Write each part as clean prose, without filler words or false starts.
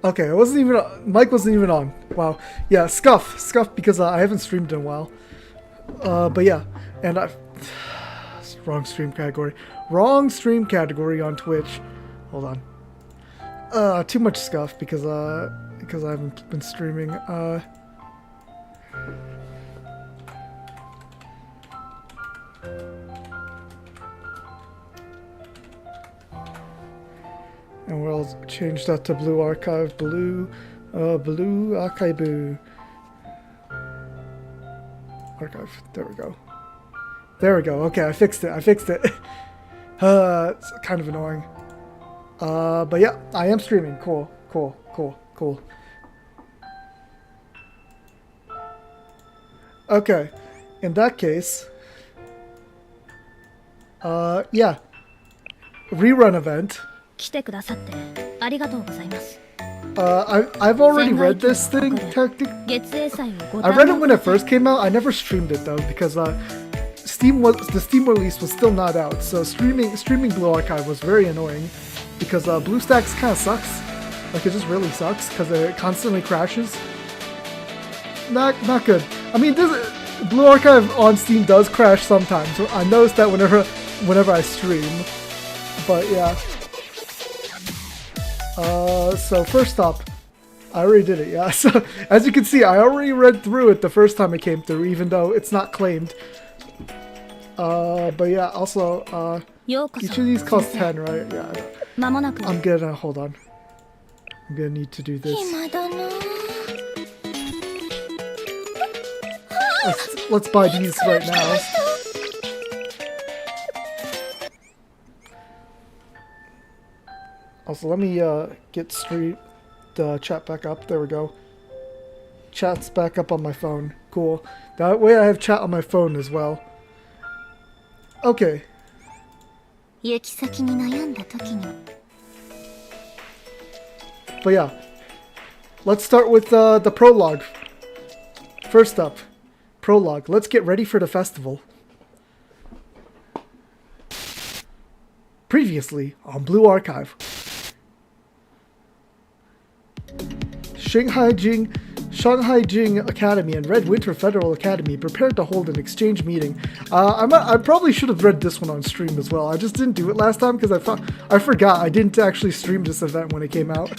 Okay, it wasn't even mic wasn't even on. Wow. Yeah, scuff because I haven't streamed in a while. But yeah, and I wrong stream category. Wrong stream category on Twitch. Hold on. Too much scuff because I haven't been streaming. And we'll change that to Blue Archive. Blue Archive. Archive. There we go. There we go. Okay, I fixed it. It's kind of annoying. But yeah, I am streaming. Cool. Okay. In that case, yeah. Rerun event. I've already read this thing. I read it when it first came out. I never streamed it though because the Steam release was still not out. So streaming Blue Archive was very annoying because BlueStacks kind of sucks. Like it just really sucks because it constantly crashes. Not good. I mean, Blue Archive on Steam does crash sometimes. I noticed that whenever I stream. But yeah. So first up, I already did it, yeah. So as you can see, I already read through it the first time it came through, even though it's not claimed. But yeah, also, each of these costs 10, right? Yeah. I'm gonna, hold on. I'm gonna need to do this. Let's buy these right now. Also, let me get the chat back up. There we go. Chat's back up on my phone. Cool. That way I have chat on my phone as well. Okay. But yeah. Let's start with the prologue. First up. Prologue. Let's get ready for the festival. Previously on Blue Archive. Shanhaijing Academy and Red Winter Federal Academy prepared to hold an exchange meeting. I probably should have read this one on stream as well. I just didn't do it last time because I forgot I didn't actually stream this event when it came out.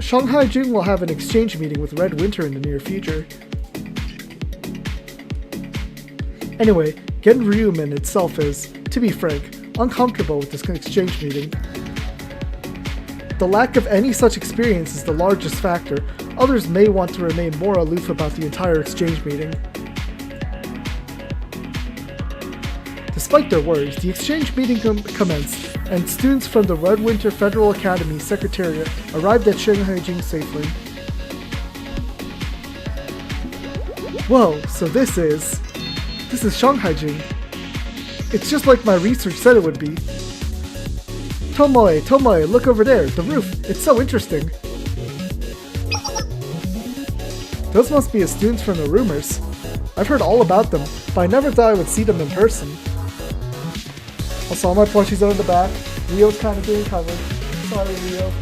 Shanhaijing will have an exchange meeting with Red Winter in the near future. Anyway, Genryumen itself is, to be frank, uncomfortable with this exchange meeting. The lack of any such experience is the largest factor. Others may want to remain more aloof about the entire exchange meeting. Despite their worries, the exchange meeting commenced, and students from the Red Winter Federal Academy Secretariat arrived at Shanhaijing safely. Whoa, so this is Shanhaijing. It's just like my research said it would be. Tomoe, look over there, the roof. It's so interesting. Those must be his students from the rumors. I've heard all about them, but I never thought I would see them in person. Also, all my plushies are in the back. Rio's kind of getting covered. Sorry, Rio.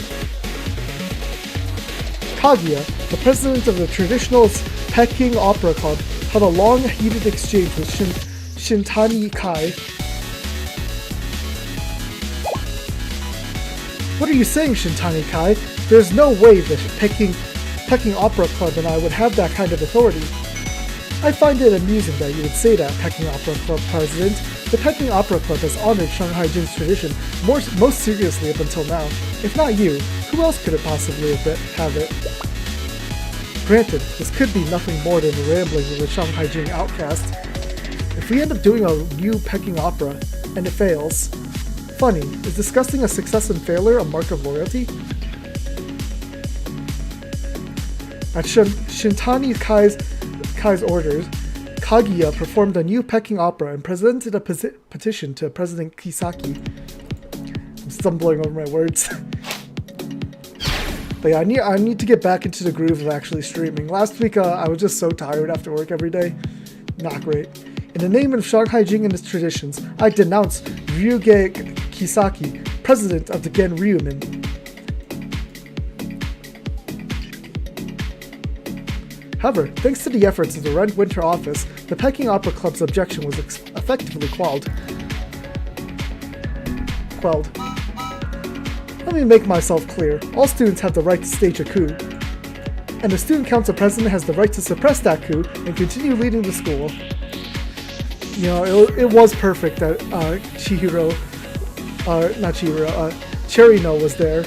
Kaguya, the president of the traditional Peking Opera Club, had a long, heated exchange with Shintani Kai. What are you saying, Shintani Kai? There's no way the Peking Opera Club and I would have that kind of authority. I find it amusing that you would say that, Peking Opera Club President. The Peking Opera Club has honored Shanhaijing's tradition most seriously up until now. If not you, who else could it possibly have it? Granted, this could be nothing more than the ramblings of the Shanhaijing outcast. If we end up doing a new Peking opera, and it fails, funny, is discussing a success and failure a mark of loyalty? At Shintani Kai's orders, Kaguya performed a new Peking opera and presented a petition to President Kisaki. I'm stumbling over my words. But yeah, I need to get back into the groove of actually streaming. Last week, I was just so tired after work every day. Not great. In the name of Shanhaijing and its traditions, I denounce Ryuge Kisaki, president of the Genryumen. However, thanks to the efforts of the Red Winter office, the Peking Opera Club's objection was effectively quelled. Let me make myself clear. All students have the right to stage a coup. And the student council president has the right to suppress that coup and continue leading the school. You know, it was perfect that Cherino was there.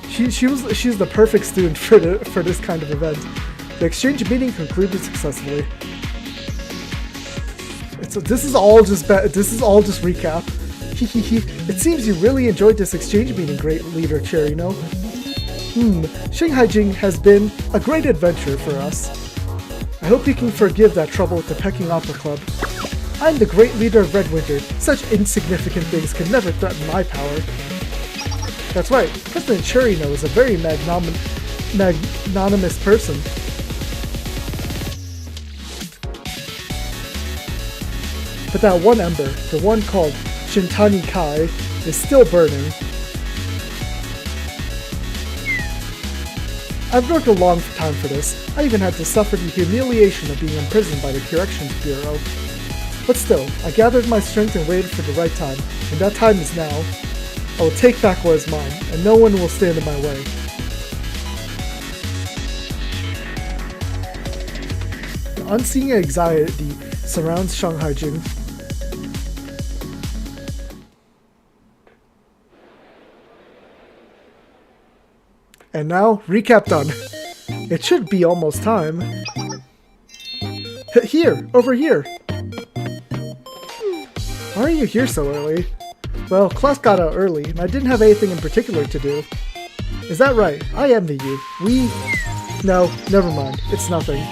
She's the perfect student for this kind of event. The exchange meeting concluded successfully. This is all just recap. It seems you really enjoyed this exchange meeting, great leader Cherino. Shanhaijing has been a great adventure for us. I hope you can forgive that trouble with the Peking Opera Club. I'm the great leader of Red Winter. Such insignificant things can never threaten my power. That's right, President Cherino is a very magnanimous person. But that one ember, the one called Shanhaijing, is still burning. I've worked a long time for this. I even had to suffer the humiliation of being imprisoned by the Corrections Bureau. But still, I gathered my strength and waited for the right time, and that time is now. I will take back what is mine, and no one will stand in my way. The unseen anxiety surrounds Shanhaijing. And now, recap done. It should be almost time. Here, over here. Why are you here so early? Well, class got out early, and I didn't have anything in particular to do. Is that right? I envy you. No, never mind. It's nothing.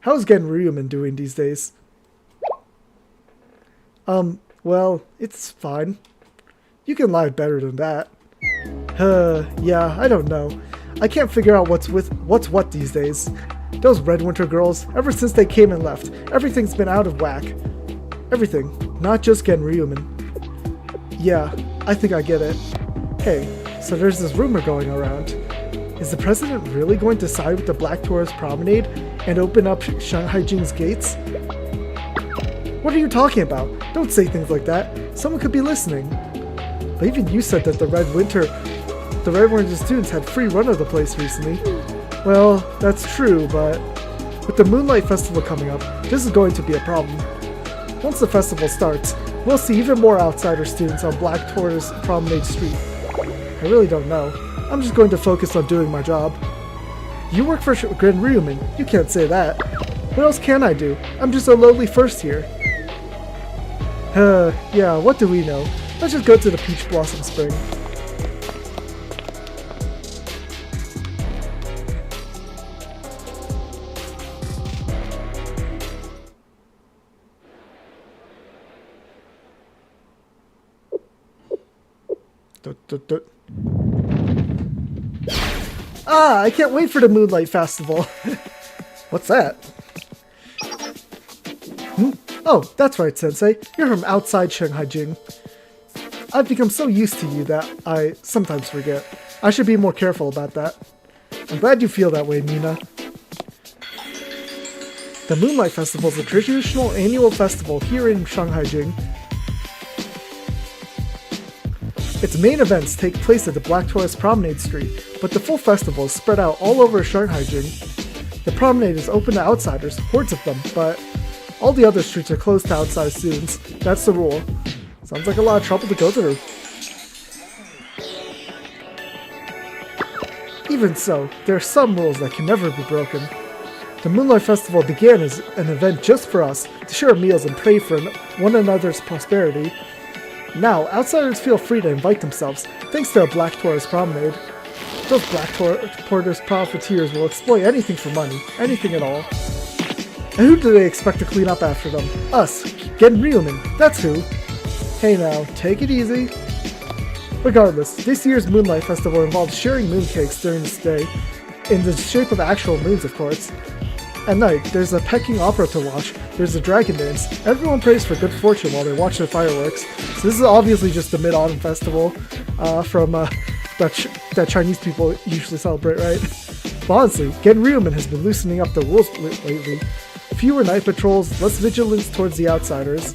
How's Genryumin doing these days? Well, it's fine. You can lie better than that. Yeah, I don't know. I can't figure out what's what these days. Those Red Winter girls, ever since they came and left, everything's been out of whack. Everything, not just Genryumin. Yeah, I think I get it. Hey, so there's this rumor going around. Is the president really going to side with the Black Tourist Promenade and open up Shanhaijing's gates? What are you talking about? Don't say things like that. Someone could be listening. But even you said that the Red Winter students had free run of the place recently. Well, that's true, but with the Moonlight Festival coming up, this is going to be a problem. Once the festival starts, we'll see even more outsider students on Black Tourist Promenade Street. I really don't know. I'm just going to focus on doing my job. You work for Genryumin, you can't say that. What else can I do? I'm just a lowly first here. Yeah, what do we know? Let's just go to the Peach Blossom Spring. Ah, I can't wait for the Moonlight Festival. What's that? Oh, that's right, Sensei. You're from outside Shanhaijing. I've become so used to you that I sometimes forget. I should be more careful about that. I'm glad you feel that way, Nina. The Moonlight Festival is a traditional annual festival here in Shanhaijing. Its main events take place at the Black Tourist Promenade Street, but the full festival is spread out all over Shanhaijing. The promenade is open to outsiders, hordes of them, but all the other streets are closed to outside students. That's the rule. Sounds like a lot of trouble to go through. Even so, there are some rules that can never be broken. The Moonlight Festival began as an event just for us, to share meals and pray for one another's prosperity. Now, outsiders feel free to invite themselves, thanks to a Black Tourist Promenade. Those Black Tourist profiteers will exploit anything for money, anything at all. And who do they expect to clean up after them? Us. Genryumin, that's who. Hey now, take it easy. Regardless, this year's Moonlight Festival involves sharing mooncakes during this day, in the shape of actual moons, of course. At night, there's a Peking opera to watch, there's a dragon dance, everyone prays for good fortune while they watch the fireworks. So this is obviously just the Mid-Autumn Festival from that Chinese people usually celebrate, right? But honestly, Genryumen has been loosening up the rules lately. Fewer night patrols, less vigilance towards the outsiders.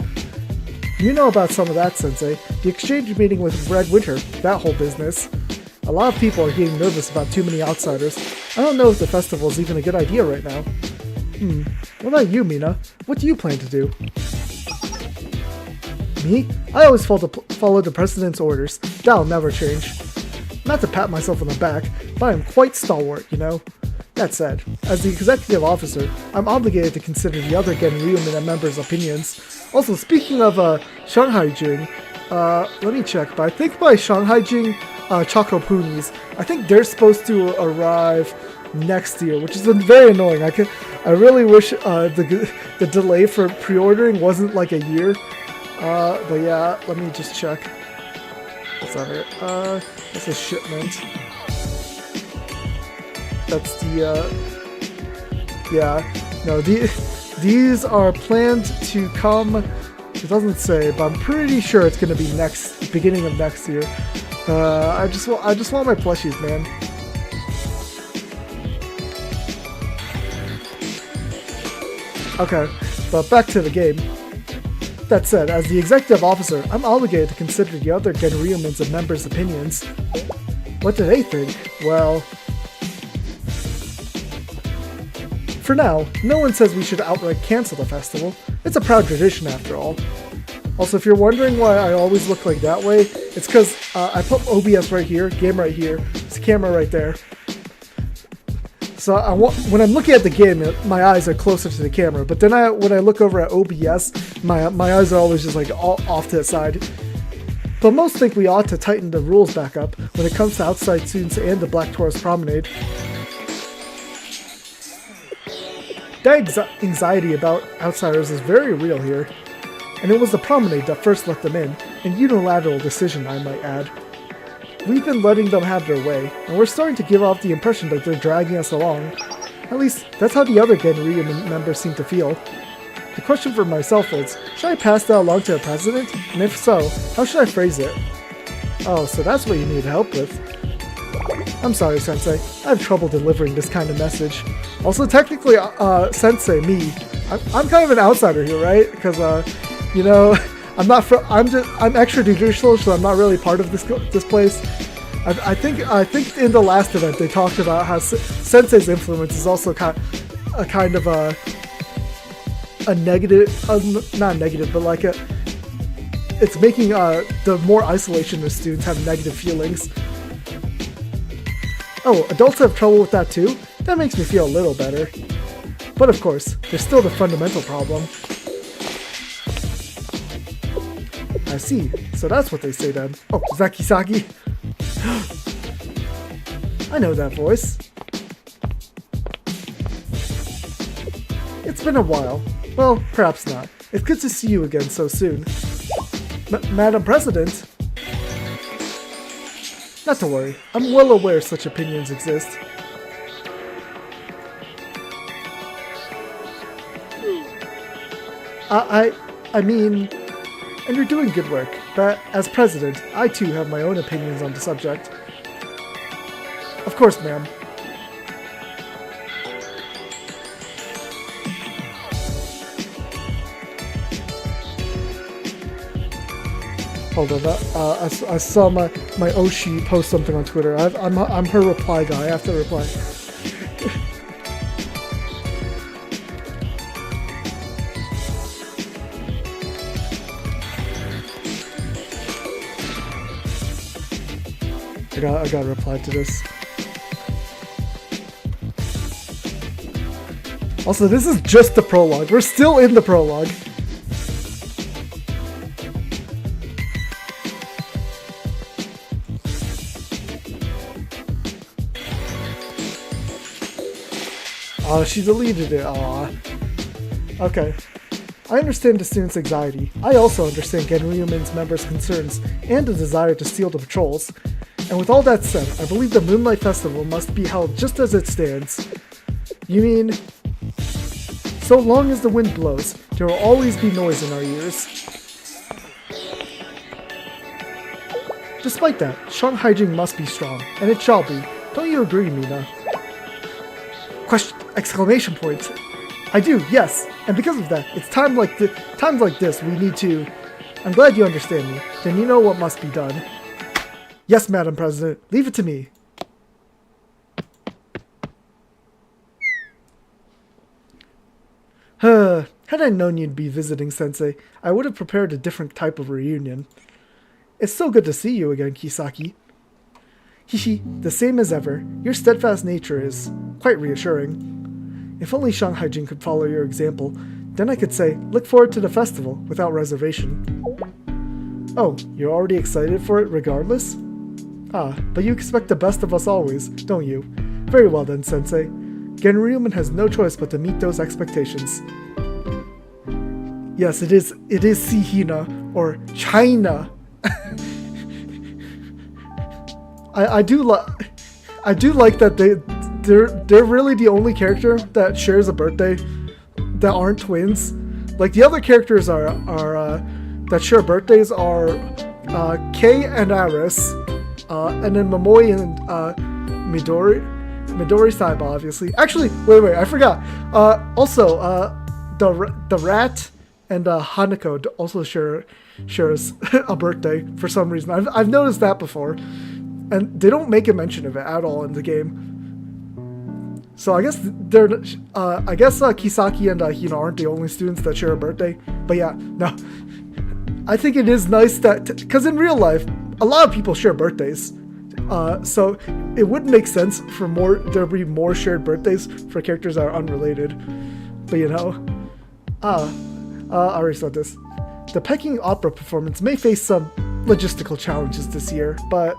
You know about some of that, Sensei. The exchange meeting with Red Winter, that whole business. A lot of people are getting nervous about too many outsiders. I don't know if the festival is even a good idea right now. What about you, Mina? What do you plan to do? Me? I always follow the president's orders. That'll never change. Not to pat myself on the back, but I am quite stalwart, you know? That said, as the executive officer, I'm obligated to consider the other Genryumen members' opinions. Also, speaking of Shanhaijing, let me check, but I think by Shanhaijing Choco Poonies, I think they're supposed to arrive next year, which is very annoying. I really wish the delay for pre-ordering wasn't like a year. But yeah, let me just check. What's on it? That's a shipment. That's the yeah. No, these are planned to come. It doesn't say, but I'm pretty sure it's gonna be beginning of next year. I just want my plushies, man. Okay, but back to the game. That said, as the executive officer, I'm obligated to consider the other Genryumen's and members' opinions. What do they think? Well, for now, no one says we should outright cancel the festival. It's a proud tradition after all. Also, if you're wondering why I always look like that way, it's because I put OBS right here, game right here, it's camera right there. So when I'm looking at the game, my eyes are closer to the camera. But then when I look over at OBS, my eyes are always just like all off to the side. But most think we ought to tighten the rules back up when it comes to outside students and the Black Taurus Promenade. That anxiety about outsiders is very real here. And it was the promenade that first let them in, an unilateral decision, I might add. We've been letting them have their way, and we're starting to give off the impression that they're dragging us along. At least, that's how the other Genryumen members seem to feel. The question for myself is, should I pass that along to the president? And if so, how should I phrase it? Oh, so that's what you need help with. I'm sorry, Sensei. I have trouble delivering this kind of message. Also, technically, Sensei, me, I'm kind of an outsider here, right? Because, you know, I'm extrajudicial, so I'm not really part of this place. I think in the last event they talked about how Sensei's influence is also kind of a negative, not negative, but like it's making the more isolationist students have negative feelings. Oh, adults have trouble with that too? That makes me feel a little better. But of course, there's still the fundamental problem. I see. So that's what they say then. Oh, Zakisaki. I know that voice. It's been a while. Well, perhaps not. It's good to see you again so soon. Madam President? Not to worry. I'm well aware such opinions exist. I mean... And you're doing good work, but as president, I too have my own opinions on the subject. Of course, ma'am. Hold on, I saw my Oshi post something on Twitter. I'm her reply guy. I have to reply. I gotta reply to this. Also, this is just the prologue. We're still in the prologue. Oh, she deleted it. Aw. Okay. I understand the students' anxiety. I also understand Genryumen's members' concerns and the desire to steal the patrols. And with all that said, I believe the Moonlight Festival must be held just as it stands. You mean, so long as the wind blows, there will always be noise in our ears. Despite that, Shanhaijing must be strong, and it shall be. Don't you agree, Mina? Exclamation point. I do, yes. And because of that, it's times like this we need to... I'm glad you understand me. Then you know what must be done. Yes, Madam President. Leave it to me. Had I known you'd be visiting, Sensei, I would have prepared a different type of reunion. It's so good to see you again, Kisaki. Hihi, the same as ever. Your steadfast nature is quite reassuring. If only Shanhaijing could follow your example, then I could say, look forward to the festival without reservation. Oh, you're already excited for it regardless? Ah, but you expect the best of us always, don't you? Very well then, Sensei. Genryuman has no choice but to meet those expectations. Yes, it is Sihina, or China. I do like that they're really the only character that shares a birthday that aren't twins. Like the other characters are that share birthdays are Kei and Aris, and then Momoi and Midori Saiba, obviously. Actually, wait, I forgot. Also, the rat and Hanako also shares a birthday for some reason. I've noticed that before, and they don't make a mention of it at all in the game. So I guess Kisaki and Hina aren't the only students that share a birthday. But yeah, no, I think it is nice that because in real life, a lot of people share birthdays. So it would make sense for there be more shared birthdays for characters that are unrelated. But you know, I already said this. The Peking opera performance may face some logistical challenges this year, but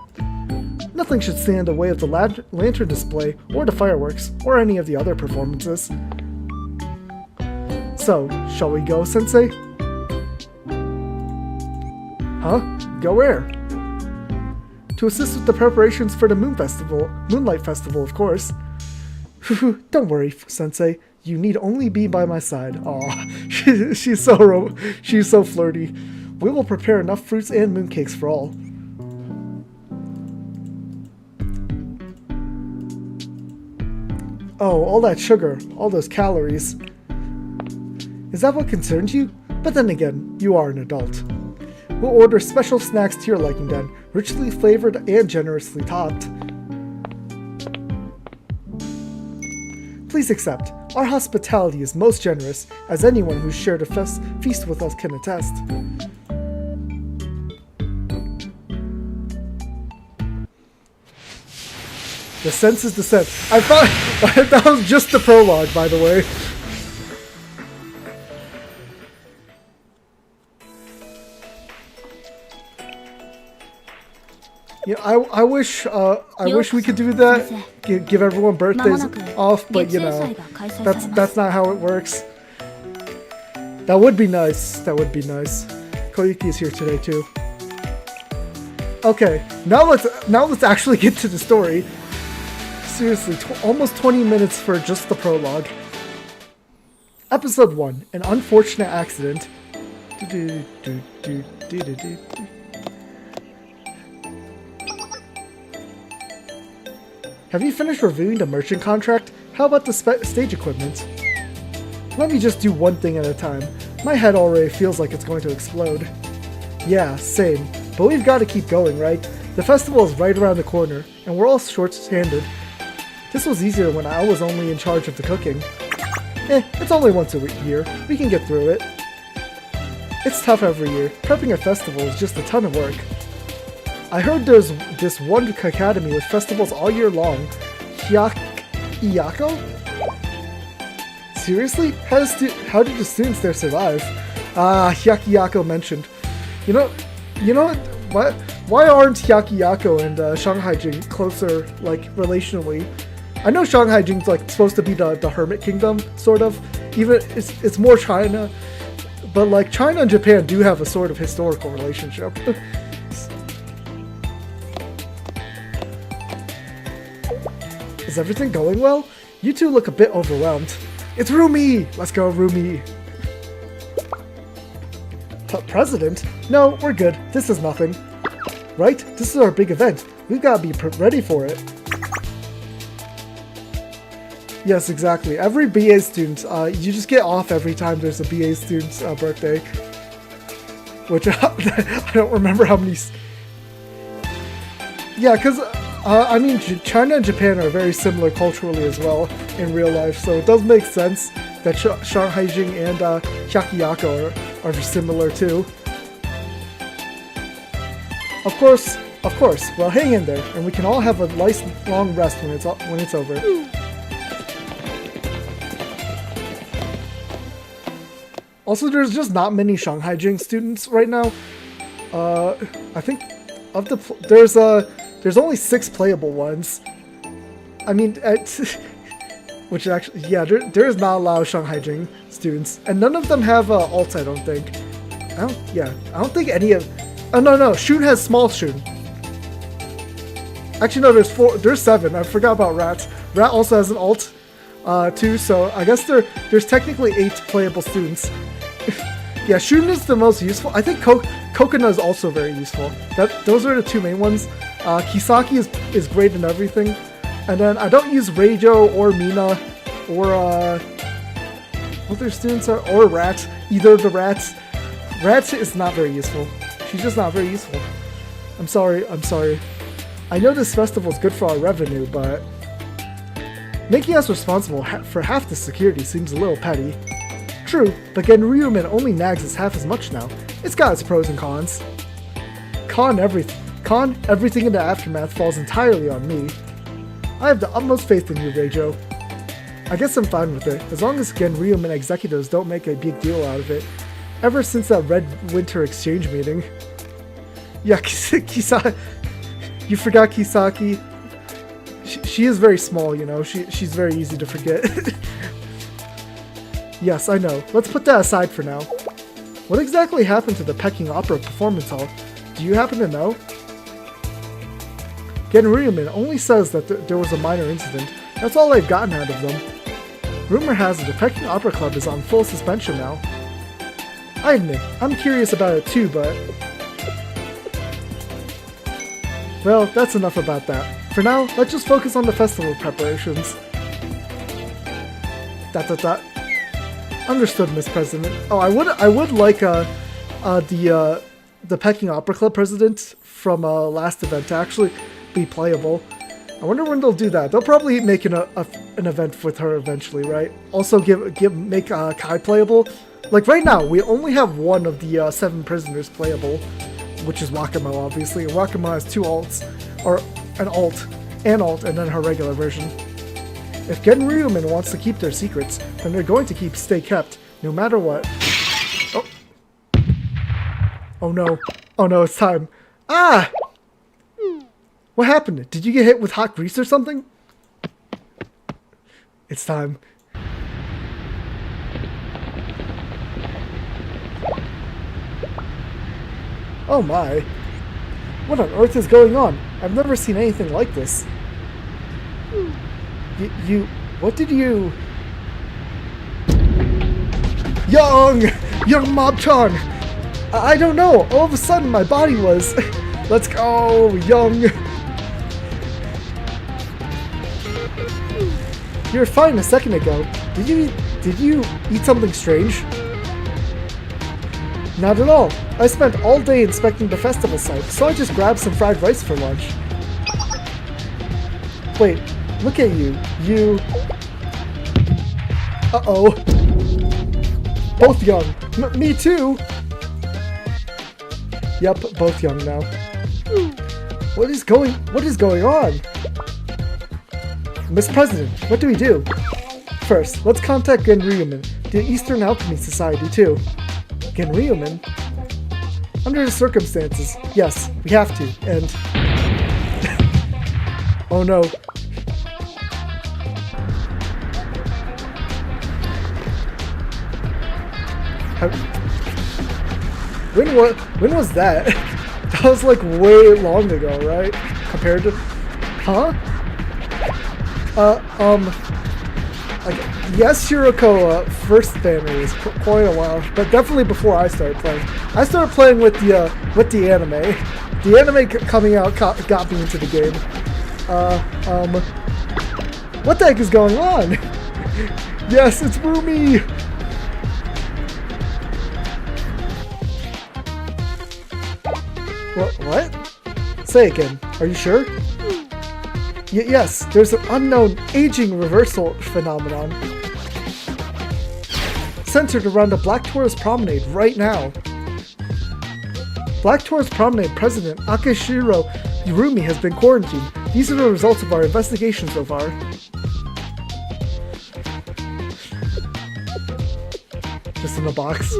nothing should stand in the way of the lantern display, or the fireworks, or any of the other performances. So, shall we go, Sensei? Huh? Go where? To assist with the preparations for the Moonlight Festival, of course. Don't worry, Sensei. You need only be by my side. Aw, she's so flirty. We will prepare enough fruits and mooncakes for all. Oh, all that sugar, all those calories. Is that what concerns you? But then again, you are an adult. We'll order special snacks to your liking then, richly flavored and generously topped. Please accept. Our hospitality is most generous, as anyone who's shared a feast with us can attest. The sense is the sense. I thought that was just the prologue, by the way. Yeah, I wish we could do that. Give everyone birthdays off, but you know, that's not how it works. That would be nice. That would be nice. Koyuki is here today too. Okay, now let's actually get to the story. Seriously, almost 20 minutes for just the prologue. Episode 1, an unfortunate accident. Have you finished reviewing the merchant contract? How about the stage equipment? Let me just do one thing at a time. My head already feels like it's going to explode. Yeah, same. But we've got to keep going, right? The festival is right around the corner, and we're all short-handed. This was easier when I was only in charge of the cooking. It's only once a year. We can get through it. It's tough every year. Prepping a festival is just a ton of work. I heard there's this one academy with festivals all year long. Iyako? Seriously? How did the students there survive? Hyakiyako mentioned. You know what? Why aren't Hyakiyako and Shanhaijing closer, like, relationally? I know Shanhaijing's like supposed to be the hermit kingdom, sort of. Even it's more China, but like China and Japan do have a sort of historical relationship. Is everything going well? You two look a bit overwhelmed. It's Rumi! Let's go, Rumi! President? No, we're good. This is nothing. right? This is our big event. We've got to be ready for it. Yes, exactly. Every BA student, you just get off every time there's a BA student's birthday. Which, I don't remember how many... Yeah, because, I mean, China and Japan are very similar culturally as well in real life, so it does make sense that Shanhaijing and Hyakiyako are similar too. Of course, well, hang in there, and we can all have a nice long rest when it's over. Also, there's just not many Shanhaijing students right now. I think of there's only 6 playable ones. I mean, which actually, yeah, there is not a lot of Shanhaijing students, and none of them have alts. I don't think. I don't think any of. Oh no, Shun has small Shun. Actually, no, there's 7. I forgot about Rat. Rat also has an alt, too. So I guess there's technically 8 playable students. Yeah, Shun is the most useful. I think Kokona is also very useful. Those are the 2 main ones. Kisaki is great in everything. And then I don't use Reijo or Mina or other students or Rat. Either of the Rats. Rat is not very useful. She's just not very useful. I'm sorry. I know this festival is good for our revenue, but making us responsible for half the security seems a little petty. True, but Genryumen only nags us half as much now. It's got its pros and cons. Everything in the aftermath falls entirely on me. I have the utmost faith in you, Reijo. I guess I'm fine with it, as long as Genryumen executives don't make a big deal out of it. Ever since that Red Winter Exchange meeting. Yeah, Kisaki. You forgot Kisaki. She is very small, you know. She's very easy to forget. Yes, I know. Let's put that aside for now. What exactly happened to the Peking Opera Performance Hall? Do you happen to know? Genryumen only says that there was a minor incident. That's all I've gotten out of them. Rumor has it the Peking Opera Club is on full suspension now. I admit, I'm curious about it too, but... Well, that's enough about that. For now, let's just focus on the festival preparations. ... Understood, Miss President. Oh, I would like the Peking Opera Club president from last event to actually be playable. I wonder when they'll do that. They'll probably make an event with her eventually, right? Also make Kai playable. Like right now, we only have 1 of the 7 prisoners playable, which is Wakamo, obviously. And Wakamo has 2 alts, or an alt, and then her regular version. If Genryumen wants to keep their secrets, then they're going to stay kept, no matter what. Oh. Oh no. Oh no, it's time. Ah! What happened? Did you get hit with hot grease or something? It's time. Oh my. What on earth is going on? I've never seen anything like this. What did you... Young Mob-chan! I don't know, all of a sudden my body was... Let's go, Young! You were fine a second ago. Did you eat something strange? Not at all. I spent all day inspecting the festival site, so I just grabbed some fried rice for lunch. Wait, look at you. You... Uh-oh. Both young. Me too! Yep, both young now. What is going on? Miss President, what do we do? First, let's contact Genryumen, the Eastern Alchemy Society too. Genryumen? Under the circumstances, yes, we have to, and... Oh no. When was that? That was like way long ago, right? Compared to... Huh? Yes, Shiroko first banner was quite a while, but definitely before I started playing. I started playing with with the anime. The anime coming out got me into the game. What the heck is going on? Yes, it's Rumi! What? Say again. Are you sure? Yes, there's an unknown aging reversal phenomenon centered around the Black Tourist Promenade right now. Black Tourist Promenade President Akeshiro Rumi has been quarantined. These are the results of our investigation so far. Just in a box.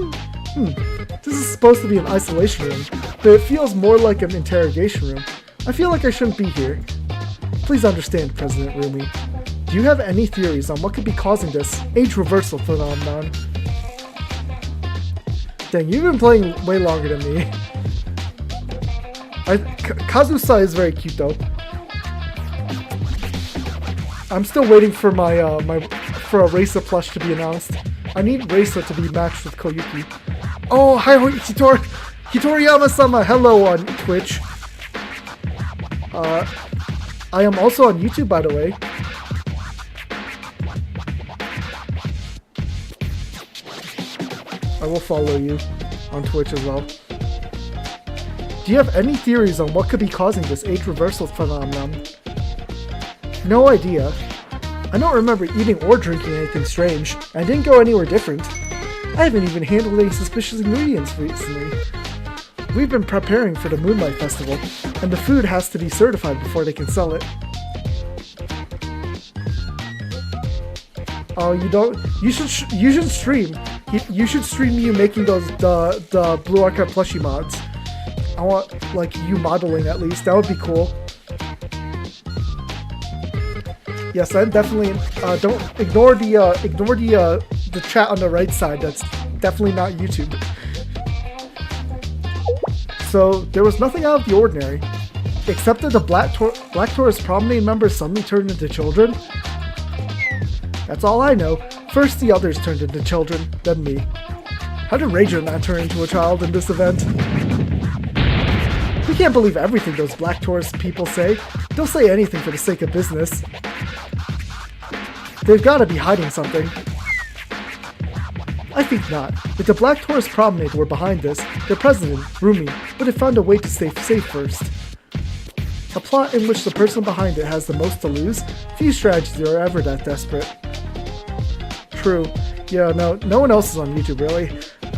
This is supposed to be an isolation room, but it feels more like an interrogation room. I feel like I shouldn't be here. Please understand, President Rumi. Do you have any theories on what could be causing this age reversal phenomenon? Dang, you've been playing way longer than me. Kazusa is very cute though. I'm still waiting for for a Racer plush to be announced. I need Racer to be matched with Koyuki. Oh, hi Hitoriyama-sama, hello on Twitch. I am also on YouTube, by the way. I will follow you on Twitch as well. Do you have any theories on what could be causing this age reversal phenomenon? No idea. I don't remember eating or drinking anything strange. I didn't go anywhere different. I haven't even handled any suspicious ingredients recently. We've been preparing for the Moonlight Festival, and the food has to be certified before they can sell it. Oh, you don't? You should stream. You should stream you making the Blue Archive plushie mods. I want like you modeling at least. That would be cool. Yes, I'm definitely. Don't ignore the chat on the right side. That's definitely not YouTube. So there was nothing out of the ordinary, except that the Black Tourist Promenade members suddenly turned into children. That's all I know. First the others turned into children, then me. How did Ranger not turn into a child in this event? We can't believe everything those Black Tourist people say. They'll say anything for the sake of business. They've got to be hiding something. I think not. If the Black Tourist Promenade were behind this, their president, Rumi, would have found a way to stay safe first. A plot in which the person behind it has the most to lose? Few strategies are ever that desperate. True. Yeah, no one else is on YouTube really.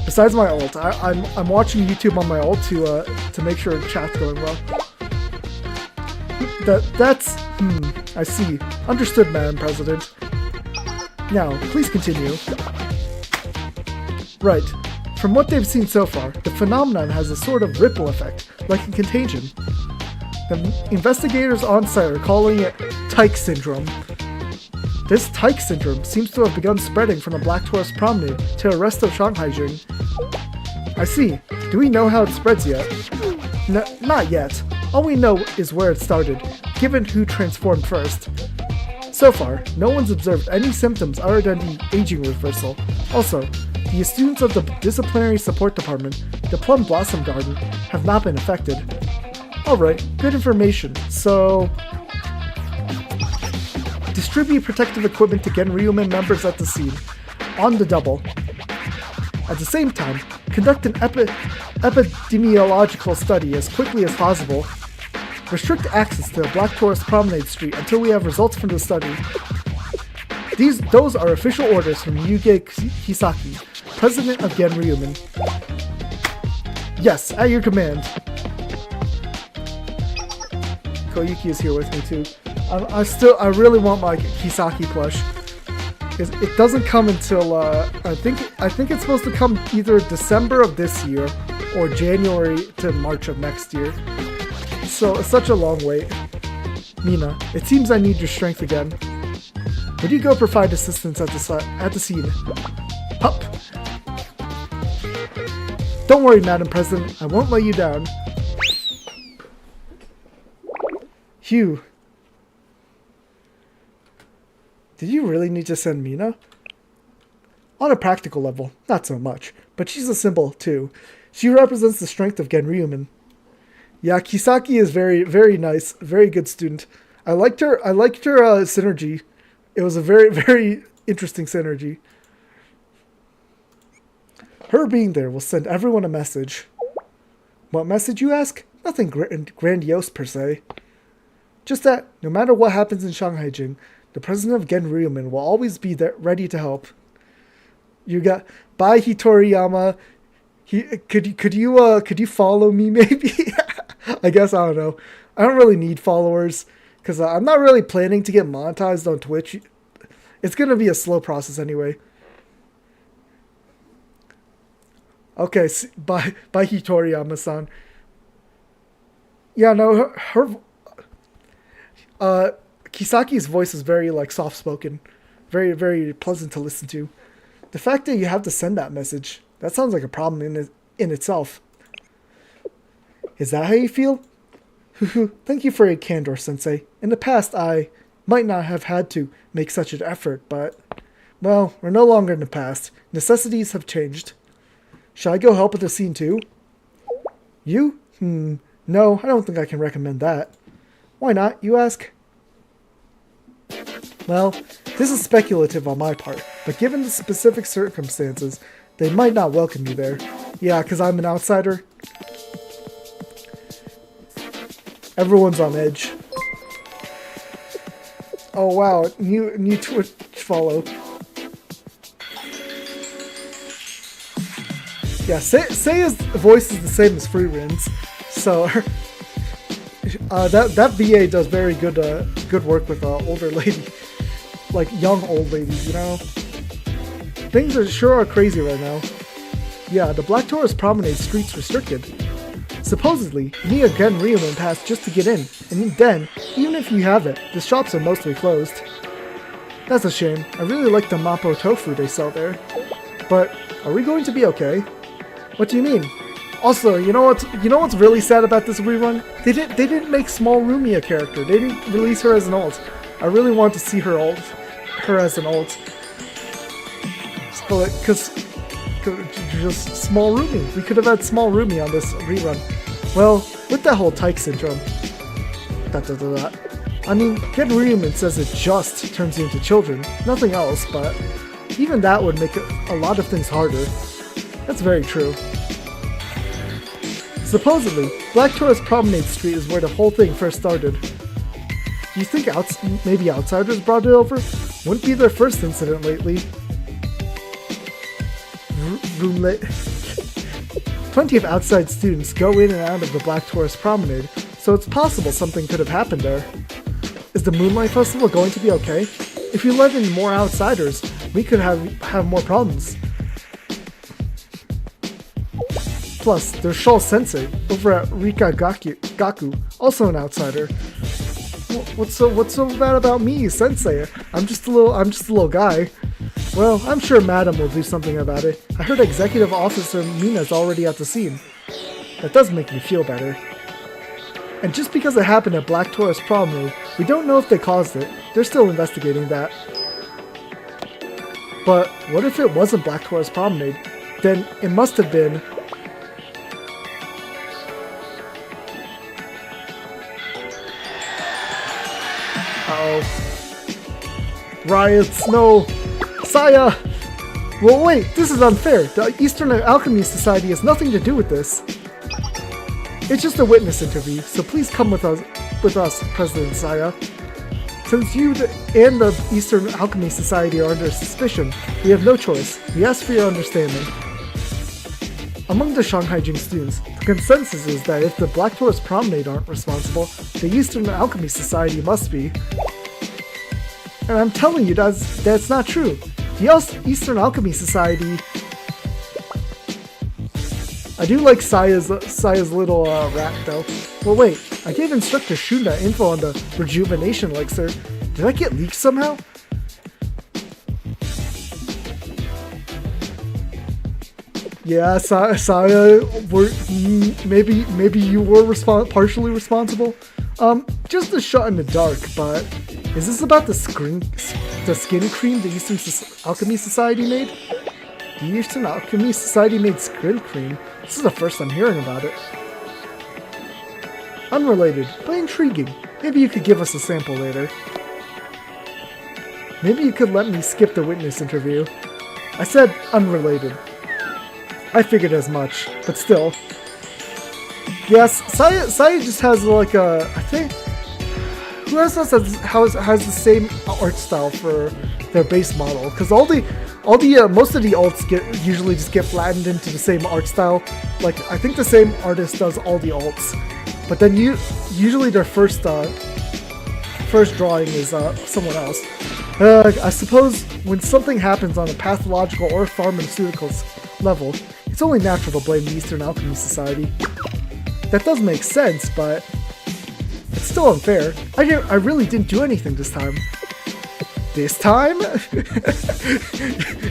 Besides my ult. I'm watching YouTube on my ult to make sure chat's going well. I see. Understood, Madam President. Now, please continue. Right. From what they've seen so far, the phenomenon has a sort of ripple effect, like a contagion. The investigators on site are calling it Tyke Syndrome. This Tyke Syndrome seems to have begun spreading from the Black Tourist Promenade to the rest of Shanhaijing. I see. Do we know how it spreads yet? Not yet. All we know is where it started, given who transformed first. So far, no one's observed any symptoms other than the aging reversal. Also, the students of the Disciplinary Support Department, the Plum Blossom Garden, have not been affected. Alright, good information. So, distribute protective equipment to Genryumen members at the scene, on the double. At the same time, conduct an epidemiological study as quickly as possible. Restrict access to the Black Tourist Promenade Street until we have results from the study. Those are official orders from Yuge Hisaki, President of Genryumen. Yes, at your command. Koyuki is here with me too. I really want my Hisaki plush. It doesn't come until I think it's supposed to come either December of this year or January to March of next year. So it's such a long wait. Mina, it seems I need your strength again. Would you go provide assistance at the scene? Hup! Don't worry, Madam President, I won't let you down. Phew. Did you really need to send Mina? On a practical level, not so much, but she's a symbol too. She represents the strength of Genryumen. Yeah, Kisaki is very, very nice. Very good student. I liked her. I liked her synergy. It was a very, very interesting synergy. Her being there will send everyone a message. What message, you ask? Nothing grandiose per se. Just that, no matter what happens in Shanhaijing, the president of Genryumen will always be there, ready to help. You got bye Hitoriyama. Could you follow me maybe? I guess I don't know. I don't really need followers because I'm not really planning to get monetized on Twitch. It's gonna be a slow process anyway. Okay, bye Hitoriyama-san. Yeah, no, Kisaki's voice is very like soft spoken, very, very pleasant to listen to. The fact that you have to send that message, that sounds like a problem in itself. Is that how you feel? Thank you for your candor, Sensei. In the past, I might not have had to make such an effort, but, well, we're no longer in the past. Necessities have changed. Shall I go help with the scene too? You? No, I don't think I can recommend that. Why not, you ask? Well, this is speculative on my part, but given the specific circumstances, they might not welcome you there. Yeah, because I'm an outsider. Everyone's on edge. Oh wow, new Twitch follow. Yeah, Seiya's voice is the same as Freerun's, so that VA does very good work with older lady, like young old ladies, you know. Things are crazy right now. Yeah, the Black Taurus Promenade street's restricted. Supposedly, you need a Genryumen pass just to get in, and then, even if you have it, the shops are mostly closed. That's a shame. I really like the Mapo tofu they sell there. But are we going to be okay? What do you mean? Also, you know what's really sad about this rerun? They didn't make Small Rumi a character. They didn't release her as an alt. I really want to see her as an alt. So, because just Small Rumi. We could have had Small Rumi on this rerun. Well, with that whole Tyke syndrome. I mean, Genryumen says it just turns you into children, nothing else, but even that would make a lot of things harder. That's very true. Supposedly, Black Taurus Promenade Street is where the whole thing first started. Do you think maybe outsiders brought it over? Wouldn't be their first incident lately. Plenty of outside students go in and out of the Black Taurus Promenade, so it's possible something could have happened there. Is the Moonlight Festival going to be okay? If we let in more outsiders, we could have more problems. Plus, there's Shul Sensei over at Rika Gaku, also an outsider. What's so bad about me, Sensei? I'm just a little guy. Well, I'm sure Madam will do something about it. I heard Executive Officer Mina's already at the scene. That does make me feel better. And just because it happened at Black Taurus Promenade, we don't know if they caused it. They're still investigating that. But what if it wasn't Black Taurus Promenade? Then it must have been... Uh-oh. Riots, no! Saya! Well, wait, this is unfair. The Eastern Alchemy Society has nothing to do with this. It's just a witness interview, so please come with us, President Saya. Since you and the Eastern Alchemy Society are under suspicion, we have no choice. We ask for your understanding. Among the Shanhaijing students, the consensus is that if the Black Taurus Promenade aren't responsible, the Eastern Alchemy Society must be. And I'm telling you that's not true. The Eastern Alchemy Society... I do like Saya's little rap though. Well wait, I gave Instructor Shunda info on the Rejuvenation Elixir. Did that get leaked somehow? Yeah, Saya, maybe you were partially responsible. Just a shot in the dark, but is this about the skin cream the Eastern Alchemy Society made? The Eastern Alchemy Society made squid cream. This is the first I'm hearing about it. Unrelated, but intriguing. Maybe you could give us a sample later. Maybe you could let me skip the witness interview. I said unrelated. I figured as much, but still. Yes, Saya just has like a, I think, who else has the same art style for their base model? Because most of the alts usually just get flattened into the same art style. Like, I think the same artist does all the alts, but then usually their first drawing is someone else. I suppose when something happens on a pathological or pharmaceuticals level, it's only natural to blame the Eastern Alchemy Society. That does make sense, but it's still unfair. I really didn't do anything this time. This time?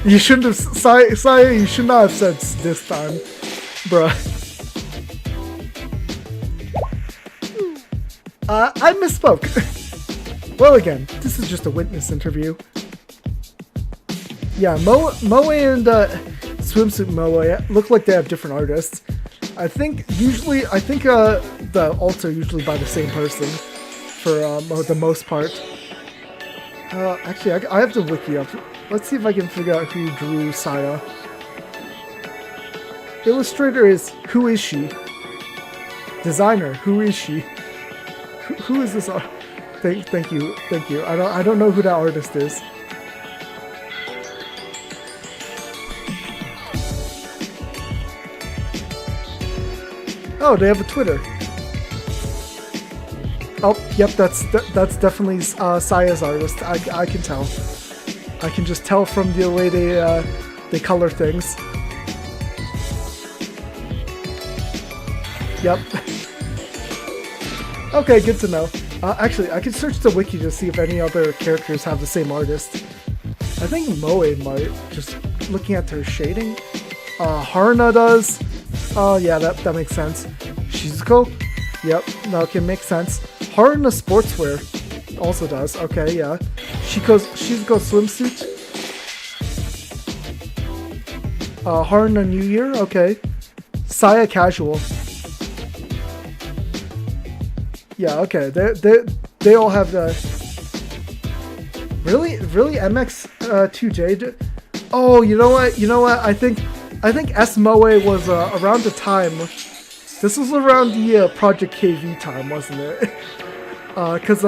You shouldn't have, Saya, you should not have said this time, bruh. I misspoke. Well, again, this is just a witness interview. Yeah, Moe and Swimsuit Moe look like they have different artists. I think the alts are usually by the same person for the most part. Actually, I have the wiki up. Let's see if I can figure out who drew Saya. Illustrator is, who is she? Designer, who is she? Who is this? Thank you. I don't know who that artist is. Oh, they have a Twitter. Oh, yep, that's definitely Saya's artist. I can tell. I can just tell from the way they color things. Yep. Okay, good to know. Actually, I can search the wiki to see if any other characters have the same artist. I think Moe might, just looking at her shading. Haruna does. Oh, yeah, that makes sense. Shizuko? Yep, okay, makes sense. Haruna Sportswear also does. Okay, yeah. Shizuko Swimsuit. Haruna New Year? Okay. Saya Casual. Yeah, okay. They all have the... Really MX2J? Oh, you know what? I think S-Moe was around the time. This was around the Project KV time, wasn't it? Cause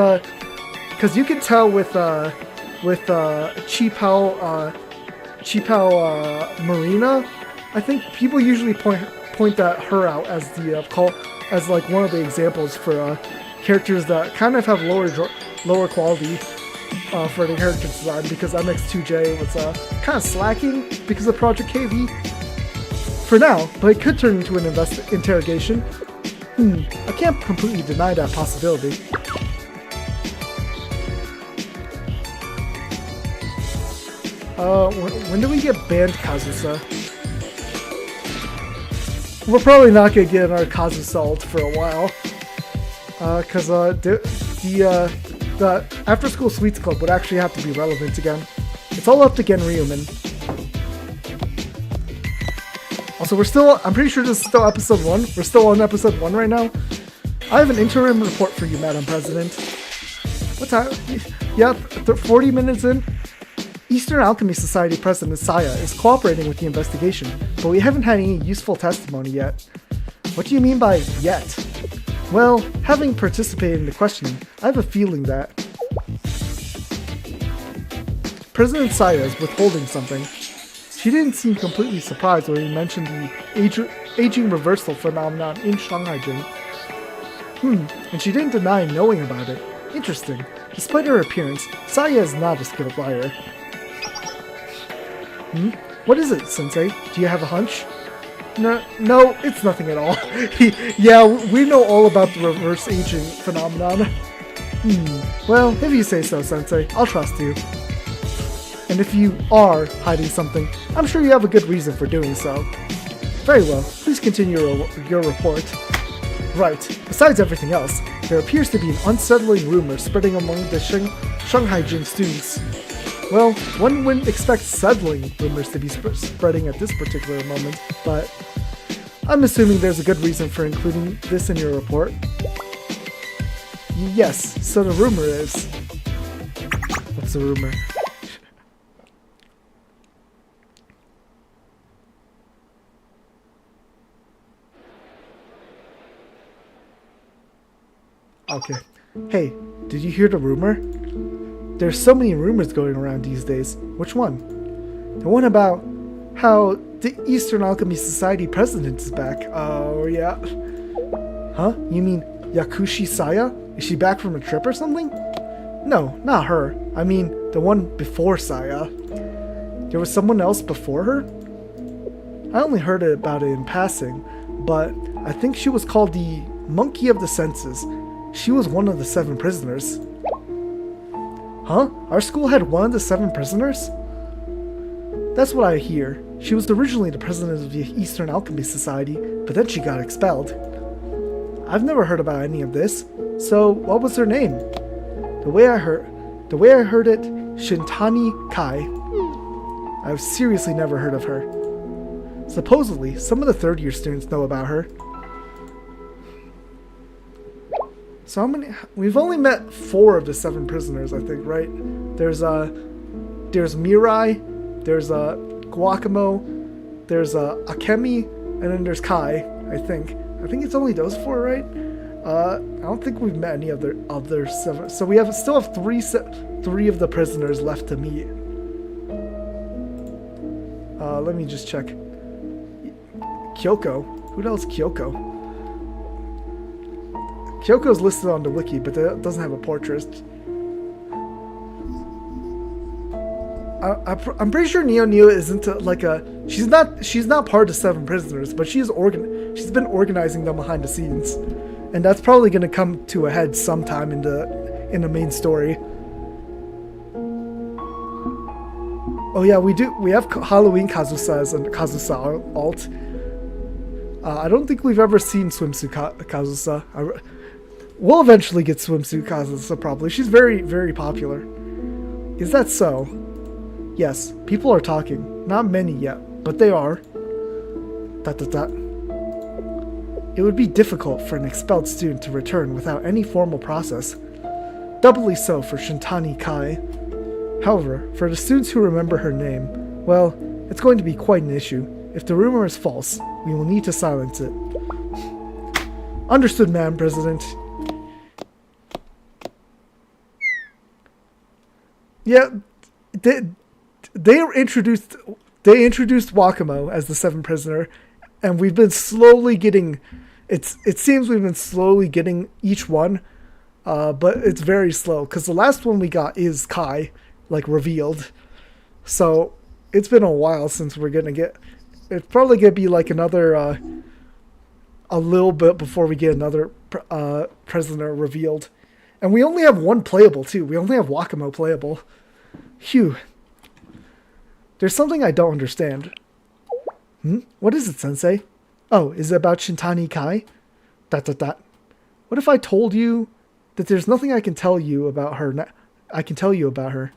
you can tell with Cheapao Marina, I think people usually point her out as as like one of the examples for characters that kind of have lower quality for the character design, because MX2J was kind of slacking because of Project KV. For now, but it could turn into an interrogation. I can't completely deny that possibility. When do we get banned Kazusa? We're probably not gonna get our Kazusa ult for a while. Cause the After School Sweets Club would actually have to be relevant again. It's all up to Genryuman. Also, I'm pretty sure this is still episode 1. We're still on episode 1 right now. I have an interim report for you, Madam President. What time? Yeah, 40 minutes in. Eastern Alchemy Society President Saya is cooperating with the investigation, but we haven't had any useful testimony yet. What do you mean by yet? Well, having participated in the questioning, I have a feeling that President Saya is withholding something. She didn't seem completely surprised when he mentioned the aging reversal phenomenon in Shanhaijing. And she didn't deny knowing about it. Interesting. Despite her appearance, Saya is not a skilled liar. What is it, Sensei? Do you have a hunch? No, it's nothing at all. Yeah, we know all about the reverse aging phenomenon. Well, if you say so, Sensei, I'll trust you. And if you are hiding something, I'm sure you have a good reason for doing so. Very well, please continue your report. Right, besides everything else, there appears to be an unsettling rumor spreading among the Shanhaijing students. Well, one wouldn't expect settling rumors to be spreading at this particular moment, but I'm assuming there's a good reason for including this in your report. Yes, so the rumor is... What's the rumor? Okay. Hey, did you hear the rumor? There's so many rumors going around these days. Which one? The one about how the Eastern Alchemy Society president is back. Oh, yeah. Huh? You mean Yakushi Saya? Is she back from a trip or something? No, not her. I mean, the one before Saya. There was someone else before her? I only heard about it in passing, but I think she was called the Monkey of the Senses. She was one of the 7 prisoners. Huh? Our school had one of the 7 prisoners? That's what I hear. She was originally the president of the Eastern Alchemy Society, but then she got expelled. I've never heard about any of this. So, what was her name? The way I heard it, Shintani Kai. I've seriously never heard of her. Supposedly, some of the 3rd-year students know about her. So how many? We've only met 4 of the 7 prisoners, I think, right? There's Mirai, there's Guacamo, there's Akemi, and then there's Kai. I think it's only those 4, right? I don't think we've met any other 7. So we still have 3 of the prisoners left to meet. Let me just check. Kyoko. Who else? Kyoko. Kyoko's listed on the wiki, but it doesn't have a portrait. I'm pretty sure Neo isn't like a... She's not part of 7 prisoners, but she's been organizing them behind the scenes. And that's probably going to come to a head sometime in the main story. Oh yeah, we have Halloween Kazusa as a Kazusa alt. I don't think we've ever seen Swimsuit Kazusa. We'll eventually get Swimsuit Kazusa, probably. She's very, very popular. Is that so? Yes, people are talking. Not many yet, but they are. ... It would be difficult for an expelled student to return without any formal process. Doubly so for Shintani Kai. However, for the students who remember her name, well, it's going to be quite an issue. If the rumor is false, we will need to silence it. Understood, Madam President. Yeah, they introduced Wakamo as the 7th prisoner, and we've been slowly getting. It seems we've been slowly getting each one, but it's very slow because the last one we got is Kai, like revealed. So it's been a while since we're gonna get. It's probably gonna be like another a little bit before we get another prisoner revealed. And we only have 1 playable, too. We only have Wakamo playable. Phew. There's something I don't understand. What is it, Sensei? Oh, is it about Shintani Kai? ... What if I told you that there's nothing I can tell you about her? I can tell you about her.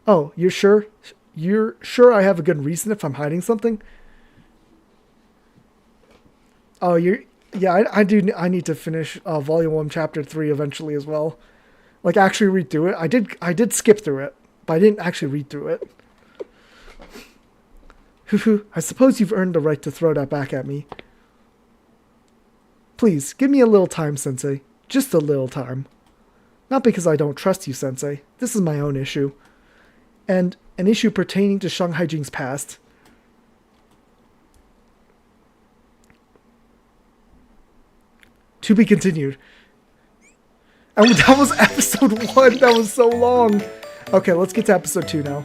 Oh, you're sure? You're sure I have a good reason if I'm hiding something? Oh, yeah, I do. I need to finish Volume 1, Chapter 3 eventually as well. Like, actually read through it. I did skip through it, but I didn't actually read through it. I suppose you've earned the right to throw that back at me. Please, give me a little time, Sensei. Just a little time. Not because I don't trust you, Sensei. This is my own issue. And an issue pertaining to Shanhaijing's past. To be continued. And that was episode 1. That was so long. Okay, let's get to episode 2 now.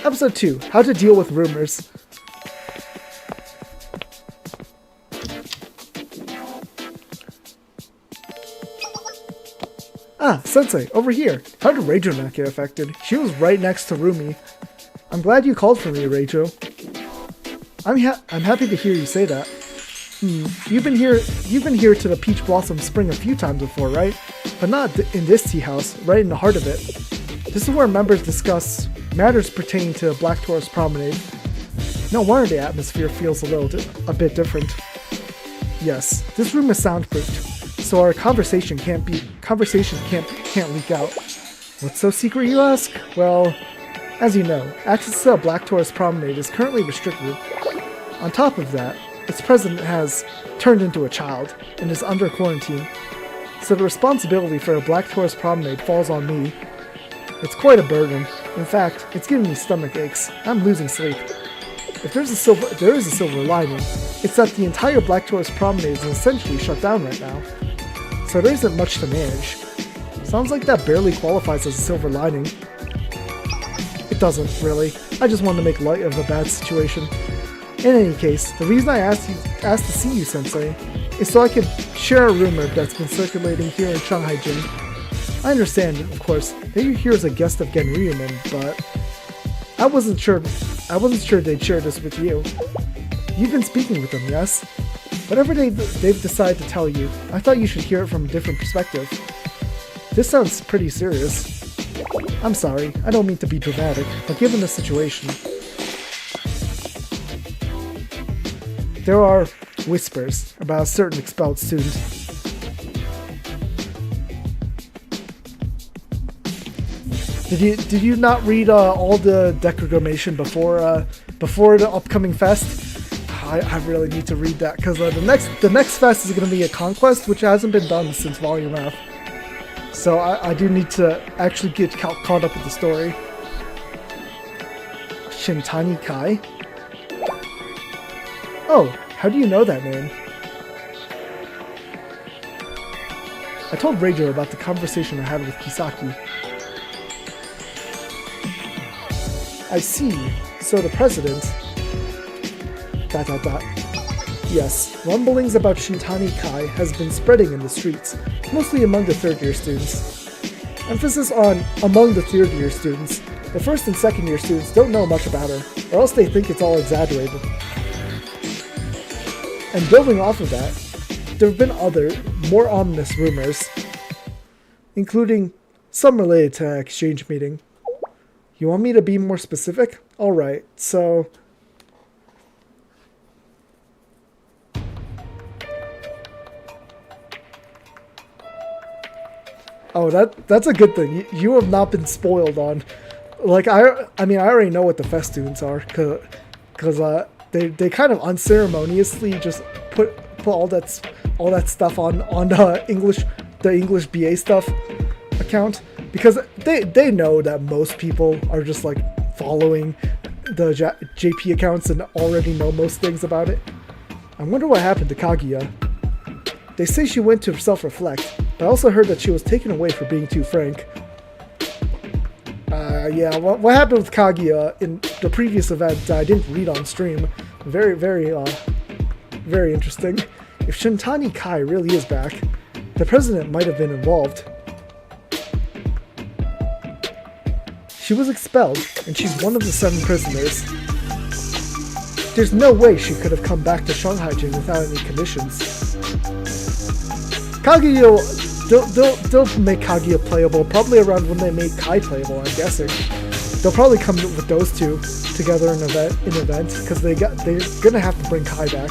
Episode 2. How to deal with rumors. Ah, Sensei, over here. How did Reijo not get affected? She was right next to Rumi. I'm glad you called for me, Reijo. I'm happy to hear you say that. You've been here to the Peach Blossom Spring a few times before, right? But not in this tea house, right in the heart of it. This is where members discuss matters pertaining to Black Tourist Promenade. No wonder the atmosphere feels a bit different. Yes, this room is soundproofed, so our conversation can't leak out. What's so secret, you ask? Well, as you know, access to Black Tourist Promenade is currently restricted. On top of that, its president has turned into a child and is under quarantine, so the responsibility for a Black Tourist Promenade falls on me. It's quite a burden. In fact, it's giving me stomach aches. I'm losing sleep. If there is a silver lining, it's that the entire Black Tourist Promenade is essentially shut down right now, so there isn't much to manage. Sounds like that barely qualifies as a silver lining. It doesn't, really. I just wanted to make light of a bad situation. In any case, the reason I asked to see you, Sensei, is so I could share a rumor that's been circulating here in Shanhaijing. I understand, of course, that you're here as a guest of Genryumen, but I wasn't sure they'd share this with you. You've been speaking with them, yes? Whatever they've decided to tell you, I thought you should hear it from a different perspective. This sounds pretty serious. I'm sorry, I don't mean to be dramatic, but given the situation, there are whispers about a certain expelled student. Did you not read all the declamation before the upcoming fest? I really need to read that because the next fest is going to be a conquest, which hasn't been done since Volume F. So I do need to actually get caught up with the story. Shintani Kai? Oh, how do you know that name? I told Ranger about the conversation I had with Kisaki. I see. So the president... ... Yes, rumblings about Shintani Kai has been spreading in the streets, mostly among the third-year students. Emphasis on among the third-year students. The first and second-year students don't know much about her, or else they think it's all exaggerated. And building off of that, there have been other, more ominous rumors, including some related to an exchange meeting. You want me to be more specific? Alright, so... Oh, that's a good thing. You have not been spoiled on... Like, I mean, I already know what the festoons are, because they kind of unceremoniously just put all that stuff on the English BA stuff account, because they know that most people are just like following the JP accounts and already know most things about it. I wonder what happened to Kaguya. They say she went to self-reflect, but I also heard that she was taken away for being too frank. Yeah, what happened with Kaguya in the previous event that I didn't read on stream, very interesting. If Shintani Kai really is back, the president might have been involved. She was expelled, and she's one of the 7 prisoners. There's no way she could have come back to Shanhaijing without any conditions. Kaguya, they'll make Kaguya playable probably around when they make Kai playable, I'm guessing. They'll probably come with those two together in event, because they're gonna have to bring Kai back.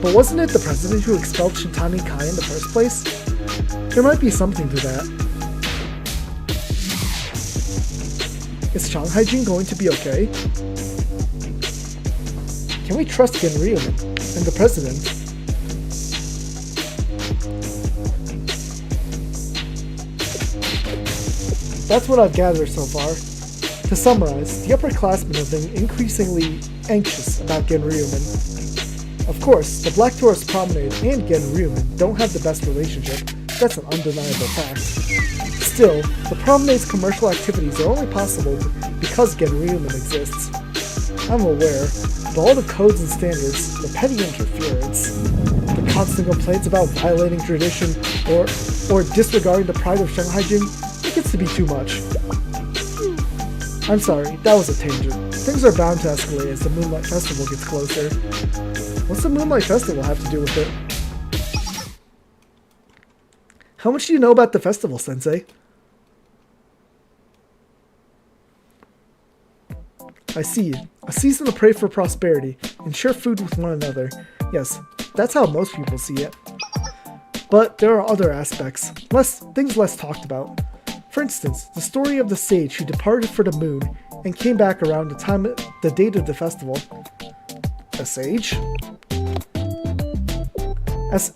But wasn't it the president who expelled Shintani Kai in the first place? There might be something to that. Is Shanhaijing going to be okay? Can we trust Genryumen and the president? That's what I've gathered so far. To summarize, the upperclassmen have been increasingly anxious about Genryumen. Of course, the Black Tourist Promenade and Genryumen don't have the best relationship. That's an undeniable fact. Still, the Promenade's commercial activities are only possible because Genryumen exists. I'm aware, but all the codes and standards, the petty interference, the constant complaints about violating tradition or disregarding the pride of Shanhaijing, it gets to be too much. I'm sorry, that was a tangent. Things are bound to escalate as the Moonlight Festival gets closer. What's the Moonlight Festival have to do with it? How much do you know about the festival, Sensei? I see. A season to pray for prosperity and share food with one another. Yes, that's how most people see it. But there are other aspects, things less talked about. For instance, the story of the sage who departed for the moon and came back around the date of the festival. A sage?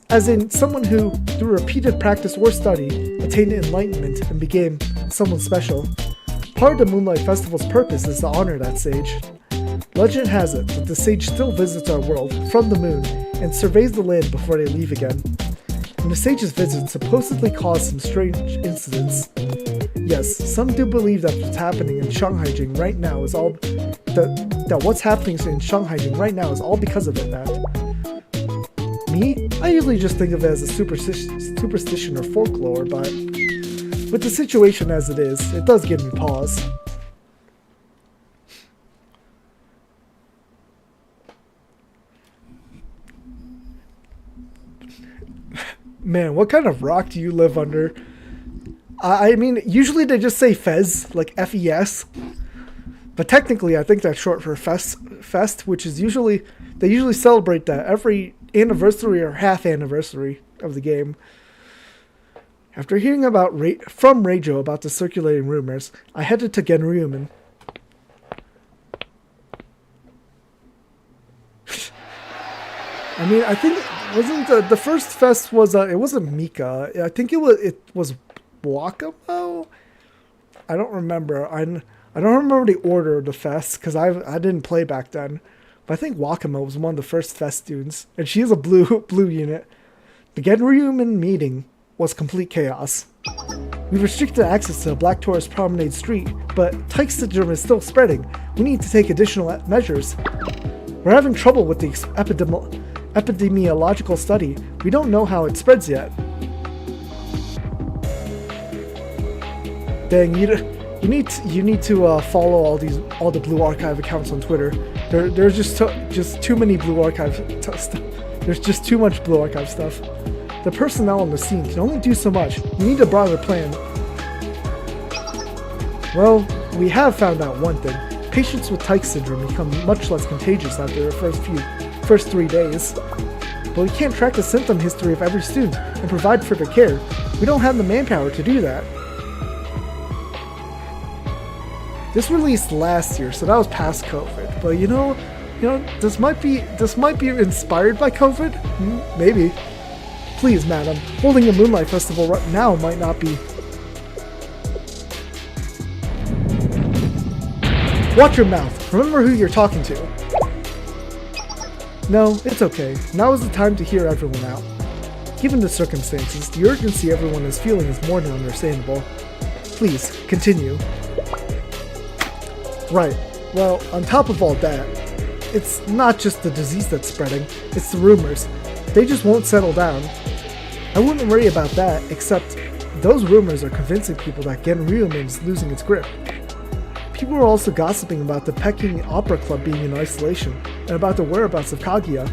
As in someone who, through repeated practice or study, attained enlightenment and became someone special. Part of the Moonlight Festival's purpose is to honor that sage. Legend has it that the sage still visits our world from the moon and surveys the land before they leave again. And the sage's visit supposedly caused some strange incidents. Yes, some do believe that what's happening in Shanhaijing right now is all because of it. Me? I usually just think of it as a superstition or folklore, but with the situation as it is, it does give me pause. Man, what kind of rock do you live under? I mean, usually they just say Fez, like F-E-S. But technically, I think that's short for fest, which is they usually celebrate that every anniversary or half anniversary of the game. After hearing from Reijo about the circulating rumors, I headed to Genryumen. I mean, I think wasn't the first fest was it wasn't Mika. I think it was Wakamo. I don't remember. I don't remember the order of the fest because I didn't play back then. But I think Wakamo was one of the first fest students, and she is a blue unit. The Genryumen meeting was complete chaos. We restricted access to the Black Taurus Promenade Street, but Tyche syndrome is still spreading. We need to take additional measures. We're having trouble with the epidemiological study. We don't know how it spreads yet. Dang, you need to follow all the Blue Archive accounts on Twitter. There's just too many Blue Archive stuff. There's just too much Blue Archive stuff. The personnel on the scene can only do so much. We need a broader plan. Well, we have found out one thing. Patients with Tyche syndrome become much less contagious after their first 3 days. But we can't track the symptom history of every student and provide for their care. We don't have the manpower to do that. This released last year, so that was past COVID. But you know, this might be inspired by COVID. Maybe. Please, madam, holding a Moonlight Festival right now might not be. Watch your mouth. Remember who you're talking to. No, it's okay. Now is the time to hear everyone out. Given the circumstances, the urgency everyone is feeling is more than understandable. Please, continue. Right. Well, on top of all that, it's not just the disease that's spreading, it's the rumors. They just won't settle down. I wouldn't worry about that, except those rumors are convincing people that Genryumen is losing its grip. People are also gossiping about the Peking Opera Club being in isolation, and about the whereabouts of Kaguya.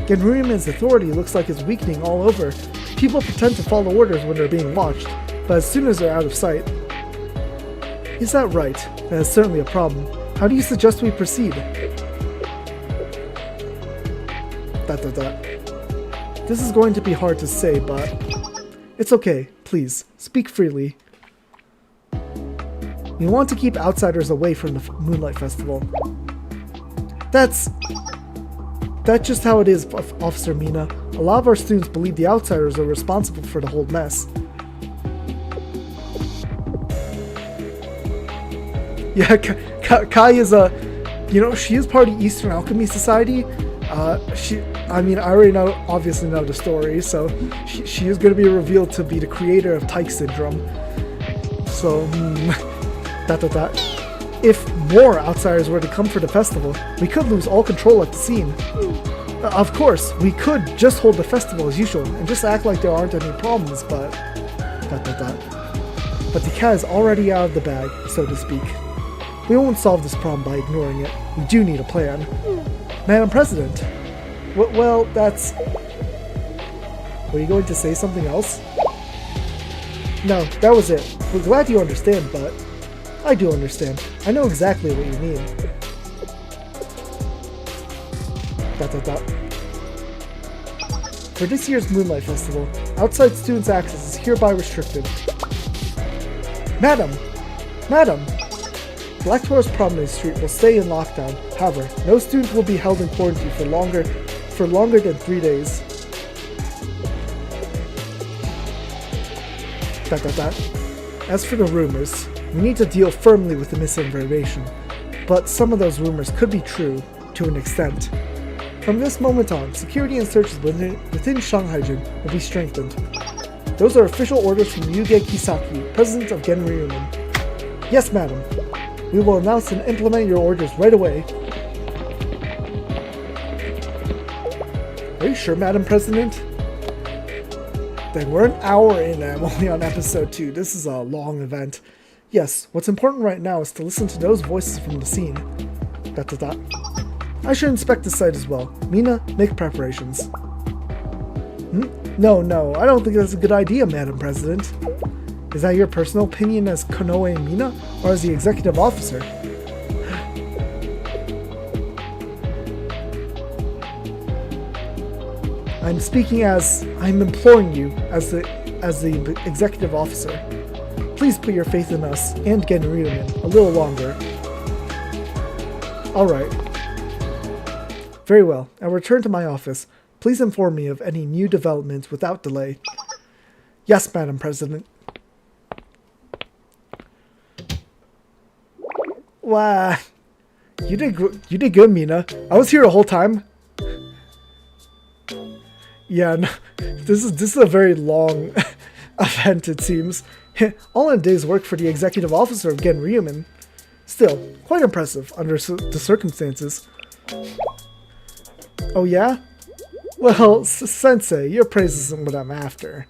Genryumen's authority looks like it's weakening all over. People pretend to follow orders when they're being watched, but as soon as they're out of sight. Is that right? That is certainly a problem. How do you suggest we proceed? This is going to be hard to say, but it's okay. Please, speak freely. We want to keep outsiders away from the Moonlight Festival. That's just how it is, Officer Mina. A lot of our students believe the outsiders are responsible for the whole mess. Yeah, Kai is she is part of the Eastern Alchemy Society. I obviously know the story, so she is going to be revealed to be the creator of Tyche syndrome. So, If more outsiders were to come for the festival, we could lose all control at the scene. Of course, we could just hold the festival as usual and just act like there aren't any problems, but... But the cat is already out of the bag, so to speak. We won't solve this problem by ignoring it. We do need a plan. Madam President. Well, that's... Were you going to say something else? No, that was it. We're glad you understand, but... I do understand. I know exactly what you mean. Dot dot dot. For this year's Moonlight Festival, outside students' access is hereby restricted. Madam! Madam! Black Taurus Promenade Street will stay in lockdown. However, no student will be held in quarantine for longer than 3 days. Dot dot dot. As for the rumors, we need to deal firmly with the misinformation, but some of those rumors could be true to an extent. From this moment on, security and searches within Shanhaijing will be strengthened. Those are official orders from Yuge Kisaki, president of Genryumen. Yes, madam. We will announce and implement your orders right away. Are you sure, Madam President? Dang, we're an hour in and I'm only on episode 2. This is a long event. Yes, what's important right now is to listen to those voices from the scene. Dot dot dot. I should inspect the site as well. Mina, make preparations. No, I don't think that's a good idea, Madam President. Is that your personal opinion as Konoe Mina, or as the executive officer? I'm imploring you as the executive officer. Please put your faith in us and Genryumen a little longer. Alright. Very well. I'll return to my office. Please inform me of any new developments without delay. Yes, Madam President. Wow. You did good, Mina. I was here the whole time. Yeah, no, this is a very long event, it seems. All in a day's work for the executive officer of Genryumen. Still, quite impressive under the circumstances. Oh yeah? Well, Sensei, your praise isn't what I'm after.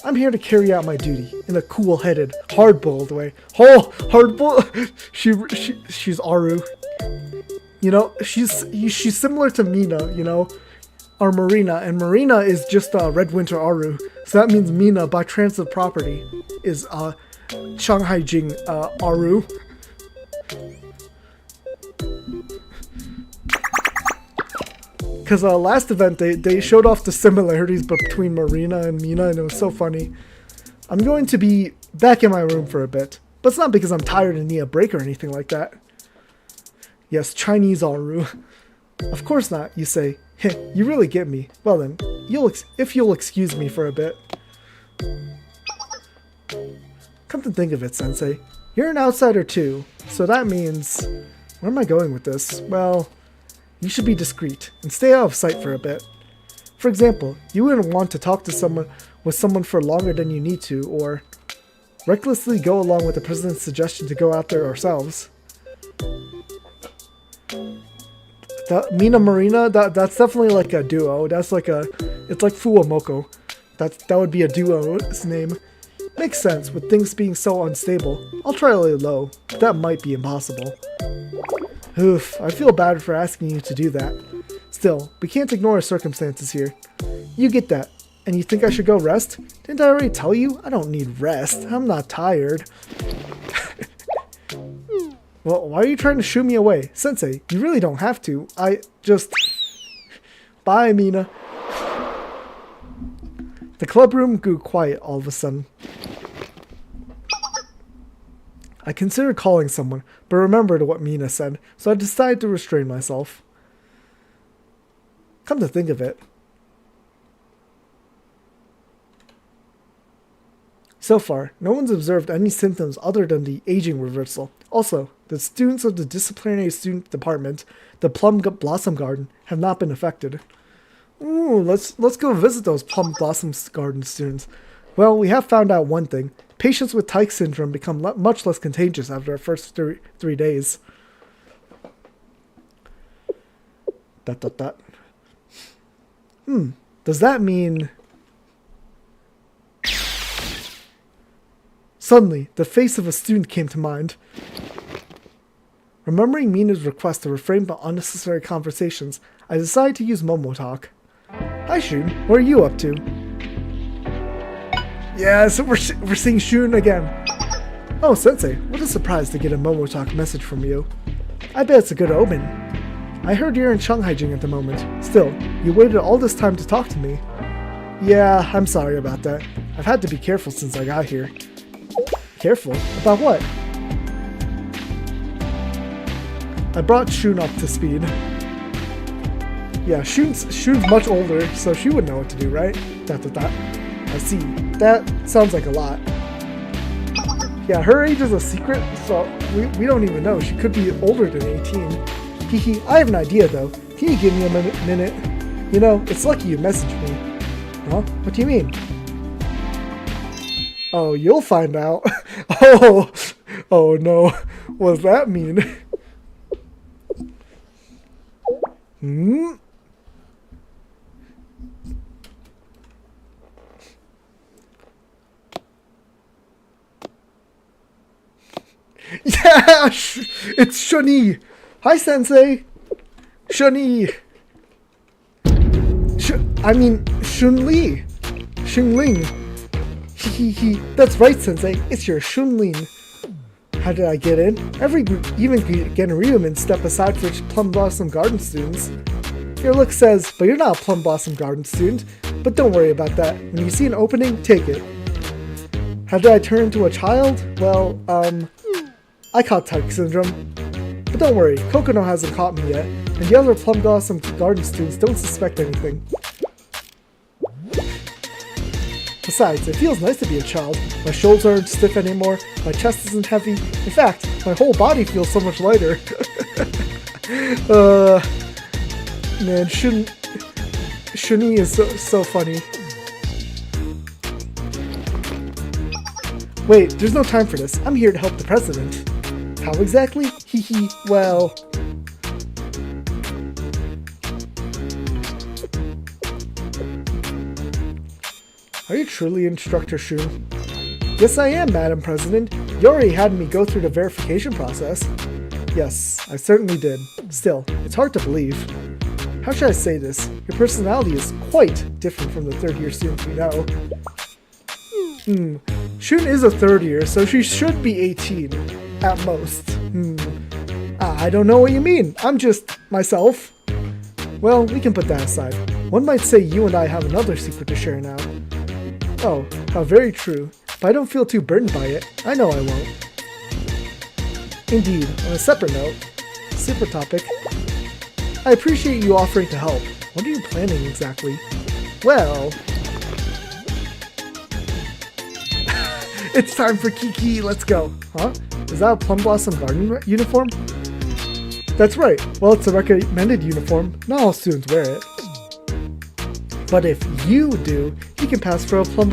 I'm here to carry out my duty in a cool-headed, hard-boiled way. Oh, hard-boiled? She's Aru. You know, she's similar to Mina, you know, or Marina, and Marina is just Red Winter Aru. So that means Mina, by transitive property, is Shanhaijing Aru. Because last event, they showed off the similarities between Marina and Mina, and it was so funny. I'm going to be back in my room for a bit. But it's not because I'm tired and need a break or anything like that. Yes, Chinese Aru. Of course not, you say. Heh, you really get me. Well then, if you'll excuse me for a bit. Come to think of it, Sensei. You're an outsider too, so that means... Where am I going with this? Well... You should be discreet and stay out of sight for a bit. For example, you wouldn't want to talk to someone for longer than you need to, or recklessly go along with the president's suggestion to go out there ourselves. Mina Marina, that's definitely like a duo. That's like it's like Fuwamoko. That would be a duo's name. Makes sense with things being so unstable. I'll try to lay low, but that might be impossible. Oof, I feel bad for asking you to do that. Still, we can't ignore our circumstances here. You get that. And you think I should go rest? Didn't I already tell you? I don't need rest. I'm not tired. Well, why are you trying to shoo me away? Sensei, you really don't have to. Bye, Mina. The club room grew quiet all of a sudden. I considered calling someone, but remembered what Mina said, so I decided to restrain myself. Come to think of it. So far, no one's observed any symptoms other than the aging reversal. Also, the students of the disciplinary student department, the Plum Blossom Garden, have not been affected. Ooh, let's go visit those Plum Blossom Garden students. Well, we have found out one thing. Patients with Tyke syndrome become much less contagious after our first three days. ... Does that mean... Suddenly, the face of a student came to mind. Remembering Mina's request to refrain from unnecessary conversations, I decided to use Momo Talk. Hi Shun, what are you up to? Yes, we're seeing Shun again. Oh, Sensei, what a surprise to get a Momo Talk message from you. I bet it's a good omen. I heard you're in Shanhaijing at the moment. Still, you waited all this time to talk to me. Yeah, I'm sorry about that. I've had to be careful since I got here. Careful? About what? I brought Shun up to speed. Yeah, Shun's much older, so she would know what to do, right? I see. That sounds like a lot. Yeah, her age is a secret, so we don't even know. She could be older than 18. Hehe, I have an idea though. Can you give me a minute? You know, it's lucky you messaged me. Huh? What do you mean? Oh, you'll find out. Oh no. What does that mean? Yeah, it's Shuni. Hi, Sensei. Shuni. I mean, Shunli. Shunling. Hehehe. That's right, Sensei. It's your Shunling. How did I get in? Even Genryumen step aside for Plum Blossom Garden students. Your look says, but you're not a Plum Blossom Garden student. But don't worry about that. When you see an opening, take it. How did I turn into a child? Well, I caught type syndrome. But don't worry, Kokono hasn't caught me yet, and the other Plum Blossom Garden students don't suspect anything. Besides, it feels nice to be a child. My shoulders aren't stiff anymore, my chest isn't heavy. In fact, my whole body feels so much lighter. Man, Shuni is so funny. Wait, there's no time for this. I'm here to help the president. How exactly? Hehe, well... Are you truly Instructor Shun? Yes, I am, Madam President. You already had me go through the verification process. Yes, I certainly did. Still, it's hard to believe. How should I say this? Your personality is quite different from the third-year students we know. Shun is a third year, so she should be 18, at most. I don't know what you mean. I'm just myself. Well, we can put that aside. One might say you and I have another secret to share now. Oh, how very true. But I don't feel too burdened by it. I know I won't. Indeed, on a separate note, separate topic, I appreciate you offering to help. What are you planning exactly? Well... It's time for Kiki, let's go. Huh? Is that a Plum Blossom Garden uniform? That's right. Well, it's a recommended uniform. Not all students wear it. But if you do, you can pass for a Plum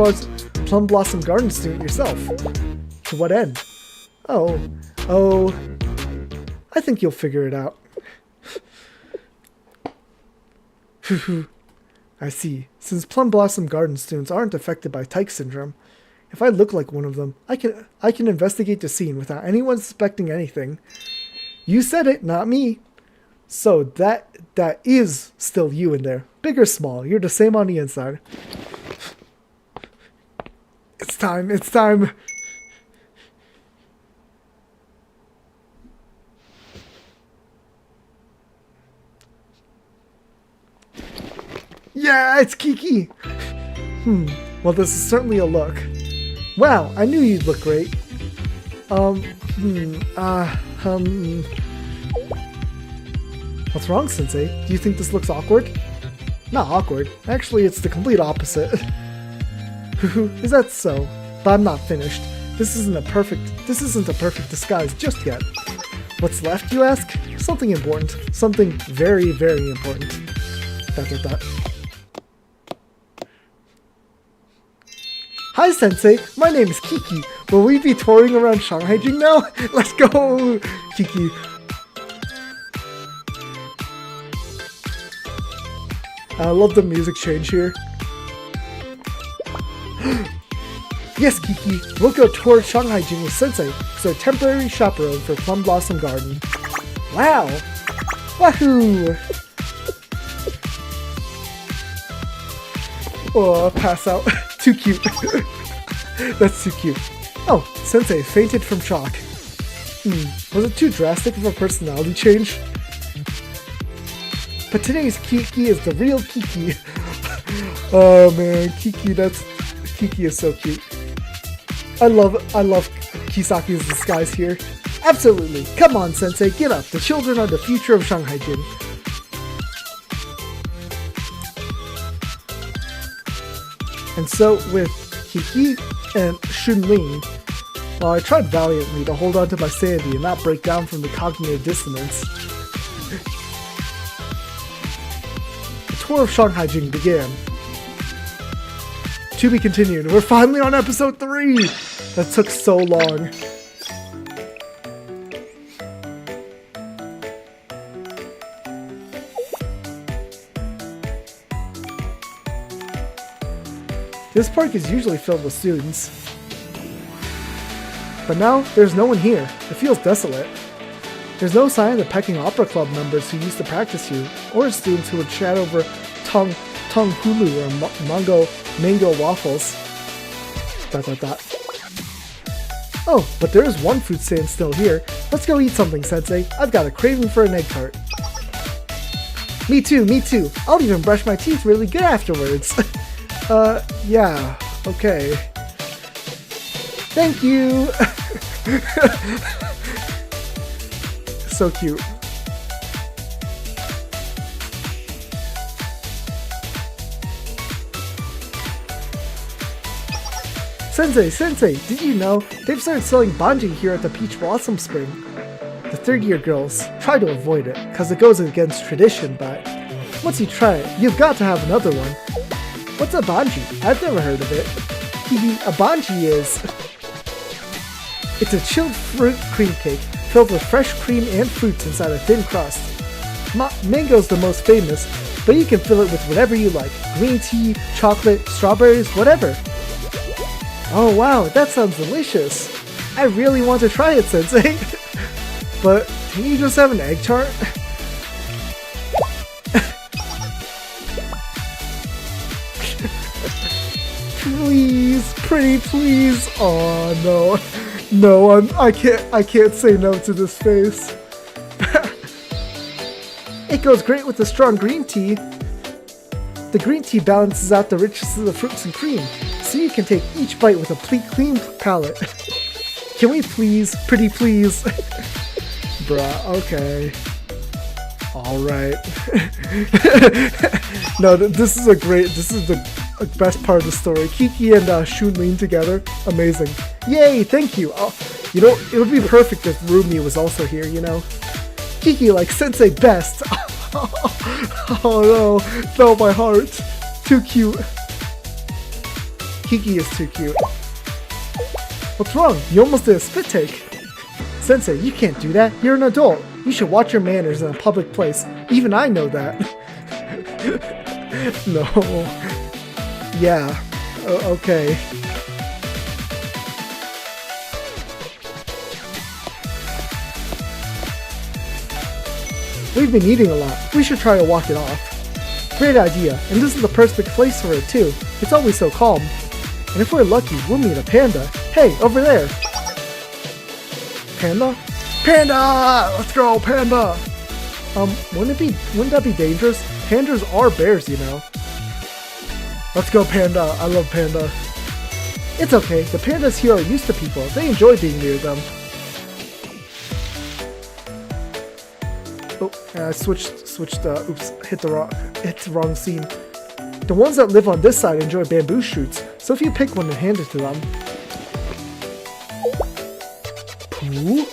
Blossom Garden student yourself. To what end? Oh, I think you'll figure it out. I see. Since Plum Blossom Garden students aren't affected by type syndrome, if I look like one of them, I can investigate the scene without anyone suspecting anything. You said it, not me. So that is still you in there. Big or small, you're the same on the inside. It's time, it's time. Yeah, it's Kiki. Well, this is certainly a look. Wow, I knew you'd look great. What's wrong, Sensei? Do you think this looks awkward? Not awkward. Actually, it's the complete opposite. Is that so? But I'm not finished. This isn't a perfect disguise just yet. What's left, you ask? Something important. Something very, very important. ... Hi, Sensei. My name is Kiki. Will we be touring around Shanhaijing now? Let's go, Kiki. I love the music change here. Yes, Kiki. We'll go tour Shanhaijing with Sensei as our temporary chaperone for Plum Blossom Garden. Wow! Wahoo! Oh, pass out. Too cute. That's too cute. Oh, Sensei fainted from shock. Was it too drastic of a personality change? but today's Kiki is the real Kiki. Oh man, Kiki is so cute. I love Kisaki's disguise here. Absolutely. Come on, Sensei, get up. The children are the future of Shanhaijing. And so with Kiki and Shunling, well, I tried valiantly to hold on to my sanity and not break down from the cognitive dissonance. The tour of Shanhaijing began. To be continued. We're finally on episode 3! That took so long. This park is usually filled with students. But now, there's no one here. It feels desolate. There's no sign of the Peking Opera Club members who used to practice here, or students who would chat over tongue hulu or mango waffles. ... Oh, but there is one food stand still here. Let's go eat something, Sensei. I've got a craving for an egg tart. Me too. I'll even brush my teeth really good afterwards. Yeah, okay. Thank you! So cute. Sensei, did you know they've started selling bungee here at the Peach Blossom Spring? The third-year girls try to avoid it, cause it goes against tradition, but once you try it, you've got to have another one. What's a bungee? I've never heard of it. A bungee is... It's a chilled fruit cream cake filled with fresh cream and fruits inside a thin crust. Mango's the most famous, but you can fill it with whatever you like. Green tea, chocolate, strawberries, whatever. Oh wow, that sounds delicious. I really want to try it, Sensei. But can you just have an egg tart? Please, pretty please. Oh no, I can't say no to this face. It goes great with the strong green tea. The green tea balances out the richness of the fruits and cream, so you can take each bite with a clean palate. Can we please, pretty please? Bruh, okay. Alright. No, this is the best part of the story. Kiki and Shunlin together, amazing. Yay, thank you. You know, it would be perfect if Rumi was also here, you know? Kiki like Sensei best. Oh no, my heart. Too cute. Kiki is too cute. What's wrong? You almost did a spit take. Sensei, you can't do that. You're an adult. You should watch your manners in a public place. Even I know that. No. Yeah. Okay. We've been eating a lot. We should try to walk it off. Great idea, and this is the perfect place for it too. It's always so calm. And if we're lucky, we'll meet a panda. Hey, over there! Panda? Panda! Let's go, panda! Wouldn't that be dangerous? Pandas are bears, you know. Let's go, panda. I love panda. It's okay, the pandas here are used to people. They enjoy being near them. Oh, I switched, oops, hit the wrong scene. The ones that live on this side enjoy bamboo shoots, so if you pick one and hand it to them. Pooh?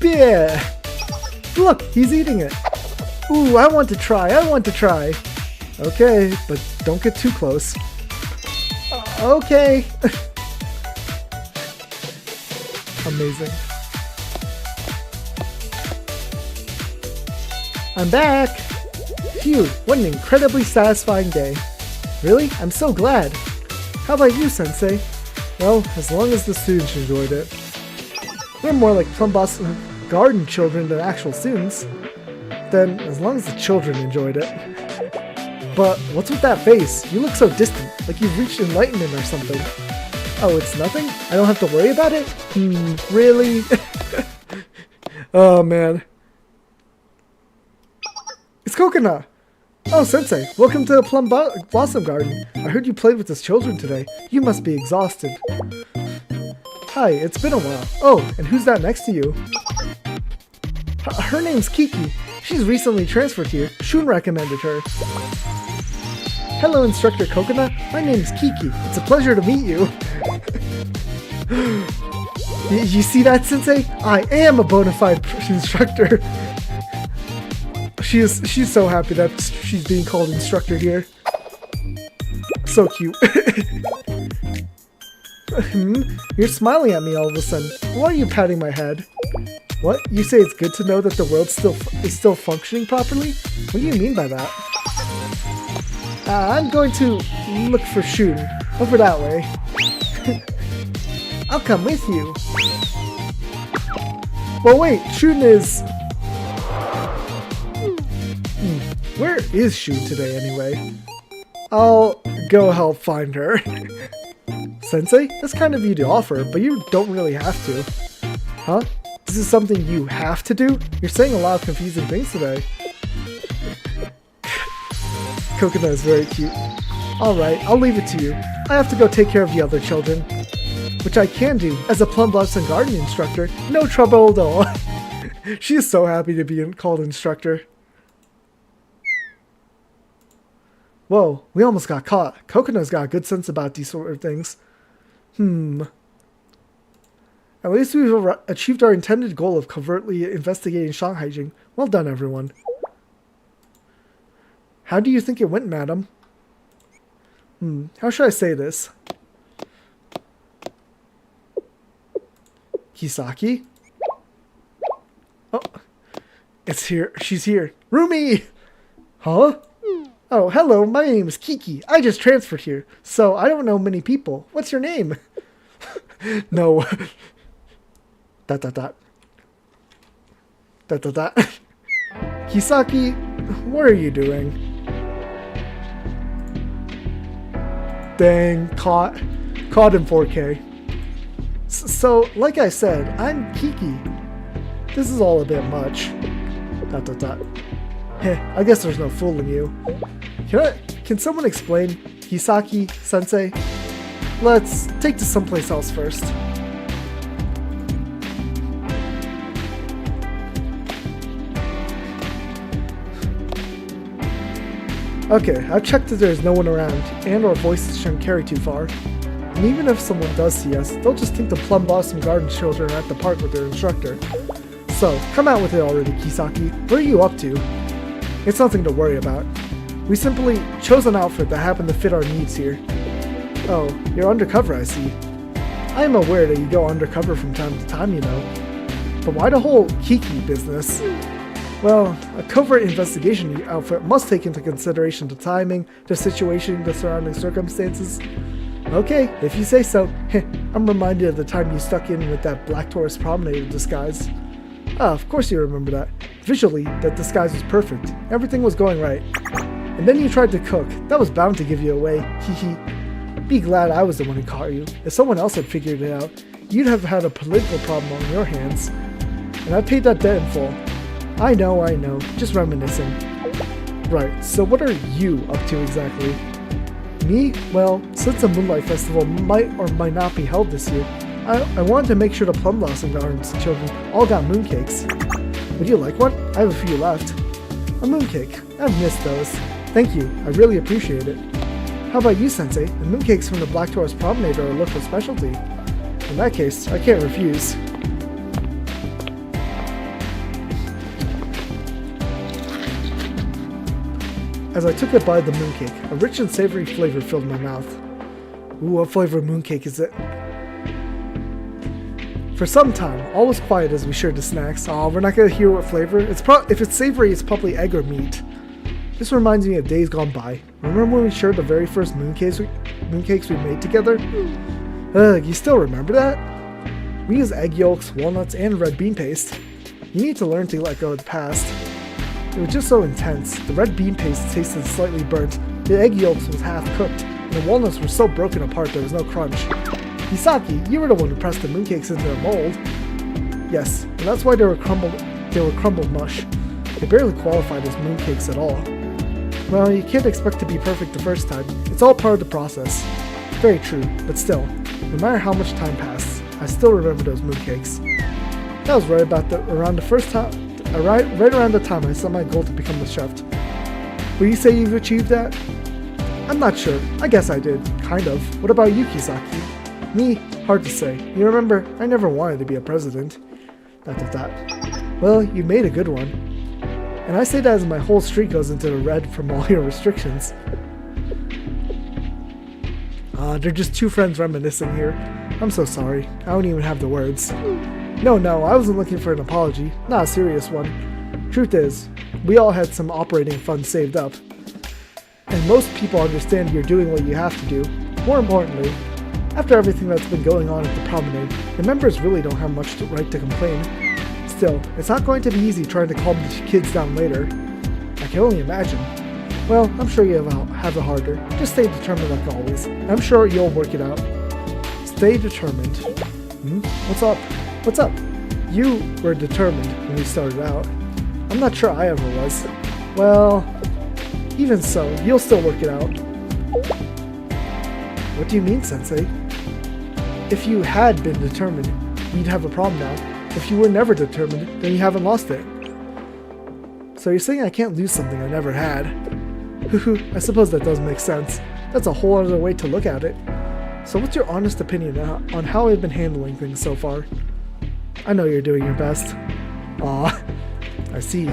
Yeah! Look, he's eating it. Ooh, I want to try. Okay, but don't get too close. Okay. Amazing. I'm back! Phew, what an incredibly satisfying day. Really? I'm so glad. How about you, Sensei? Well, as long as the students enjoyed it. We're more like Plum Blossom Garden children than actual students. Then, as long as the children enjoyed it. But what's with that face? You look so distant, like you've reached enlightenment or something. Oh, it's nothing? I don't have to worry about it? Really? Oh man. it's Coconut! Oh, Sensei, welcome to the Blossom Garden. I heard you played with the children today. You must be exhausted. Hi, it's been a while. Oh, and who's that next to you? Her name's Kiki. She's recently transferred here. Shun recommended her. Hello, Instructor Coconut. My name's Kiki. It's a pleasure to meet you. You see that, Sensei? I am a bona fide instructor. She's so happy that she's being called instructor here. So cute. You're smiling at me all of a sudden. Why are you patting my head? What? You say it's good to know that the world is still functioning properly? What do you mean by that? I'm going to look for Shun. Over that way. I'll come with you. Well, wait, Shun is... Where is Shun today, anyway? I'll go help find her. Sensei, that's kind of you to offer, but you don't really have to. Huh? This is something you have to do? You're saying a lot of confusing things today. Coconut is very cute. Alright, I'll leave it to you. I have to go take care of the other children. Which I can do as a Plum Blossom Garden instructor. No trouble at all. She is so happy to be called instructor. Whoa, we almost got caught. Coconut's got a good sense about these sort of things. At least we've achieved our intended goal of covertly investigating Shanhaijing. Well done, everyone. How do you think it went, madam? How should I say this? Kisaki? Oh, it's here. She's here. Rumi! Huh? Oh, hello, my name is Kiki. I just transferred here, so I don't know many people. What's your name? No. ... Kisaki, what are you doing? Dang, caught in 4K. So, like I said, I'm Kiki. This is all a bit much. ... I guess there's no fooling you. Can someone explain? Hisaki, Sensei? Let's take this someplace else first. Okay, I've checked that there's no one around, and our voices shouldn't carry too far. And even if someone does see us, they'll just think the Plum Blossom Garden children are at the park with their instructor. So, come out with it already, Kisaki. What are you up to? It's nothing to worry about. We simply chose an outfit that happened to fit our needs here. Oh, you're undercover, I see. I am aware that you go undercover from time to time, you know. But why the whole Kiki business? Well, a covert investigation outfit must take into consideration the timing, the situation, the surrounding circumstances. Okay, if you say so. I'm reminded of the time you stuck in with that Black Taurus Promenade disguise. Ah, of course you remember that. Visually, that disguise was perfect. Everything was going right. And then you tried to cook. That was bound to give you away. Hehe. Be glad I was the one who caught you. If someone else had figured it out, you'd have had a political problem on your hands. And I paid that debt in full. I know. Just reminiscing. Right, so what are you up to exactly? Me? Well, since the Moonlight Festival might or might not be held this year, I wanted to make sure the Plum Blossom Gardens children all got mooncakes. Would you like one? I have a few left. A mooncake. I've missed those. Thank you. I really appreciate it. How about you, Sensei? The mooncakes from the Black Taurus Promenade are a local specialty. In that case, I can't refuse. As I took a bite of the mooncake, a rich and savory flavor filled my mouth. Ooh, what flavor of mooncake is it? For some time, all was quiet as we shared the snacks. Aw, we're not gonna hear what flavor. If it's savory, it's probably egg or meat. This reminds me of days gone by. Remember when we shared the very first mooncakes we made together? You still remember that? We used egg yolks, walnuts, and red bean paste. You need to learn to let go of the past. It was just so intense. The red bean paste tasted slightly burnt, the egg yolks was half cooked, and the walnuts were so broken apart there was no crunch. Hisaki, you were the one who pressed the mooncakes into the mold. Yes, and that's why they were crumbled mush. They barely qualified as mooncakes at all. Well, you can't expect to be perfect the first time. It's all part of the process. Very true, but still, no matter how much time passed, I still remember those mooncakes. That was right around the time I set my goal to become the chef. Will you say you've achieved that? I'm not sure. I guess I did. Kind of. What about you, Kisaki? Me? Hard to say. You remember, I never wanted to be a president. Well, you made a good one. And I say that as my whole streak goes into the red from all your restrictions. They're just two friends reminiscing here. I'm so sorry. I don't even have the words. No, I wasn't looking for an apology. Not a serious one. Truth is, we all had some operating funds saved up. And most people understand you're doing what you have to do. More importantly, after everything that's been going on at the promenade, the members really don't have much right to complain. Still, it's not going to be easy trying to calm the kids down later. I can only imagine. Well, I'm sure you have it harder. Just stay determined like always. I'm sure you'll work it out. Stay determined. What's up? What's up? You were determined when we started out. I'm not sure I ever was. Well, even so, you'll still work it out. What do you mean, Sensei? If you had been determined, you'd have a problem now. If you were never determined, then you haven't lost it. So you're saying I can't lose something I never had? I suppose that does make sense. That's a whole other way to look at it. So what's your honest opinion on how I've been handling things so far? I know you're doing your best. Aw, I see.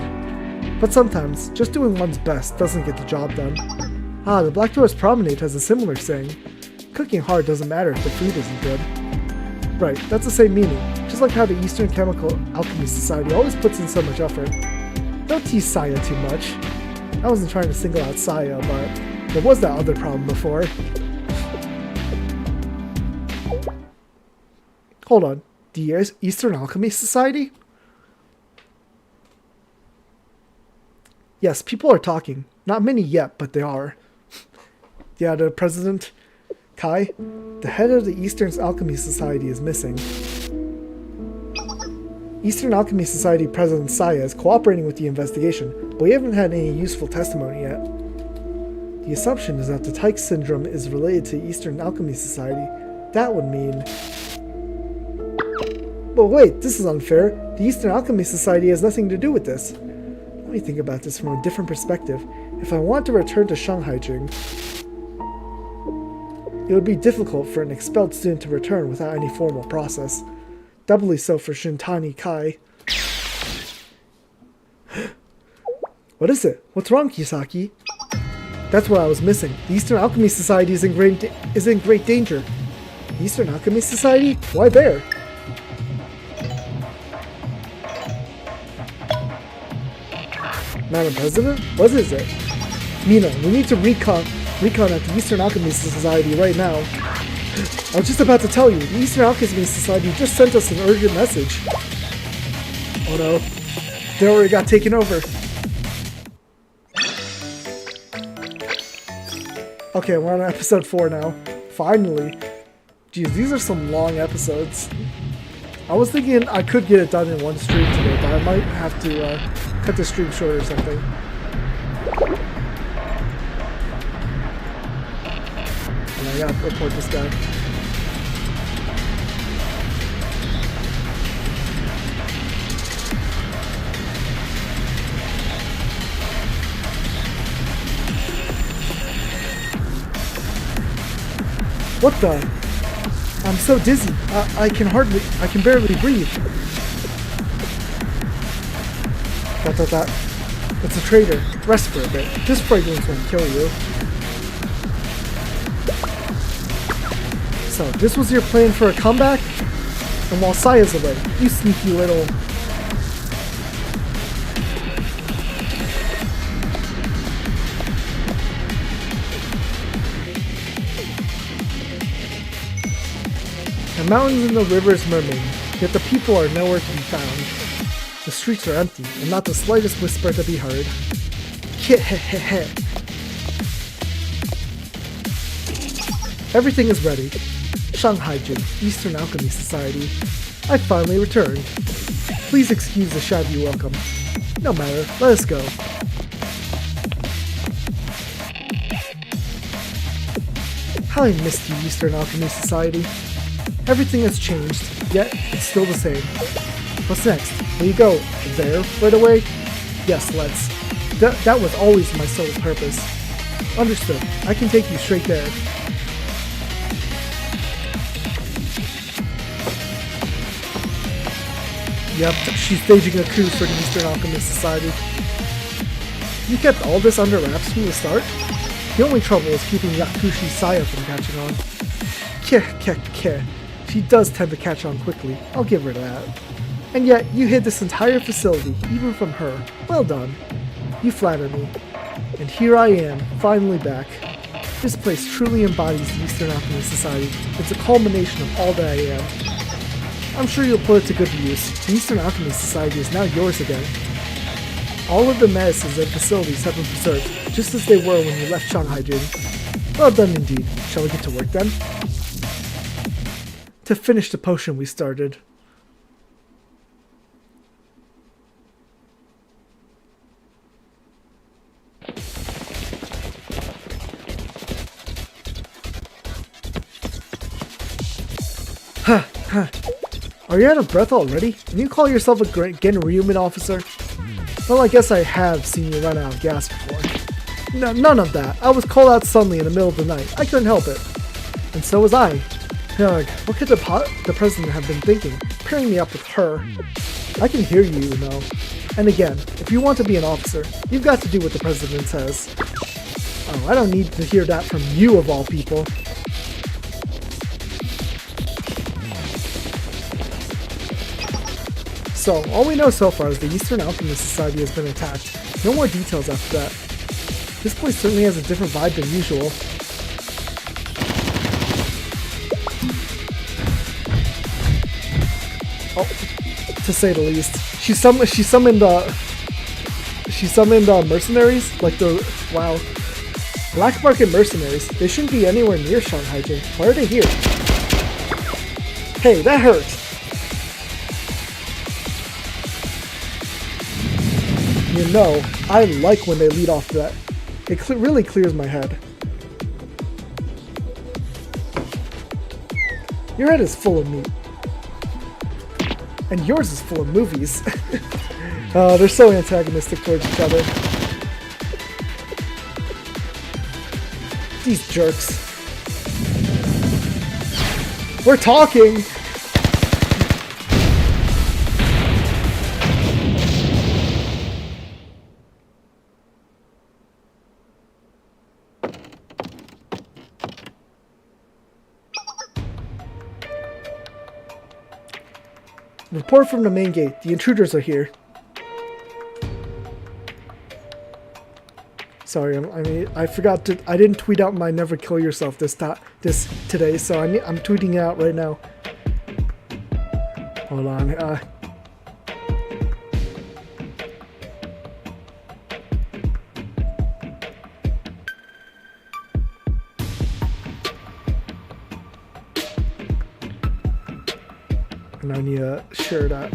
But sometimes, just doing one's best doesn't get the job done. The Black Door's Promenade has a similar saying. Cooking hard doesn't matter if the food isn't good. Right, that's the same meaning. Just like how the Eastern Chemical Alchemy Society always puts in so much effort. Don't tease Saya too much. I wasn't trying to single out Saya, but there was that other problem before. Hold on, the Eastern Alchemy Society? Yes, people are talking. Not many yet, but they are. Yeah, the president, Kai, the head of the Eastern Alchemy Society is missing. Eastern Alchemy Society President Saya is cooperating with the investigation, but we haven't had any useful testimony yet. The assumption is that the Tyke syndrome is related to Eastern Alchemy Society. That would mean... But wait, this is unfair. The Eastern Alchemy Society has nothing to do with this. Let me think about this from a different perspective. If I want to return to Shanhaijing, it would be difficult for an expelled student to return without any formal process. Doubly so for Shintani Kai. What is it? What's wrong, Kisaki? That's what I was missing. The Eastern Alchemy Society is in great danger. The Eastern Alchemy Society? Why there? Madam President? What is it? Mina, we need to recon at the Eastern Alchemy Society right now. I was just about to tell you, the Eastern Alchemy Society just sent us an urgent message. Oh no, they already got taken over. Okay, we're on episode 4 now. Finally. Geez, these are some long episodes. I was thinking I could get it done in one stream today, but I might have to cut the stream short or something. And I gotta report this guy. What the? I'm so dizzy. I can barely breathe. It's a traitor. Rest for a bit. This fragrance won't kill you. So, this was your plan for a comeback? And while Saya's away, you sneaky little... The mountains and the rivers murmuring, yet the people are nowhere to be found. The streets are empty, and not the slightest whisper to be heard. Everything is ready. Shanhaijing, Eastern Alchemy Society. I finally returned. Please excuse the shabby welcome. No matter, let us go. How I missed the Eastern Alchemy Society. Everything has changed, yet it's still the same. What's next? Where you go? There, right away? Yes, let's. That was always my sole purpose. Understood. I can take you straight there. Yep, she's staging a coup for the Eastern Alchemist Society. You kept all this under wraps from the start? The only trouble is keeping Yakushi Saya from catching on. Keh. She does tend to catch on quickly, I'll give her that. And yet, you hid this entire facility, even from her. Well done. You flatter me. And here I am, finally back. This place truly embodies the Eastern Alchemy Society. It's a culmination of all that I am. I'm sure you'll put it to good use. The Eastern Alchemy Society is now yours again. All of the medicines and facilities have been preserved, just as they were when you left Shanhaijing. Well done indeed. Shall we get to work then? To finish the potion we started. Are you out of breath already? Can you call yourself a Genryuman officer? Well, I guess I have seen you run out of gas before. No, none of that. I was called out suddenly in the middle of the night. I couldn't help it. And so was I. Ugh, what could the president have been thinking? Pairing me up with her. I can hear you, you know. And again, if you want to be an officer, you've got to do what the president says. Oh, I don't need to hear that from you of all people. So, all we know so far is the Eastern Alchemist Society has been attacked. No more details after that. This place certainly has a different vibe than usual. Oh, to say the least. She summoned mercenaries? Like the... wow. Black market mercenaries. They shouldn't be anywhere near Shanhaijing. Why are they here? Hey, that hurt! You know, I like when they lead off that. It really clears my head. Your head is full of meat. And yours is full of movies. They're so antagonistic towards each other. These jerks. We're talking! Report from the main gate. The intruders are here. Sorry, I forgot to. I didn't tweet out my "Never kill yourself" this today, so I'm tweeting it out right now. Hold on. And I need to share that.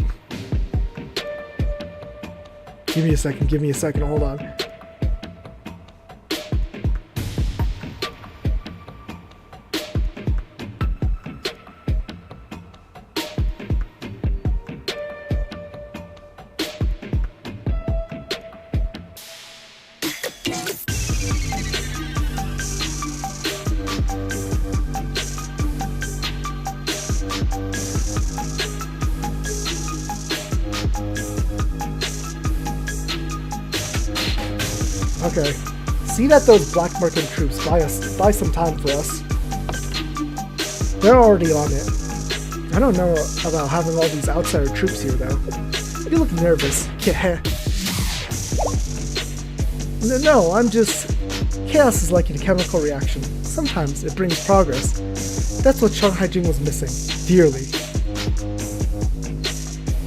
Give me a second, hold on. Okay. See that those black market troops buy some time for us. They're already on it. I don't know about having all these outsider troops here though. You look nervous. No, I'm just... Chaos is like a chemical reaction. Sometimes it brings progress. That's what Shanhaijing was missing. Dearly.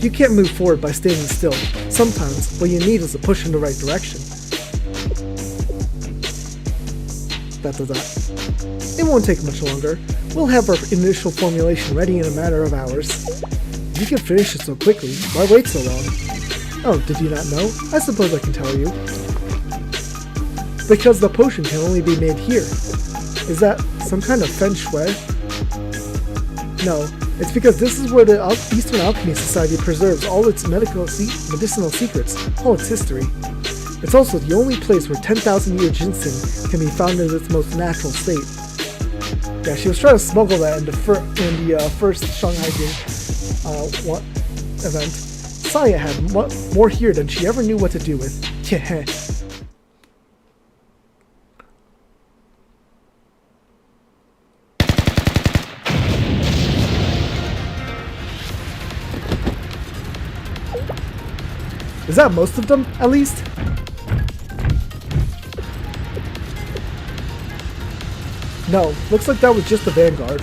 You can't move forward by standing still. Sometimes what you need is a push in the right direction. That. It won't take much longer. We'll have our initial formulation ready in a matter of hours. If you can finish it so quickly, why wait so long? Oh, did you not know? I suppose I can tell you. Because the potion can only be made here. Is that some kind of feng shui? No, it's because this is where the Eastern Alchemy Society preserves all its medicinal secrets, all its history. It's also the only place where 10,000-year ginseng can be found in its most natural state. Yeah, she was trying to smuggle that in the first Shanhaijing event. Saya had more here than she ever knew what to do with. Is that most of them, at least? No, looks like that was just the vanguard.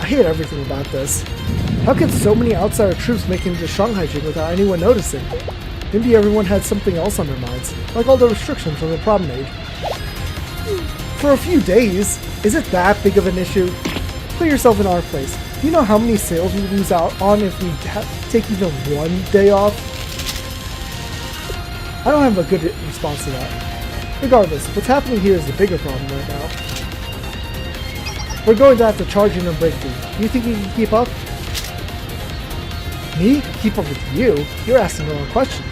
I hate everything about this. How could so many outsider troops make it into Shanhaijing without anyone noticing? Maybe everyone had something else on their minds, like all the restrictions from the promenade. For a few days? Is it that big of an issue? Put yourself in our place. Do you know how many sales we lose out on if we take even one day off? I don't have a good response to that. Regardless, what's happening here is the bigger problem right now. We're going to have to charge in a breakthrough. You think you can keep up? Me? Keep up with you? You're asking the wrong question.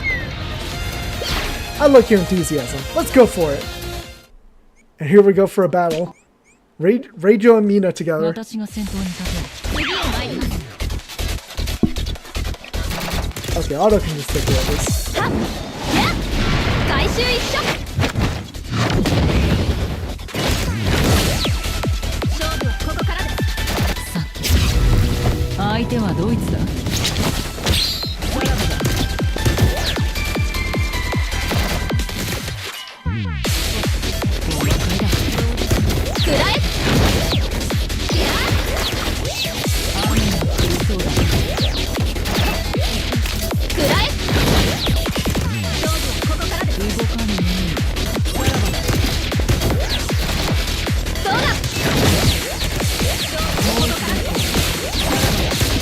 I like your enthusiasm. Let's go for it. And here we go for a battle. Reijo and Mina together. Okay, Otto can just take care of this.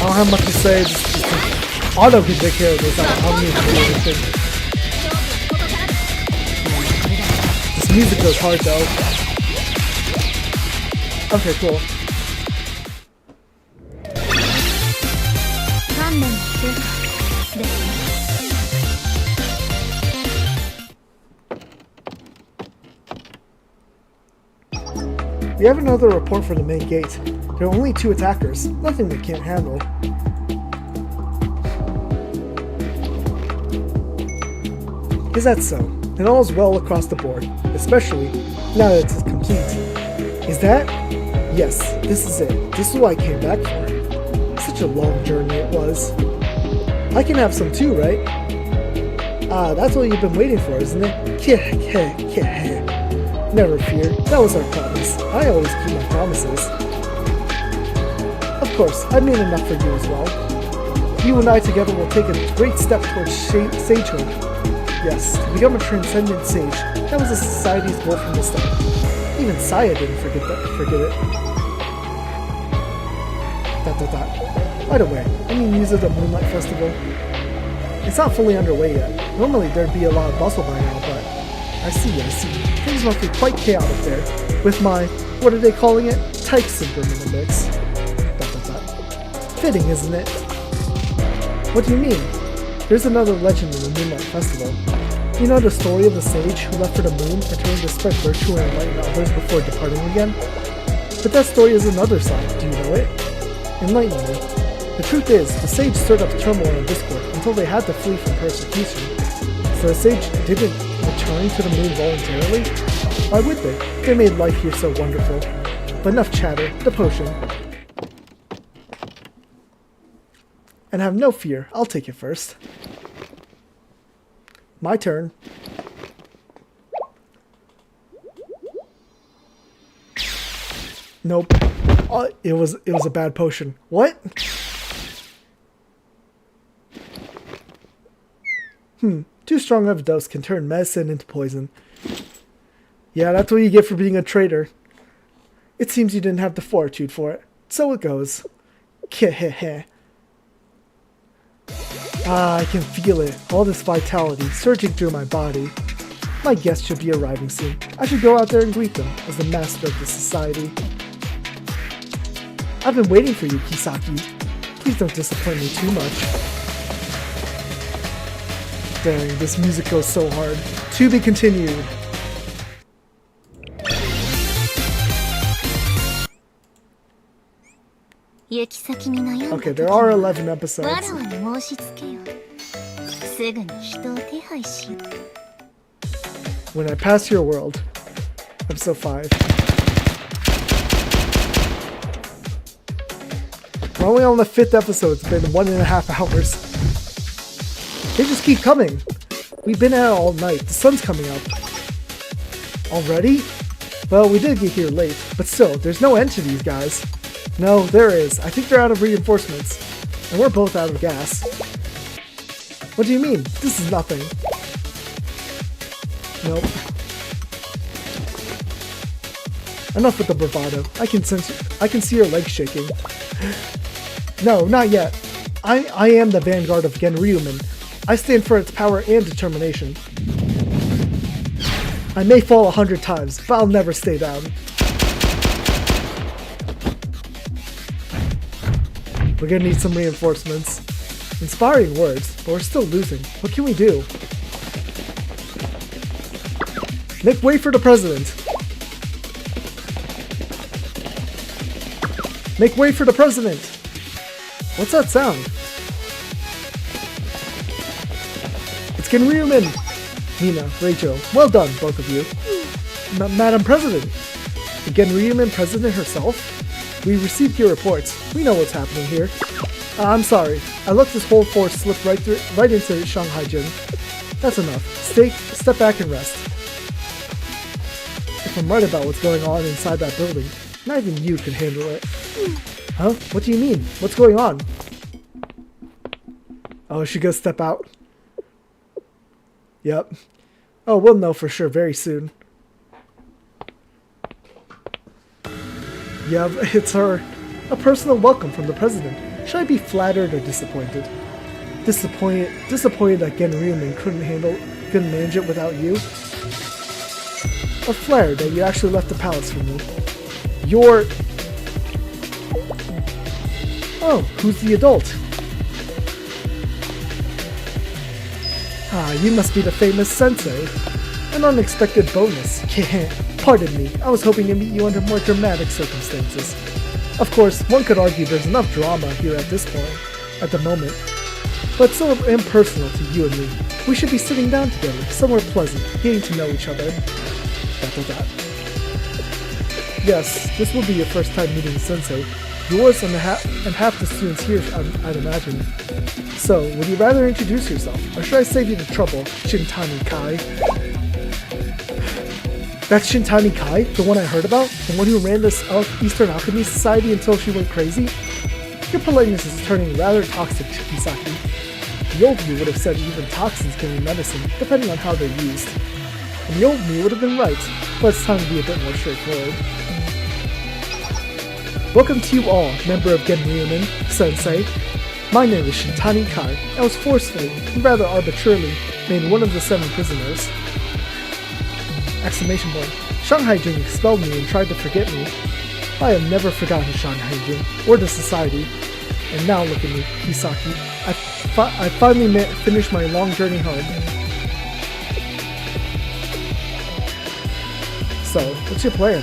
I don't have much to say. Otto can take care of this. I don't need to do anything. This music goes hard though. Okay, cool. We have another report from the main gate. There are only 2 attackers. Nothing they can't handle. Is that so? And all is well across the board, especially now that it's complete. Is that? Yes, this is it. This is what I came back for. Such a long journey it was. I can have some too, right? Ah, that's what you've been waiting for, isn't it? Never fear, that was our promise. I always keep my promises. Of course, I made enough for you as well. You and I together will take a great step towards sagehood. Yes, to become a transcendent sage. That was the society's goal from the start. Even Saya didn't forget it. ... By the way, any news of the Moonlight Festival? It's not fully underway yet. Normally there'd be a lot of bustle by now, but I see. Things must be quite chaotic there, with my, what are they calling it? Type syndrome in the mix. ... Fitting, isn't it? What do you mean? There's another legend in the Moonlight Festival. You know the story of the sage who left for the moon and turned to spread virtue and enlighten others before departing again? But that story is another side, do you know it? Enlighten me. The truth is, the sage stirred up turmoil and discord until they had to flee from persecution. So the sage didn't return to the moon voluntarily? Why would they? They made life here so wonderful. But enough chatter, the potion. And have no fear, I'll take it first. My turn. Nope. Oh, it was a bad potion. What? Too strong of a dose can turn medicine into poison. Yeah, that's what you get for being a traitor. It seems you didn't have the fortitude for it. So it goes. Keh. Ah, I can feel it. All this vitality surging through my body. My guests should be arriving soon. I should go out there and greet them as the master of the society. I've been waiting for you, Kisaki. Please don't disappoint me too much. Dang, this music goes so hard. To be continued. Okay, there are 11 episodes. When I pass your world. Episode 5. We're only on the 5th episode. It's been 1.5 hours. They just keep coming. We've been at it all night. The sun's coming up. Already? Well, we did get here late, but still, there's no end to these guys. No, there is. I think they're out of reinforcements. And we're both out of gas. What do you mean? This is nothing. Nope. Enough with the bravado. I can see your legs shaking. No, not yet. I am the vanguard of Genryumen. I stand for its power and determination. I may fall 100 times, but I'll never stay down. We're gonna need some reinforcements. Inspiring words, but we're still losing. What can we do? Make way for the president! Make way for the president! What's that sound? It's Genryumen! Mina, Rachel, well done, both of you. Madam President! The Genryumen President herself? We received your reports. We know what's happening here. I'm sorry. I let this whole force slip right into Shanhaijing. That's enough. Step back and rest. If I'm right about what's going on inside that building, not even you can handle it. Huh? What do you mean? What's going on? Oh, is she gonna step out? Yep. Oh, we'll know for sure very soon. Yeah, it's her. A personal welcome from the president. Should I be flattered or disappointed? Disappointed that Genryumen couldn't manage it without you? Or flattered that you actually left the palace for me? You're... Oh, who's the adult? Ah, you must be the famous sensei. An unexpected bonus. Pardon me, I was hoping to meet you under more dramatic circumstances. Of course, one could argue there's enough drama here at the moment. But it's so impersonal to you and me. We should be sitting down together, somewhere pleasant, getting to know each other. ... Yes, this will be your first time meeting Sensei. Yours and half the students here, I'd imagine. So, would you rather introduce yourself, or should I save you the trouble, Shintani Kai? That's Shintani Kai, the one I heard about? The one who ran this Eastern Alchemy Society until she went crazy? Your politeness is turning rather toxic, Kisaki. The old me would have said even toxins can be medicine, depending on how they're used. And the old me would have been right, but it's time to be a bit more straightforward. Welcome to you all, member of Genryumen, Sensei. My name is Shintani Kai. I was forcefully, and rather arbitrarily, made one of the 7 prisoners. Exclamation point. Shanhaijing expelled me and tried to forget me. I have never forgotten Shanhaijing, or the society. And now look at me, Kisaki. I finally finished my long journey home. So, what's your plan?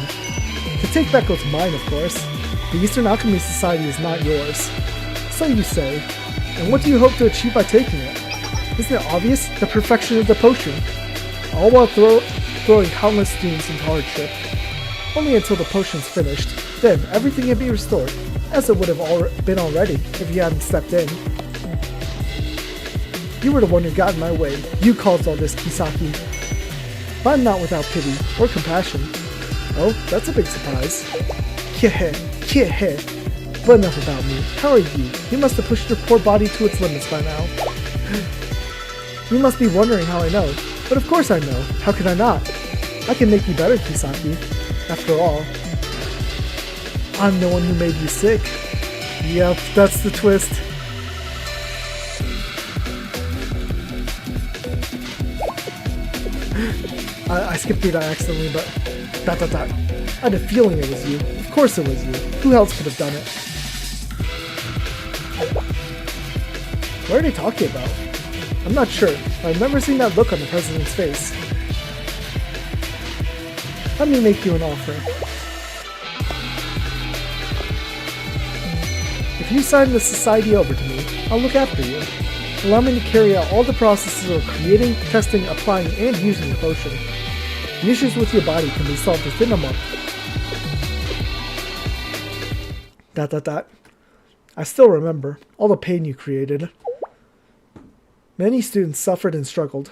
To take back what's mine, of course. The Eastern Alchemy Society is not yours. So you say. And what do you hope to achieve by taking it? Isn't it obvious? The perfection of the potion. All while throwing countless students into hardship. Only until the potion's finished. Then everything can be restored, as it would have been already if you hadn't stepped in. You were the one who got in my way. You caused all this, Kisaki. But I'm not without pity or compassion. Oh, that's a big surprise. But enough about me. How are you? You must have pushed your poor body to its limits by now. You must be wondering how I know. But of course I know. How could I not? I can make you better, Kisaki. After all, I'm the one who made you sick. Yep, that's the twist. I skipped through that accidentally, but... I had a feeling it was you. Of course it was you. Who else could have done it? What are they talking about? I'm not sure. I've never seen that look on the president's face. Let me make you an offer. If you sign the society over to me, I'll look after you. Allow me to carry out all the processes of creating, testing, applying, and using the potion. The issues with your body can be solved within a month. I still remember all the pain you created. Many students suffered and struggled.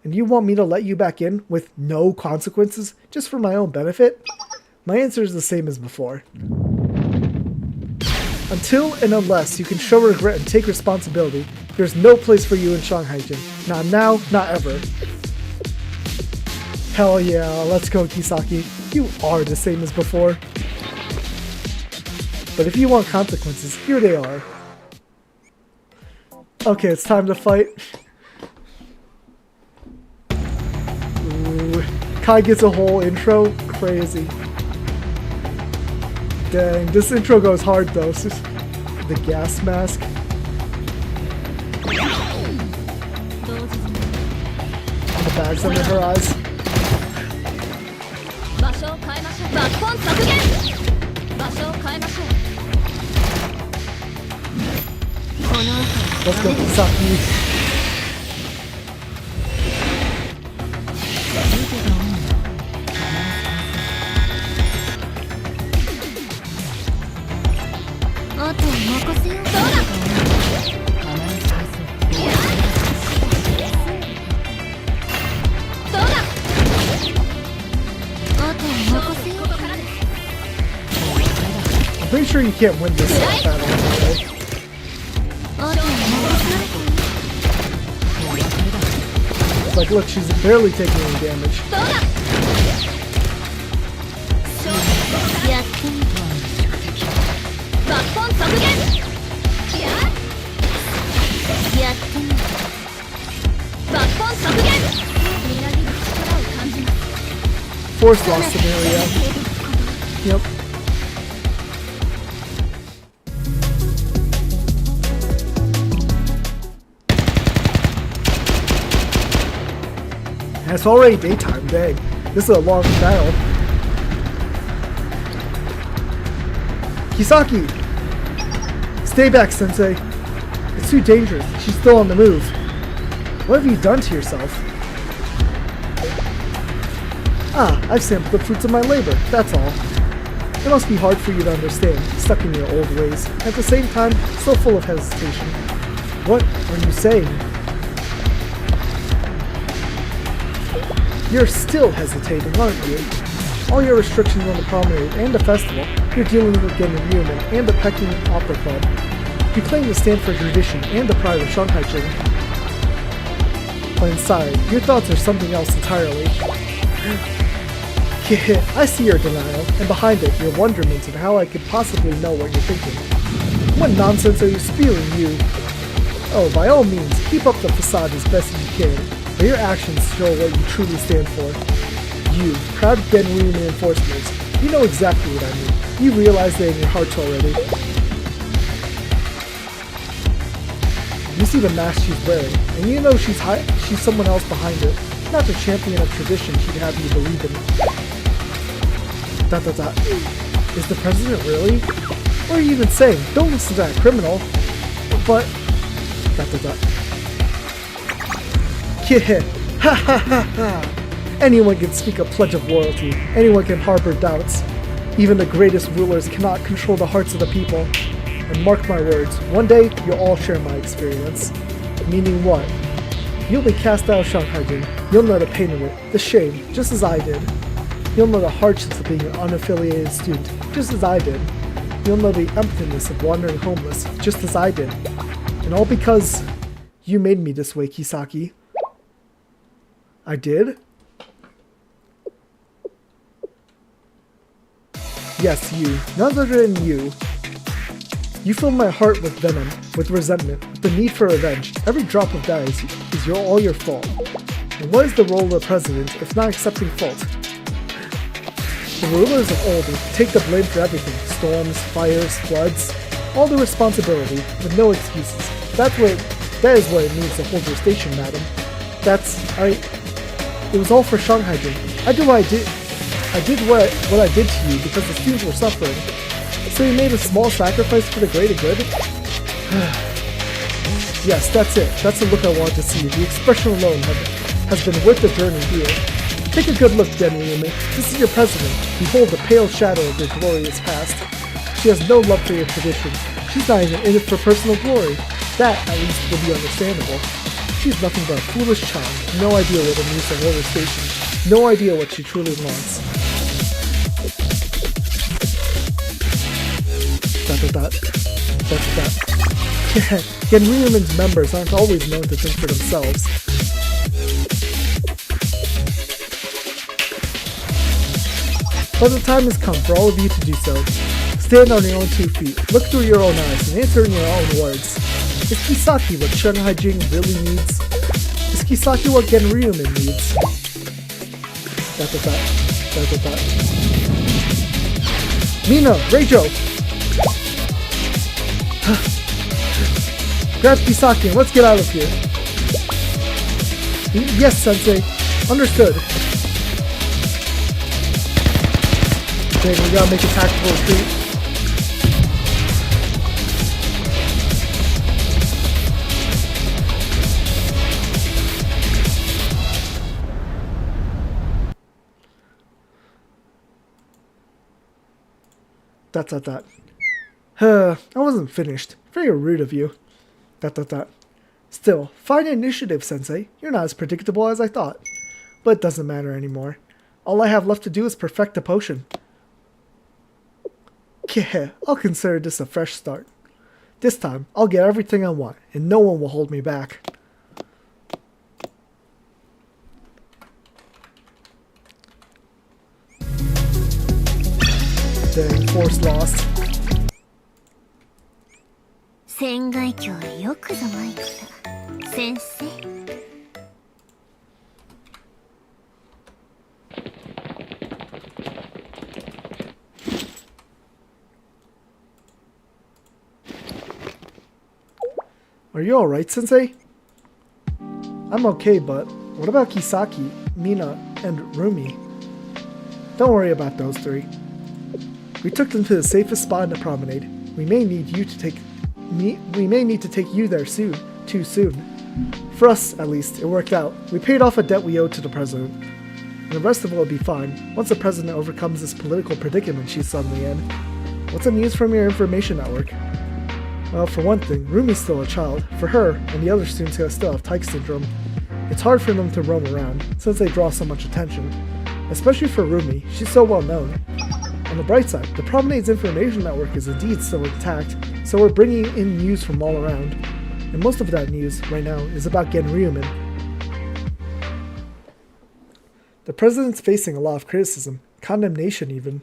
And you want me to let you back in with no consequences just for my own benefit? My answer is the same as before. Until and unless you can show regret and take responsibility, there's no place for you in Shanhaijing. Not now, not ever. Hell yeah, let's go Kisaki. You are the same as before. But if you want consequences, here they are. Okay, it's time to fight. Ooh, Kai gets a whole intro. Crazy. Dang, this intro goes hard though. The gas mask. And the bags under her eyes. Let's go, Kisaki. I'm pretty sure you can't win this battle anyway. Like, look, she's barely taking any damage. Force loss scenario. Yep. And it's already daytime, dang. This is a long battle. Kisaki! Stay back, Sensei. It's too dangerous. She's still on the move. What have you done to yourself? Ah, I've sampled the fruits of my labor, that's all. It must be hard for you to understand, stuck in your old ways, at the same time, still full of hesitation. What are you saying? You're still hesitating, aren't you? All your restrictions on the promenade and the festival, you're dealing with getting human and the Peking Opera Club. You claim to stand for tradition and the pride of Shanhaijing. But inside, your thoughts are something else entirely. I see your denial, and behind it, your wonderment of how I could possibly know what you're thinking. What nonsense are you spewing, you? Oh, by all means, keep up the facade as best as you can, but your actions show what you truly stand for. You, proud Genru reinforcements, you know exactly what I mean. You realize that in your hearts already. You see the mask she's wearing, and you know she's someone else behind it, not the champion of tradition she'd have you believe in. Is the president really? What are you even saying? Don't listen to that criminal. But... Ha ha ha ha! Anyone can speak a pledge of loyalty. Anyone can harbor doubts. Even the greatest rulers cannot control the hearts of the people. And mark my words, one day you'll all share my experience. Meaning what? You'll be cast out of Shanhaijing. You'll know the pain of it, the shame, just as I did. You'll know the hardships of being an unaffiliated student, just as I did. You'll know the emptiness of wandering homeless, just as I did. And all because you made me this way, Kisaki. I did? Yes, you. None other than you. You fill my heart with venom, with resentment, with the need for revenge. Every drop of that is all your fault. And what is the role of the president if not accepting fault? The rulers of old take the blame for everything. Storms, fires, floods. All the responsibility, with no excuses. That is what it means to hold your station, madam. It was all for Shanhaijing. I did what I did to you because the students were suffering. So you made a small sacrifice for the greater good? Yes, that's it. That's the look I wanted to see. The expression alone has been worth the journey here. Take a good look, Genryume. This is your president. Behold the pale shadow of your glorious past. She has no love for your tradition. She's not even in it for personal glory. That, at least, will be understandable. She's nothing but a foolish child. No idea what it means to hold her station. No idea what she truly wants. Genryumen's members aren't always known to think for themselves. But the time has come for all of you to do so. Stand on your own 2 feet, look through your own eyes, and answer in your own words. Is Kisaki what Shanhaijing really needs? Is Kisaki what Genryumen needs? Mina, Reijo! Grab Kisaki and let's get out of here. Yes, Sensei. Understood. Okay, we gotta make a tactical retreat. I wasn't finished. Very rude of you. Still, fine initiative, Sensei. You're not as predictable as I thought. But it doesn't matter anymore. All I have left to do is perfect the potion. Yeah, I'll consider this a fresh start. This time, I'll get everything I want, and no one will hold me back. Dang, force lost. 船外橋はよくぞ参った先生。Are you alright, Sensei? I'm okay, but what about Kisaki, Mina, and Rumi? Don't worry about those 3. We took them to the safest spot in the promenade. We may need to take you there soon, too soon. For us, at least, it worked out. We paid off a debt we owed to the president. And the rest of it will be fine, once the president overcomes this political predicament she's suddenly in. What's the news from your information network? Well, for one thing, Rumi's still a child. For her, and the other students who still have Tyke syndrome, it's hard for them to roam around, since they draw so much attention. Especially for Rumi, she's so well known. On the bright side, the Promenade's information network is indeed still intact, so we're bringing in news from all around. And most of that news, right now, is about Genryumen. The president's facing a lot of criticism, condemnation even.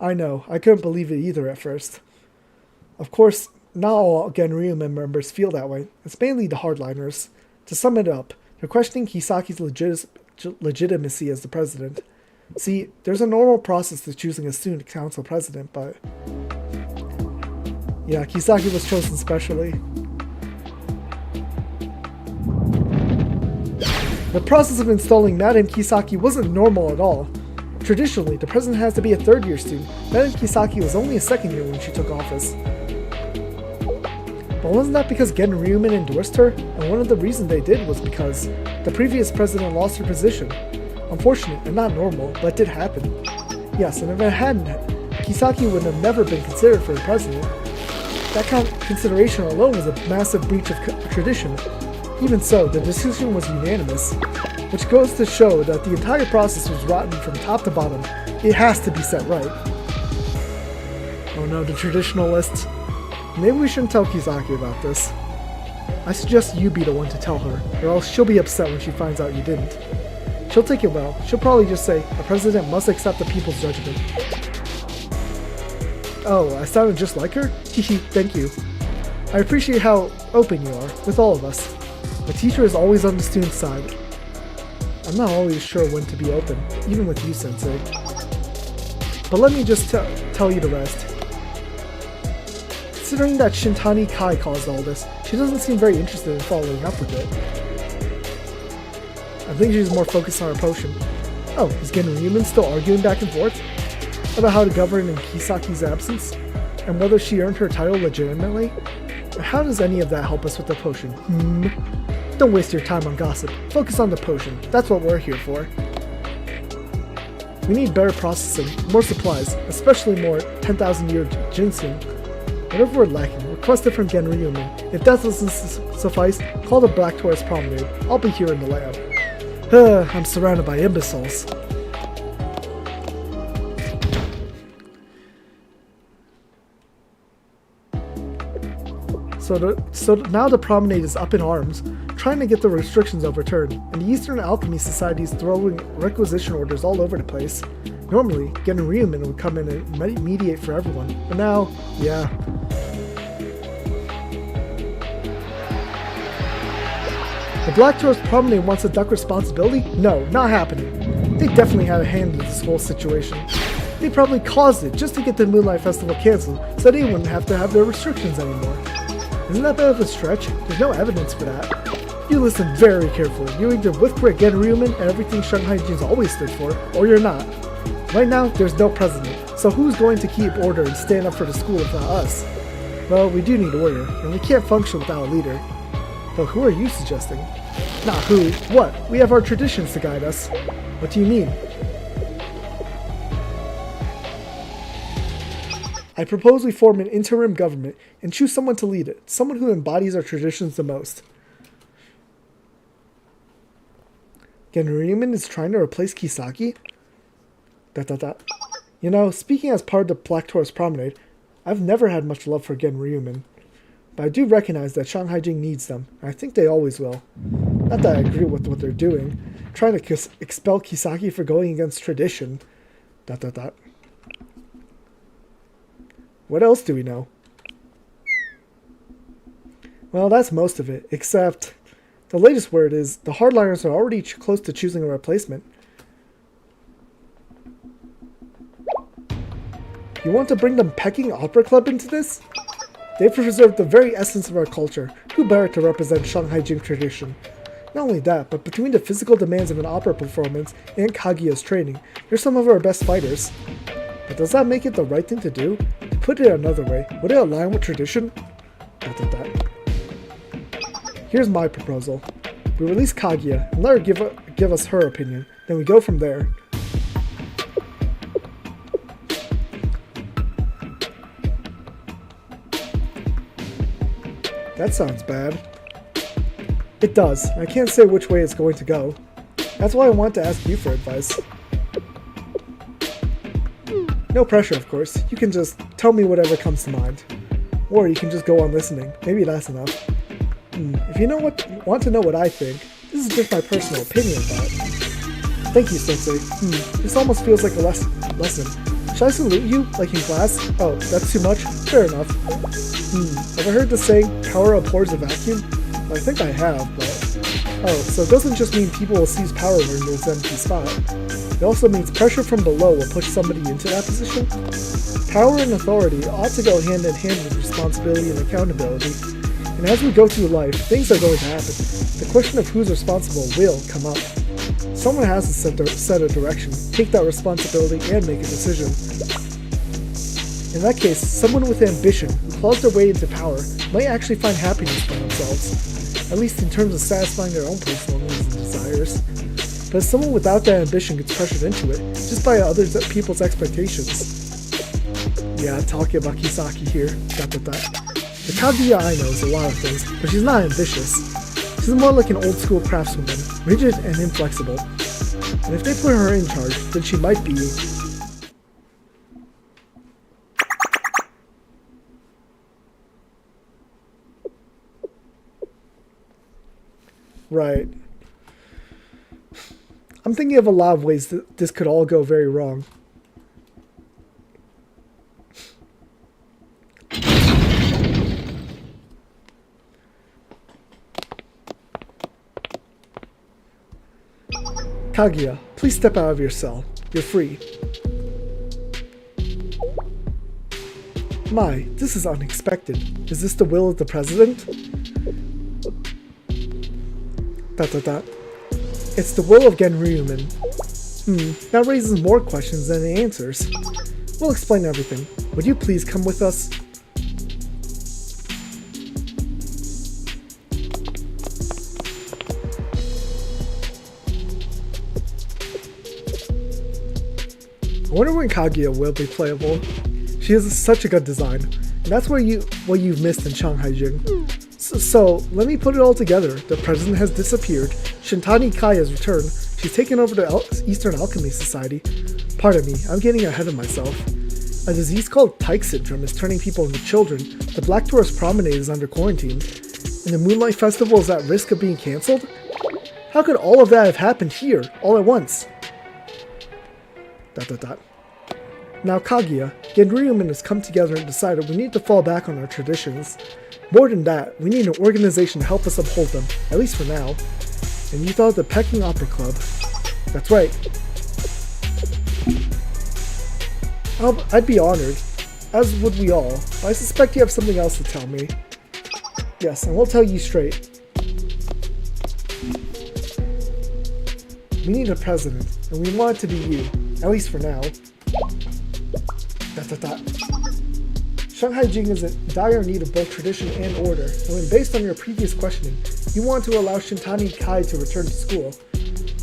I know, I couldn't believe it either at first. Of course, not all Genryumen members feel that way. It's mainly the hardliners. To sum it up, they're questioning Kisaki's legitimacy as the president. See, there's a normal process to choosing a student council president, but... yeah, Kisaki was chosen specially. The process of installing Madame Kisaki wasn't normal at all. Traditionally, the president has to be a third-year student. Madame Kisaki was only a second year when she took office. But wasn't that because Genryumen endorsed her? And one of the reasons they did was because the previous president lost her position. Unfortunate and not normal, but it did happen. Yes, and if it hadn't, Kisaki would have never been considered for the president. That consideration alone was a massive breach of tradition. Even so, the decision was unanimous, which goes to show that the entire process was rotten from top to bottom. It has to be set right. Oh no, the traditionalists. Maybe we shouldn't tell Kisaki about this. I suggest you be the one to tell her, or else she'll be upset when she finds out you didn't. She'll take it well. She'll probably just say, a president must accept the people's judgment. Oh, I sounded just like her? Hehe, thank you. I appreciate how open you are, with all of us. The teacher is always on the student's side. I'm not always sure when to be open, even with you, Sensei. But let me just tell you the rest. Considering that Shintani Kai caused all this, she doesn't seem very interested in following up with it. I think she's more focused on her potion. Oh, is Genryumin still arguing back and forth about how to govern in Kisaki's absence? And whether she earned her title legitimately? And how does any of that help us with the potion? Don't waste your time on gossip. Focus on the potion. That's what we're here for. We need better processing, more supplies, especially more 10,000-year ginseng. Whatever we're lacking, request it from Genryumin. If that doesn't suffice, call the Black Torus Promenade. I'll be here in the lab. I'm surrounded by imbeciles. So now the Promenade is up in arms, trying to get the restrictions overturned, and the Eastern Alchemy Society is throwing requisition orders all over the place. Normally, Genryumin would come in and mediate for everyone, but now, yeah. The Black Torus Promenade wants to duck responsibility? No, not happening. They definitely had a hand in this whole situation. They probably caused it just to get the Moonlight Festival cancelled so they wouldn't have to have their restrictions anymore. Isn't that a bit of a stretch? There's no evidence for that. You listen very carefully. You're either with Genryumin and everything Shanhaijing's always stood for, or you're not. Right now, there's no president, so who's going to keep order and stand up for the school if not us? Well, we do need order, and we can't function without a leader. But who are you suggesting? Not who, what? We have our traditions to guide us. What do you mean? I propose we form an interim government and choose someone to lead it, someone who embodies our traditions the most. Genryumin is trying to replace Kisaki? ... You know, speaking as part of the Black Torus Promenade, I've never had much love for Genryumin. But I do recognize that Shanhaijing needs them, and I think they always will. Not that I agree with what they're doing, trying to expel Kisaki for going against tradition. ... What else do we know? Well, that's most of it, except the latest word is the hardliners are already close to choosing a replacement. You want to bring the Peking Opera Club into this? They've preserved the very essence of our culture. Who better to represent Shanhaijing tradition? Not only that, but between the physical demands of an opera performance and Kaguya's training, you're some of our best fighters. But does that make it the right thing to do? To put it another way, would it align with tradition? ... Here's my proposal. We release Kaguya and let her give us her opinion, then we go from there. That sounds bad. It does. I can't say which way it's going to go. That's why I want to ask you for advice. No pressure, of course. You can just tell me whatever comes to mind. Or you can just go on listening. Maybe that's enough. If you want to know what I think, this is just my personal opinion about it. Thank you, Sensei. This almost feels like a lesson. Should I salute you, like in class? Oh, that's too much? Fair enough. Have I heard the saying, power abhors a vacuum? Well, I think I have, but... Oh, so it doesn't just mean people will seize power when there's an empty spot. It also means pressure from below will push somebody into that position. Power and authority ought to go hand in hand with responsibility and accountability. And as we go through life, things are going to happen. The question of who's responsible will come up. Someone has to set a direction, take that responsibility, and make a decision. In that case, someone with ambition who claws their way into power might actually find happiness for themselves, at least in terms of satisfying their own personal needs and desires. But if someone without that ambition gets pressured into it, just by other people's expectations... Yeah, talking about Kisaki here. The Kaguya I know is a lot of things, but she's not ambitious. She's more like an old-school craftswoman, rigid and inflexible. And if they put her in charge, then she might be... Right. I'm thinking of a lot of ways that this could all go very wrong. Kaguya, please step out of your cell. You're free. My, this is unexpected. Is this the will of the president? It's the will of Genryumen. That raises more questions than it answers. We'll explain everything. Would you please come with us? I wonder when Kaguya will be playable. She has such a good design, and that's what you've missed in Shanhaijing. So let me put it all together. The president has disappeared. Shintani Kai has returned. She's taken over the Eastern Alchemy Society. Pardon me, I'm getting ahead of myself. A disease called Tyke Syndrome is turning people into children. The Black Tourist Promenade is under quarantine, and the Moonlight Festival is at risk of being cancelled. How could all of that have happened here, all at once? Now Kaguya, Genryumen has come together and decided we need to fall back on our traditions. More than that, we need an organization to help us uphold them, at least for now. And you thought of the Peking Opera Club. That's right. I'd be honored, as would we all, but I suspect you have something else to tell me. Yes, and we'll tell you straight. We need a president, and we want it to be you, at least for now. Shanhaijing is in dire need of both tradition and order, and when based on your previous questioning, you want to allow Shintani Kai to return to school.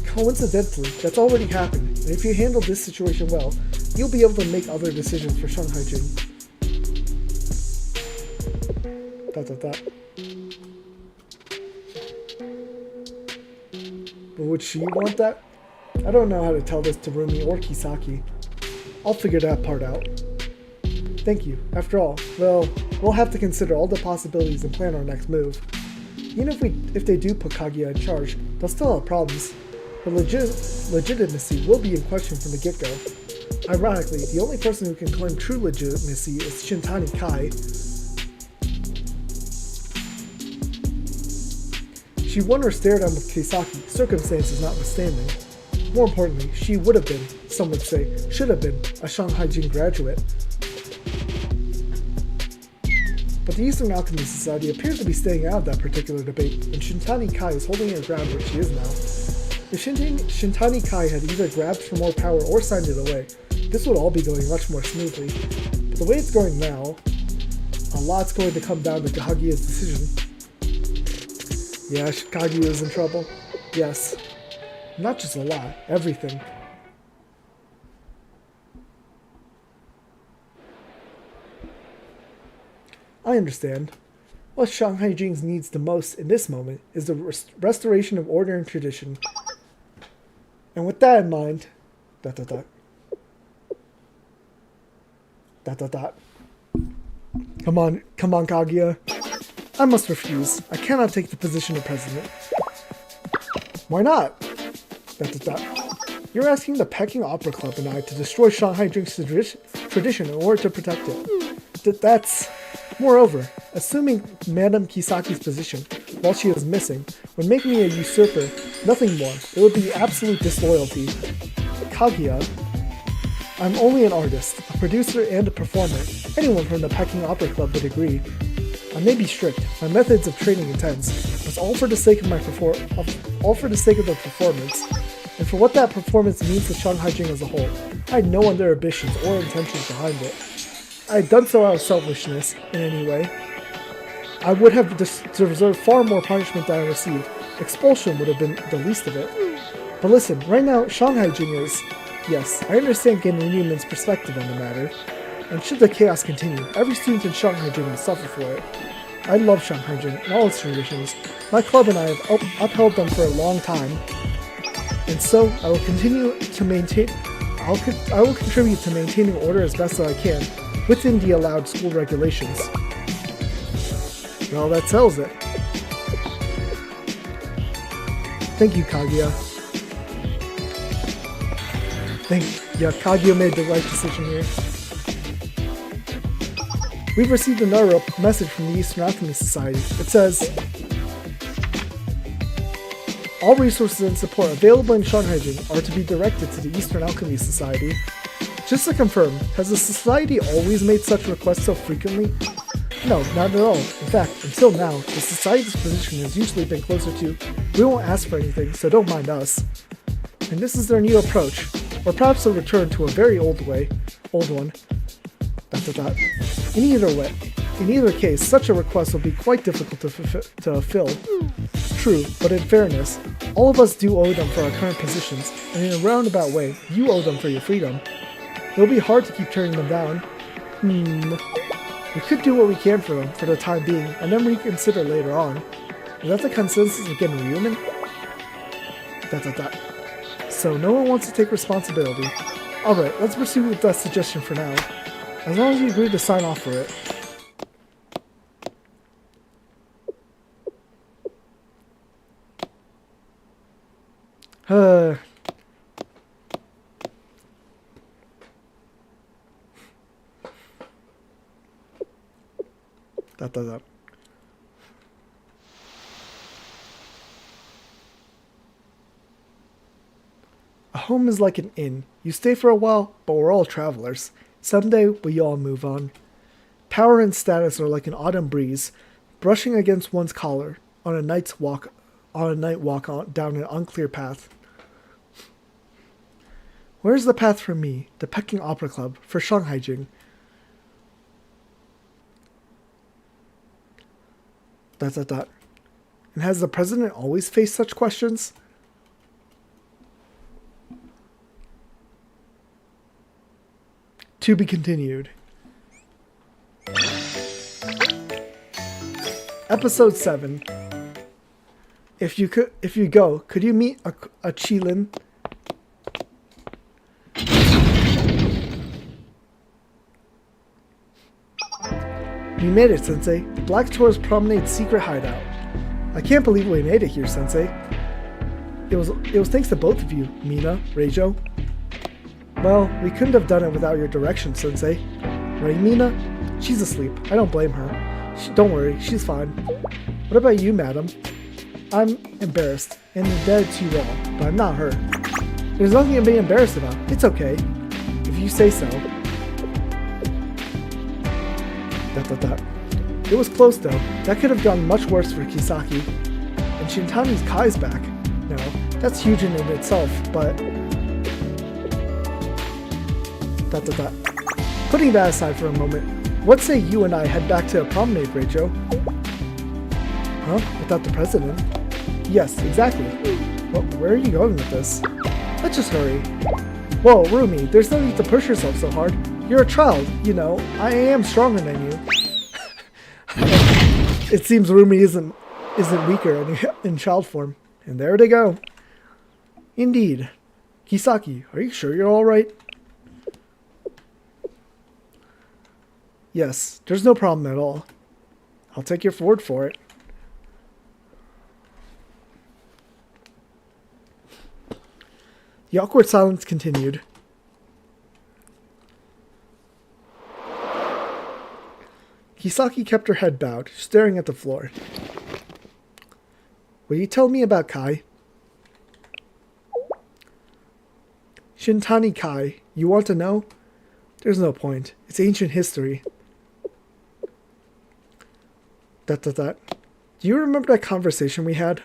Coincidentally, that's already happened, and if you handle this situation well, you'll be able to make other decisions for Shanhaijing. But would she want that? I don't know how to tell this to Rumi or Kisaki. I'll figure that part out. Thank you. After all, well, we'll have to consider all the possibilities and plan our next move. Even if they do put Kaguya in charge, they'll still have problems. The legitimacy will be in question from the get-go. Ironically, the only person who can claim true legitimacy is Shintani Kai. She won her stare down with Kisaki, circumstances notwithstanding. More importantly, she would have been, some would say, should have been, a Shanhaijing graduate. But the Eastern Alchemy Society appears to be staying out of that particular debate, and Shintani Kai is holding her ground where she is now. If Shintani Kai had either grabbed for more power or signed it away, this would all be going much more smoothly. But the way it's going now, a lot's going to come down to Kaguya's decision. Yeah, Kaguya is in trouble. Yes. Not just a lot, everything. I understand. What Shanhaijing needs the most in this moment is the restoration of order and tradition. And with that in mind, Come on, Kaguya. I must refuse. I cannot take the position of president. Why not? You're asking the Peking Opera Club and I to destroy Shanhaijing's tradition in order to protect it. That's... Moreover, assuming Madame Kisaki's position, while she is missing, would make me a usurper, nothing more. It would be absolute disloyalty. Kaguya, I'm only an artist, a producer, and a performer. Anyone from the Peking Opera Club would agree. I may be strict, my methods of training intense, but it's all for the sake of the performance, and for what that performance means to Shanhaijing as a whole. I had no other ambitions or intentions behind it. I had done so out of selfishness in any way. I would have deserved far more punishment than I received. Expulsion would have been the least of it. But listen, right now, Shanhaijing is... Yes, I understand Genryumen's perspective on the matter, and should the chaos continue, every student in Shanhaijing will suffer for it. I love Shanhaijing and all its traditions. My club and I have upheld them for a long time, and so I will continue to maintain... I will contribute to maintaining order as best as I can, within the allowed school regulations. Well, that settles it. Thank you, Kaguya. Kaguya made the right decision here. We've received another message from the Eastern Alchemy Society. It says, All resources and support available in Shanhaijing are to be directed to the Eastern Alchemy Society. Just to confirm, has the Society always made such requests so frequently? No, not at all. In fact, until now, the Society's position has usually been closer to, we won't ask for anything, so don't mind us. And this is their new approach, or perhaps a return to a very old one. In either case, such a request will be quite difficult to fulfill. True, but in fairness, all of us do owe them for our current positions, and in a roundabout way, you owe them for your freedom. It'll be hard to keep turning them down. We could do what we can for them for the time being, and then reconsider later on. Is that the consensus of getting human? So no one wants to take responsibility. Alright, let's proceed with that suggestion for now. As long as you agree to sign off for it. A home is like an inn. You stay for a while, but we're all travelers. Someday we all move on. Power and status are like an autumn breeze, brushing against one's collar on a night walk down an unclear path. Where's the path for me, the Peking Opera Club, for Shanhaijing? And has the president always faced such questions? To be continued. Episode 7. If you go, could you meet a Qilin? We made it, Sensei. Black Tour's Promenade's secret hideout. I can't believe we made it here, Sensei. It was thanks to both of you, Mina, Reijo. Well, we couldn't have done it without your direction, Sensei. Right, Mina? She's asleep. I don't blame her. Don't worry, she's fine. What about you, madam? I'm embarrassed, and indebted to you all, but I'm not her. There's nothing to be embarrassed about. It's okay. If you say so. It was close though. That could have gone much worse for Kisaki. And Shintani's Kai's back. No, that's huge in itself, but... Putting that aside for a moment, what say you and I head back to a promenade, Reijo? Huh? Without the president? Yes, exactly. Well, where are you going with this? Let's just hurry. Whoa, Rumi, there's no need to push yourself so hard. You're a child, you know. I am stronger than you. It seems Rumi isn't weaker in child form. And there they go. Indeed. Kisaki, are you sure you're alright? Yes, there's no problem at all. I'll take your word for it. The awkward silence continued. Kisaki kept her head bowed, staring at the floor. Will you tell me about Kai? Shintani Kai, you want to know? There's no point. It's ancient history. Do you remember that conversation we had?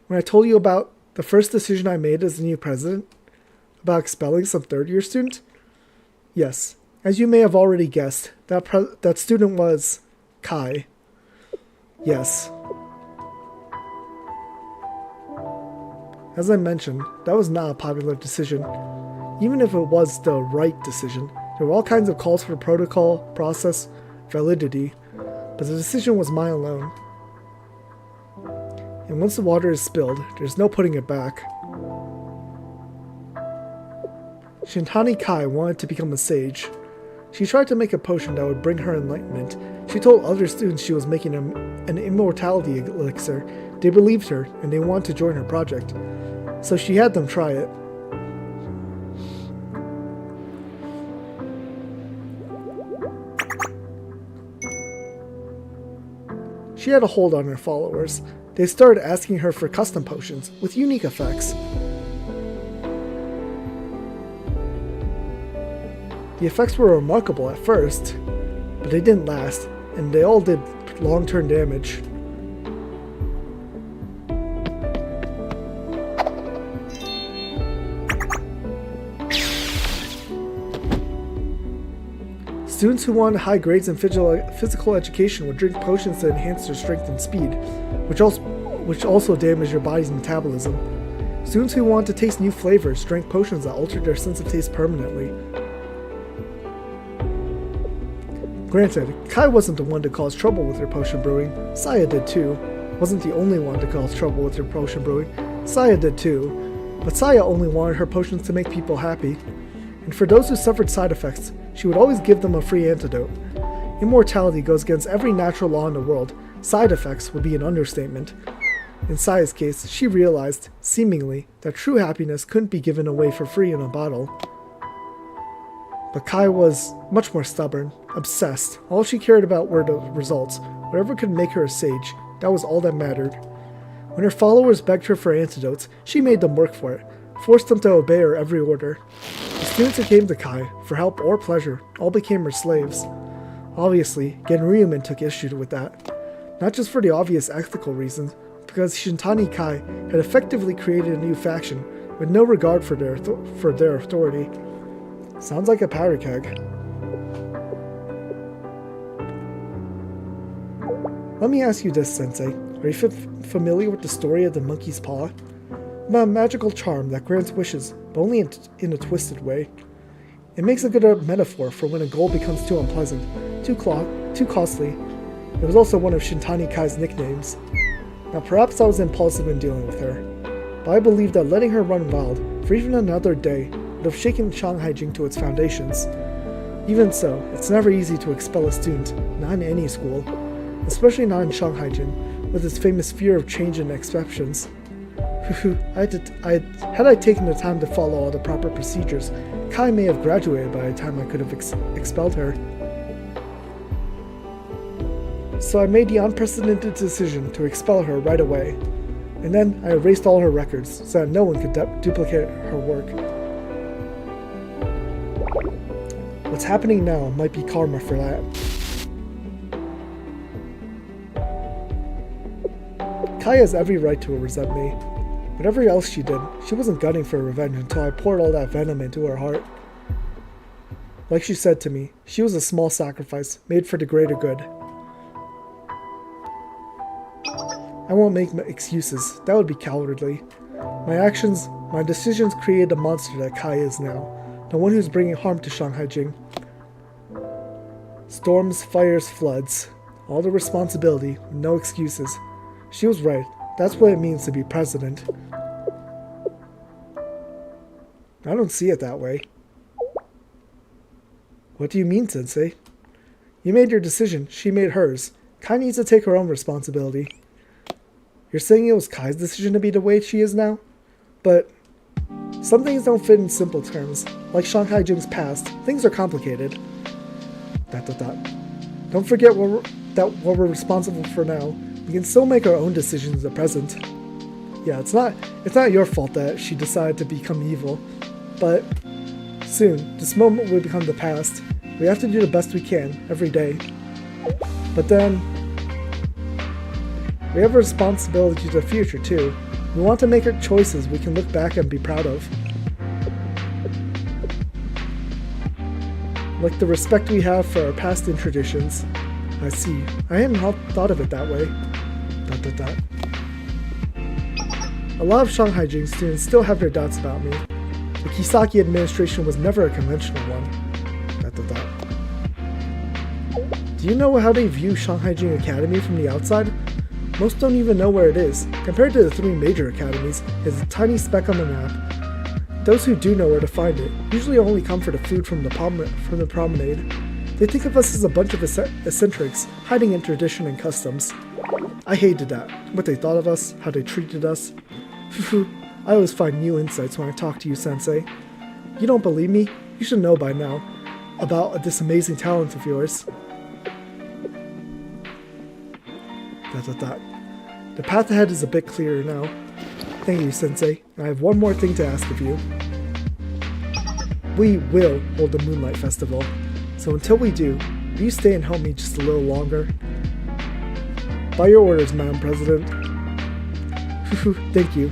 When I told you about the first decision I made as the new president? About expelling some third-year student? Yes. As you may have already guessed, that student was Kai. Yes. As I mentioned, that was not a popular decision. Even if it was the right decision, there were all kinds of calls for protocol, process, validity, but the decision was mine alone. And once the water is spilled, there's no putting it back. Shintani Kai wanted to become a sage. She tried to make a potion that would bring her enlightenment. She told other students she was making an immortality elixir. They believed her, and they wanted to join her project. So she had them try it. she had a hold on her followers. They started asking her for custom potions with unique effects. The effects were remarkable at first, but they didn't last, and they all did long-term damage. Students who wanted high grades in physical education would drink potions to enhance their strength and speed, which also damaged their body's metabolism. Students who wanted to taste new flavors drank potions that altered their sense of taste permanently. Granted, Kai wasn't the one to cause trouble with her potion brewing. Saya did too. Wasn't the only one to cause trouble with her potion brewing. Saya did too. But Saya only wanted her potions to make people happy. And for those who suffered side effects, she would always give them a free antidote. Immortality goes against every natural law in the world. Side effects would be an understatement. In Saya's case, she realized, seemingly, that true happiness couldn't be given away for free in a bottle. But Kai was much more stubborn, obsessed. All she cared about were the results. Whatever could make her a sage, that was all that mattered. When her followers begged her for antidotes, she made them work for it, forced them to obey her every order. The students who came to Kai, for help or pleasure, all became her slaves. Obviously, Genryumen took issue with that. Not just for the obvious ethical reasons, because Shintani Kai had effectively created a new faction with no regard for their authority. Sounds like a powder keg. Let me ask you this, Sensei. Are you familiar with the story of the monkey's paw? About a magical charm that grants wishes, but only in a twisted way. It makes a good metaphor for when a goal becomes too unpleasant, too costly. It was also one of Shintani Kai's nicknames. Now perhaps I was impulsive in dealing with her, but I believe that letting her run wild for even another day would have shaken Shanhaijing to its foundations. Even so, it's never easy to expel a student, not in any school, especially not in Shanhaijing, with its famous fear of change and exceptions. Had I taken the time to follow all the proper procedures, Kai may have graduated by the time I could have expelled her. So I made the unprecedented decision to expel her right away, and then I erased all her records so that no one could duplicate her work. What's happening now might be karma for that. Kai has every right to resent me. Whatever else she did, she wasn't gunning for revenge until I poured all that venom into her heart. Like she said to me, she was a small sacrifice made for the greater good. I won't make excuses, that would be cowardly. My decisions created the monster that Kai is now, the one who's bringing harm to Shanhaijing. Storms, fires, floods, all the responsibility, no excuses. She was right. That's what it means to be president. I don't see it that way. What do you mean, Sensei? You made your decision, she made hers. Kai needs to take her own responsibility. You're saying it was Kai's decision to be the way she is now? But some things don't fit in simple terms. Like Shanhaijing's past, things are complicated. ... Don't forget what we're responsible for now. We can still make our own decisions in the present. Yeah, it's not your fault that she decided to become evil. But soon, this moment will become the past. We have to do the best we can, every day. But then, we have a responsibility to the future too. We want to make our choices we can look back and be proud of. Like the respect we have for our past and traditions. I see. I hadn't thought of it that way. ... A lot of Shanhaijing students still have their doubts about me. The Kisaki administration was never a conventional one. ... Do you know how they view Shanhaijing Academy from the outside? Most don't even know where it is. Compared to the 3 major academies, it's a tiny speck on the map. Those who do know where to find it usually only come for the food from the promenade. They think of us as a bunch of eccentrics, hiding in tradition and customs. I hated that. What they thought of us, how they treated us. I always find new insights when I talk to you, Sensei. You don't believe me? You should know by now about this amazing talent of yours. The path ahead is a bit clearer now. Thank you, Sensei. I have one more thing to ask of you. We will hold the Moonlight Festival, so until we do, will you stay and help me just a little longer? By your orders, Madam President. Thank you.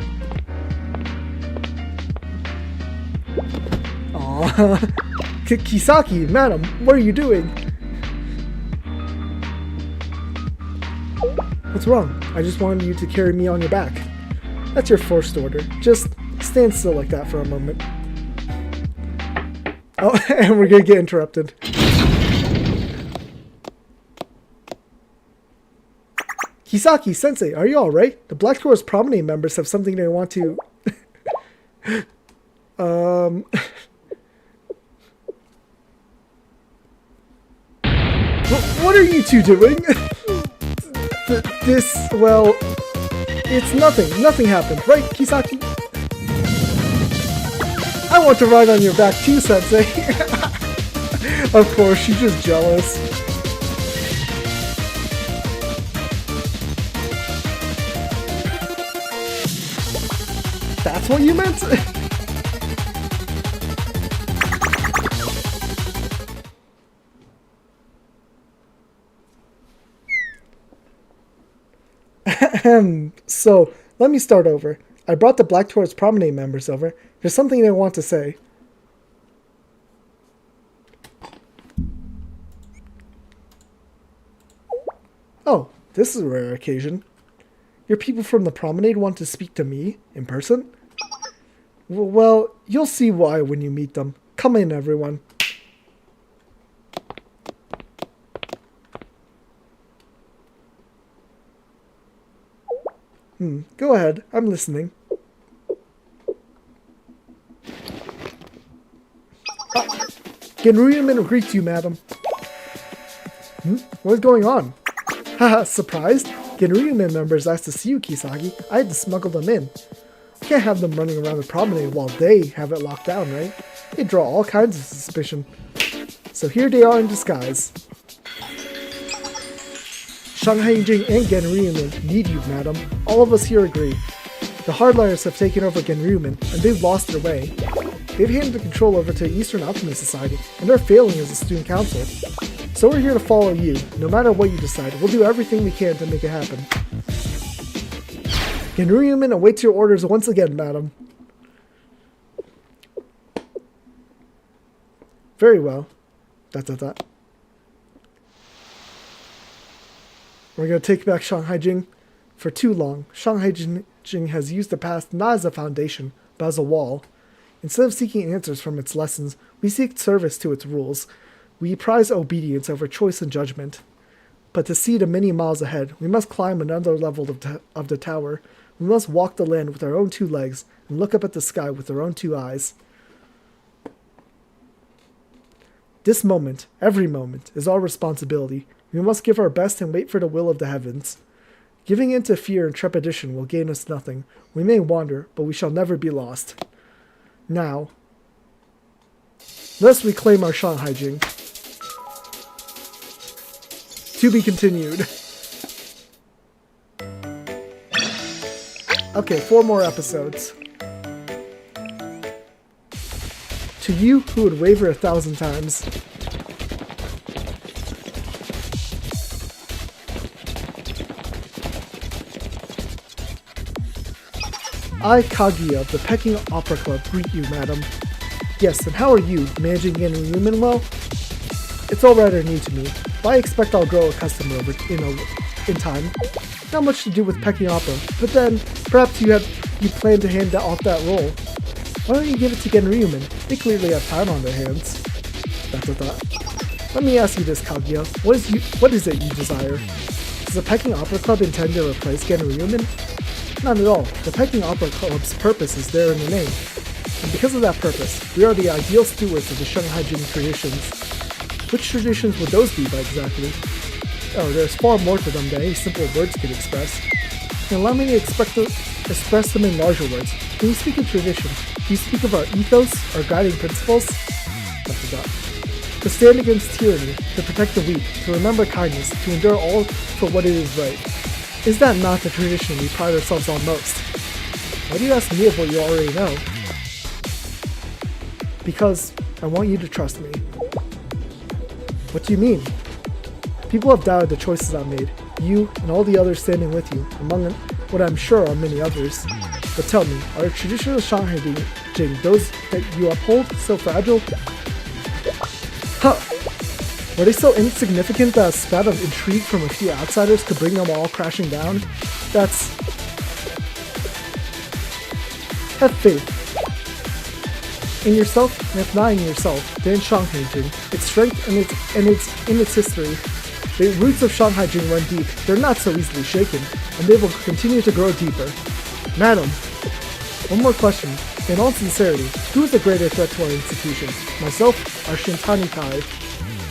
Aww. Kisaki, madam, what are you doing? What's wrong? I just wanted you to carry me on your back. That's your first order. Just stand still like that for a moment. Oh, and we're gonna get interrupted. Kisaki, Sensei, are you alright? The Black Tourist Promenade members have something they want to... What are you two doing? Well, it's nothing. Nothing happened, right, Kisaki? I want to ride on your back too, Sensei. Of course, she's just jealous. That's what you meant? So, let me start over. I brought the Black Tourist Promenade members over. There's something they want to say. Oh, this is a rare occasion. Your people from the Promenade want to speak to me in person? Well, you'll see why when you meet them. Come in, everyone. Go ahead. I'm listening. Genryumin greets you, madam. What's going on? Haha, surprised? Genryumin members asked to see you, Kisagi. I had to smuggle them in. I can't have them running around the promenade while they have it locked down, right? They draw all kinds of suspicion. So here they are in disguise. Shanhaijing and Genryumin need you, madam. All of us here agree. The Hardliners have taken over Genryumin, and they've lost their way. They've handed the control over to Eastern Alchemist Society, and they're failing as a student council. So we're here to follow you. No matter what you decide, we'll do everything we can to make it happen. Genryumin awaits your orders once again, madam. Very well. We're going to take back Shanhaijing. For too long, Shanhaijing has used the past not as a foundation, but as a wall. Instead of seeking answers from its lessons, we seek service to its rules. We prize obedience over choice and judgment. But to see the many miles ahead, we must climb another level of the tower. We must walk the land with our own two legs and look up at the sky with our own two eyes. This moment, every moment, is our responsibility. We must give our best and wait for the will of the heavens. Giving in to fear and trepidation will gain us nothing. We may wander, but we shall never be lost. Now, let's reclaim our Shanhaijing. To be continued. Okay, 4 more episodes. To you who would waver 1,000 times. I, Kaguya of the Peking Opera Club, greet you, madam. Yes, and how are you, managing Genryumin well? It's all rather new to me, but I expect I'll grow accustomed over in time. Not much to do with Peking Opera, but then, perhaps you plan to hand off that role. Why don't you give it to Genryumin? They clearly have time on their hands. Let me ask you this, Kaguya. What is it you desire? Does the Peking Opera Club intend to replace Genryumin? Not at all. The Peking Opera Club's purpose is there in the name. And because of that purpose, we are the ideal stewards of the Shanhaijing traditions. Which traditions would those be, exactly? Oh, there's far more to them than any simple words could express. And allow me to express them in larger words. When you speak of tradition, do you speak of our ethos, our guiding principles? To stand against tyranny, to protect the weak, to remember kindness, to endure all for what it is right. Is that not the tradition we pride ourselves on most? Why do you ask me of what you already know? Because I want you to trust me. What do you mean? People have doubted the choices I made, you and all the others standing with you, among what I'm sure are many others. But tell me, are traditional Shanhaijing, those that you uphold, so fragile? Huh! Were they so insignificant that a spat of intrigue from a few outsiders could bring them all crashing down? That's... Have faith in yourself, and if not in yourself, then in Shanhaijing, its strength and its history. The roots of Shanhaijing run deep. They're not so easily shaken, and they will continue to grow deeper. Madam, one more question. In all sincerity, who is the greater threat to our institution? Myself or Shinhaijing?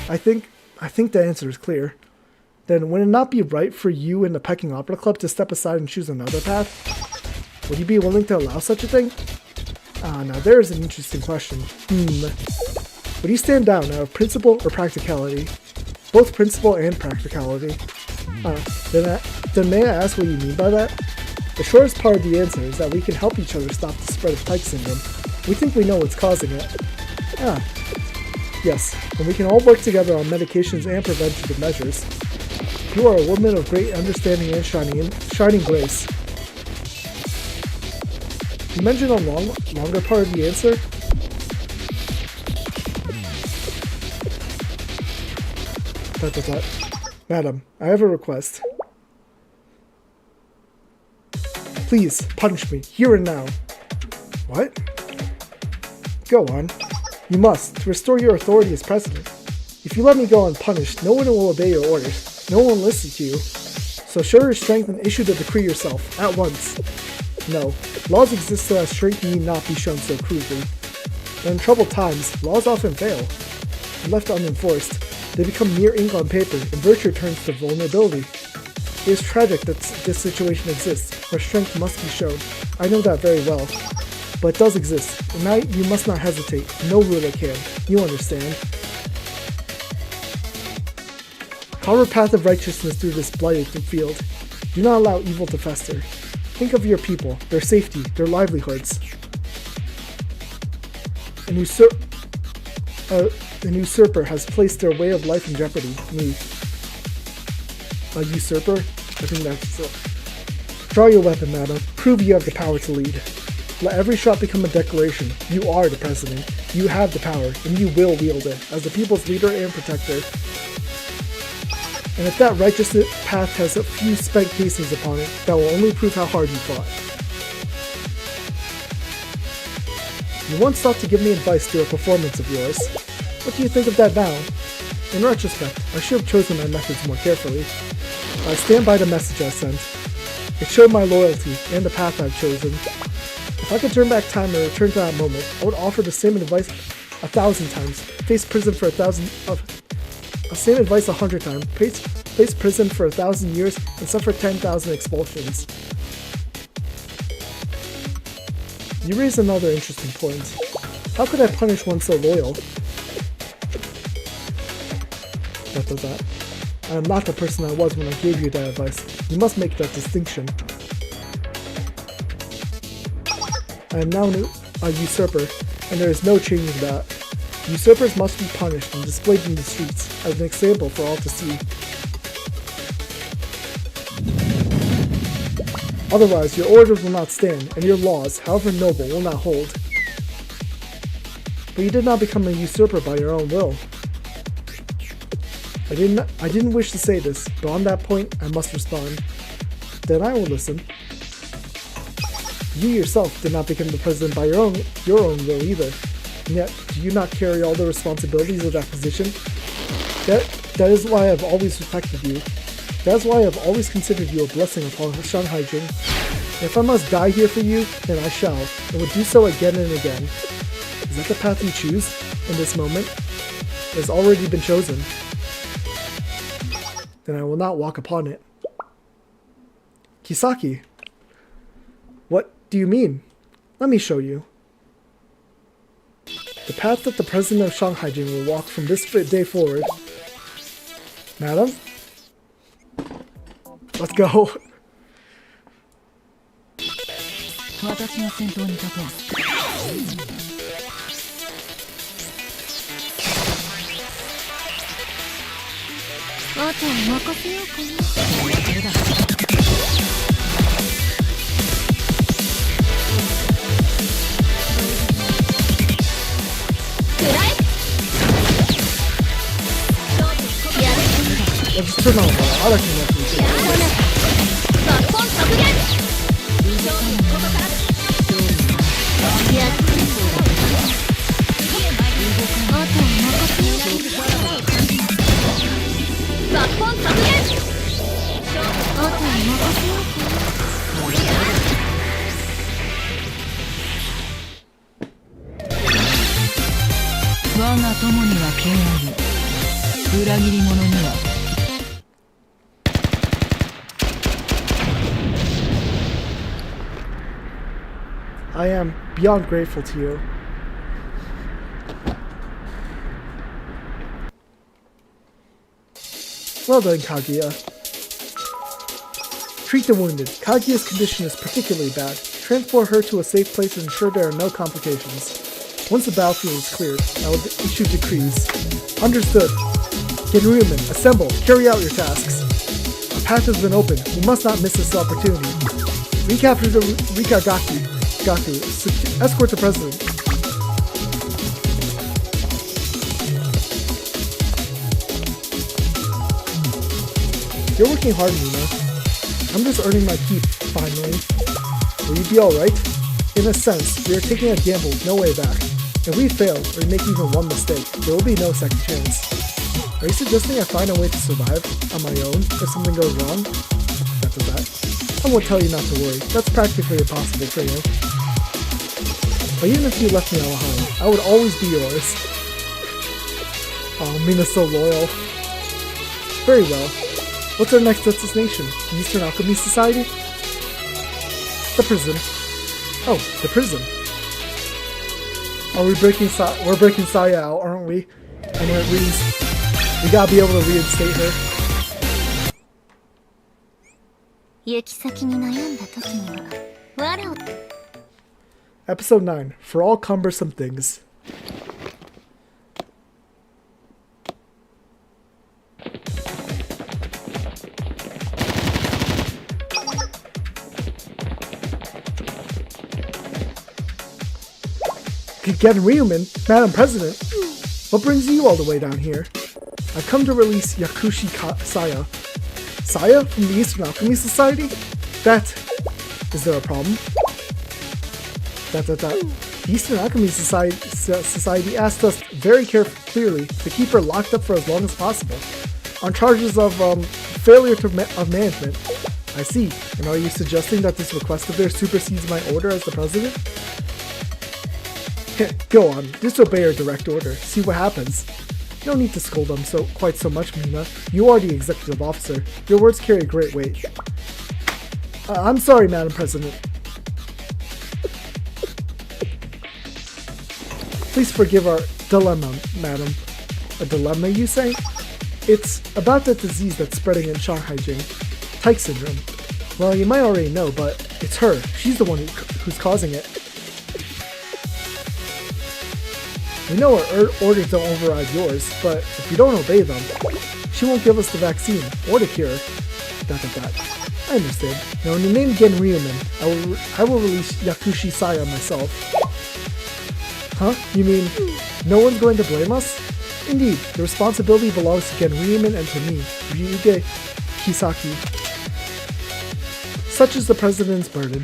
I think the answer is clear. Then would it not be right for you and the Peking Opera Club to step aside and choose another path? Would you be willing to allow such a thing? Now there is an interesting question. Would you stand down out of principle or practicality? Both principle and practicality. Then may I ask what you mean by that? The shortest part of the answer is that we can help each other stop the spread of Tyke syndrome. We think we know what's causing it. Yes, and we can all work together on medications and preventative measures. You are a woman of great understanding and shining grace. You mentioned a longer part of the answer? Madam, I have a request. Please, punish me, here and now. What? Go on. You must, to restore your authority as president. If you let me go unpunished, no one will obey your orders. No one will listen to you. So show your strength and issue the decree yourself, at once. No, laws exist so that strength need not be shown so crudely. But in troubled times, laws often fail. When left unenforced, they become mere ink on paper, and virtue turns to vulnerability. It is tragic that this situation exists, where strength must be shown. I know that very well. But it does exist, and now you must not hesitate. No ruler can. You understand. Carve a path of righteousness through this blighted field. Do not allow evil to fester. Think of your people, their safety, their livelihoods. An usurper has placed their way of life in jeopardy. Me. A usurper? I think that's it. Draw your weapon, madam. Prove you have the power to lead. Let every shot become a declaration. You are the president. You have the power, and you will wield it as the people's leader and protector. And if that righteous path has a few spent cases upon it, that will only prove how hard you fought. You once sought to give me advice through a performance of yours. What do you think of that now? In retrospect, I should have chosen my methods more carefully. I stand by the message I sent. It showed my loyalty and the path I've chosen. If I could turn back time and return to that moment, I would offer the same advice 1,000 times, face prison for 1,000 same advice 100 times, face prison for 1,000 years, and suffer 10,000 expulsions. You raise another interesting point. How could I punish one so loyal? I am not the person I was when I gave you that advice. You must make that distinction. I am now a usurper, and there is no changing that. Usurpers must be punished and displayed in the streets as an example for all to see. Otherwise, your orders will not stand, and your laws, however noble, will not hold. But you did not become a usurper by your own will. I didn't wish to say this, but on that point, I must respond. Then I will listen. You yourself did not become the president by your own will either. And yet, do you not carry all the responsibilities of that position? That is why I have always respected you. That is why I have always considered you a blessing upon Shanhaijing. And if I must die here for you, then I shall, and will do so again and again. Is that the path you choose in this moment? It has already been chosen. Then I will not walk upon it. Kisaki, what do you mean? Let me show you. The path that the president of Shanhaijing will walk from this day forward. Madam? Let's go. 私が先頭に立とう。あとは任せようかな。それだ。Let's turn on the other connection. 抜本削減。やってみそうだ。あとは任せようかな。抜本削減。あとは任せようかな。我が友には敬愛、裏切り者には。I am beyond grateful to you. Well done, Kaguya. Treat the wounded. Kaguya's condition is particularly bad. Transport her to a safe place and ensure there are no complications. Once the battlefield is cleared, I will issue decrees. Understood. Genryumen, assemble. Carry out your tasks. A path has been opened. We must not miss this opportunity. Recapture the Rikagaku. Escort the president. You're working hard, Nina. I'm just earning my keep, finally. Will you be alright? In a sense, we are taking a gamble with no way back. If we fail, or make even one mistake, there will be no second chance. Are you suggesting I find a way to survive on my own if something goes wrong? After that, I won't tell you not to worry. That's practically impossible for you. But even if you left me behind, I would always be yours. Oh, Mina's so loyal. Very well. What's our next destination? The Eastern Alchemy Society? The prison. Oh, the prison. Are we breaking we're breaking Saya out, aren't we? And we gotta be able to reinstate her. 行き先に悩んだ時には藁を。Episode 9, For All Cumbersome Things. Genryumen, Madam President, what brings you all the way down here? I've come to release Yakushi Saya. Saya from the Eastern Alchemy Society? Is there a problem? The Eastern Alchemy Society asked us very clearly to keep her locked up for as long as possible, on charges of failure of management. I see. And are you suggesting that this request of theirs supersedes my order as the president? Go on, disobey her direct order. See what happens. No need to scold them quite so much, Mina. You are the executive officer. Your words carry great weight. I'm sorry, Madam President. Please forgive our dilemma, madam. A dilemma, you say? It's about that disease that's spreading in Shanhaijing. Tyke syndrome. Well, you might already know, but it's her. She's the one who's causing it. We know our orders don't override yours, but if you don't obey them, she won't give us the vaccine or the cure. I understand. Now, in the name of Genryumen, I will release Yakushi Saya myself. Huh? You mean no one's going to blame us? Indeed, the responsibility belongs to Genryumen and to me, Ryuge Kisaki. Such is the president's burden.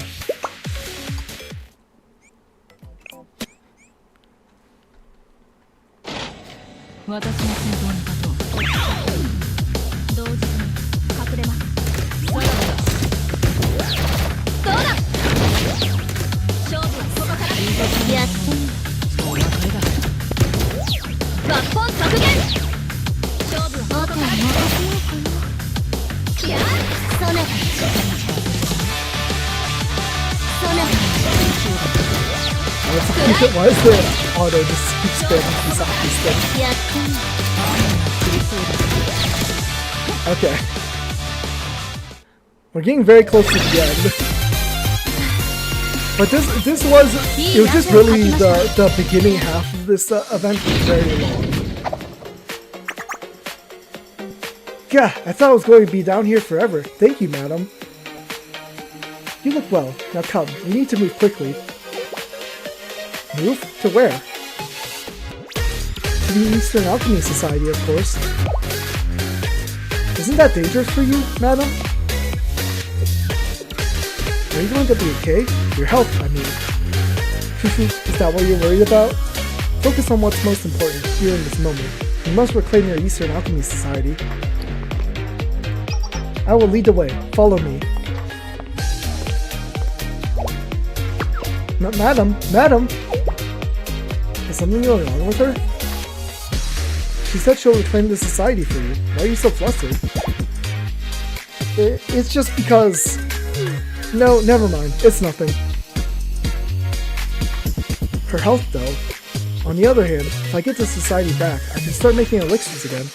Why is the auto just keeps spamming Kisaki's thing? Okay. We're getting very close to the end. But this was, it was just really the beginning half of this event was very long. Gah, I thought I was going to be down here forever. Thank you, madam. You look well. Now come, we need to move quickly. Move? To where? To the Eastern Alchemy Society, of course. Isn't that dangerous for you, madam? Are you going to be okay? Your health, I mean. Is that what you're worried about? Focus on what's most important here in this moment. You must reclaim your Eastern Alchemy Society. I will lead the way. Follow me. Madam! Madam! Is something going wrong with her? She said she'll reclaim the society for you. Why are you so flustered? It's just because... No, never mind. It's nothing. Her health, though. On the other hand, if I get the society back, I can start making elixirs again.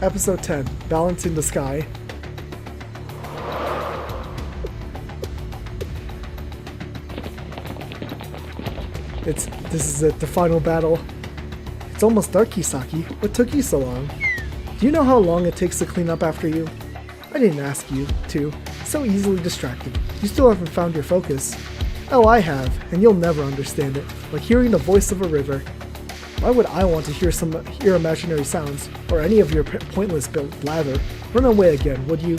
Episode 10, Balancing the Sky. This is it, the final battle. It's almost dark, Kisaki. What took you so long? Do you know how long it takes to clean up after you? I didn't ask you to. So easily distracted. You still haven't found your focus. Oh, I have, and you'll never understand it. Like hearing the voice of a river. Why would I want to hear your imaginary sounds, or any of your pointless blather? Run away again, would you?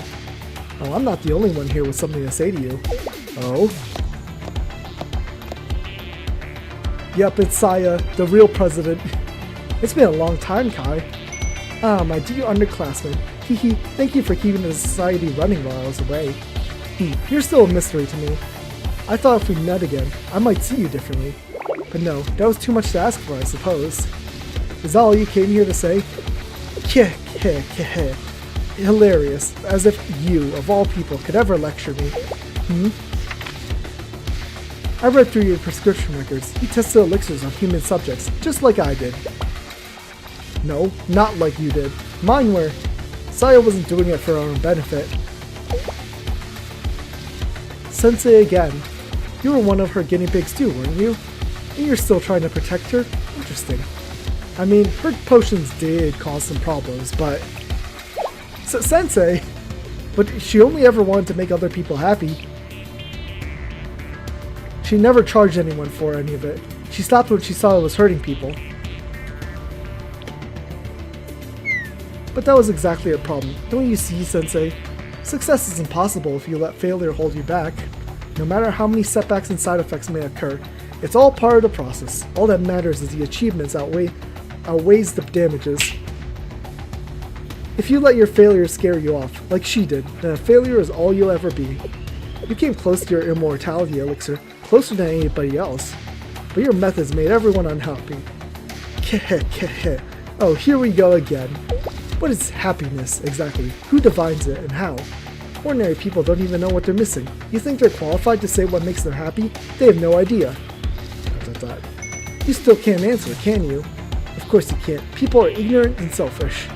Oh, I'm not the only one here with something to say to you. Oh? Yep, it's Saya, the real president. It's been a long time, Kai. Ah, my dear underclassmen. Hehe, thank you for keeping the society running while I was away. You're still a mystery to me. I thought if we met again, I might see you differently. But no, that was too much to ask for, I suppose. Is that all you came here to say? Keh. Hilarious, as if you, of all people, could ever lecture me. I read through your prescription records. You tested elixirs on human subjects, just like I did. No, not like you did. Mine were. Saya wasn't doing it for her own benefit. Sensei again. You were one of her guinea pigs too, weren't you? And you're still trying to protect her? Interesting. I mean, her potions did cause some problems, but... Sensei! But she only ever wanted to make other people happy. She never charged anyone for any of it. She stopped when she saw it was hurting people. But that was exactly her problem. Don't you see, Sensei? Success is impossible if you let failure hold you back. No matter how many setbacks and side effects may occur, it's all part of the process. All that matters is the achievements outweighs the damages. If you let your failure scare you off, like she did, then a failure is all you'll ever be. You came close to your immortality elixir, closer than anybody else, but your methods made everyone unhappy. Keh. Oh, here we go again. What is happiness, exactly? Who defines it, and how? Ordinary people don't even know what they're missing. You think they're qualified to say what makes them happy? They have no idea. You still can't answer, can you? Of course you can't. People are ignorant and selfish.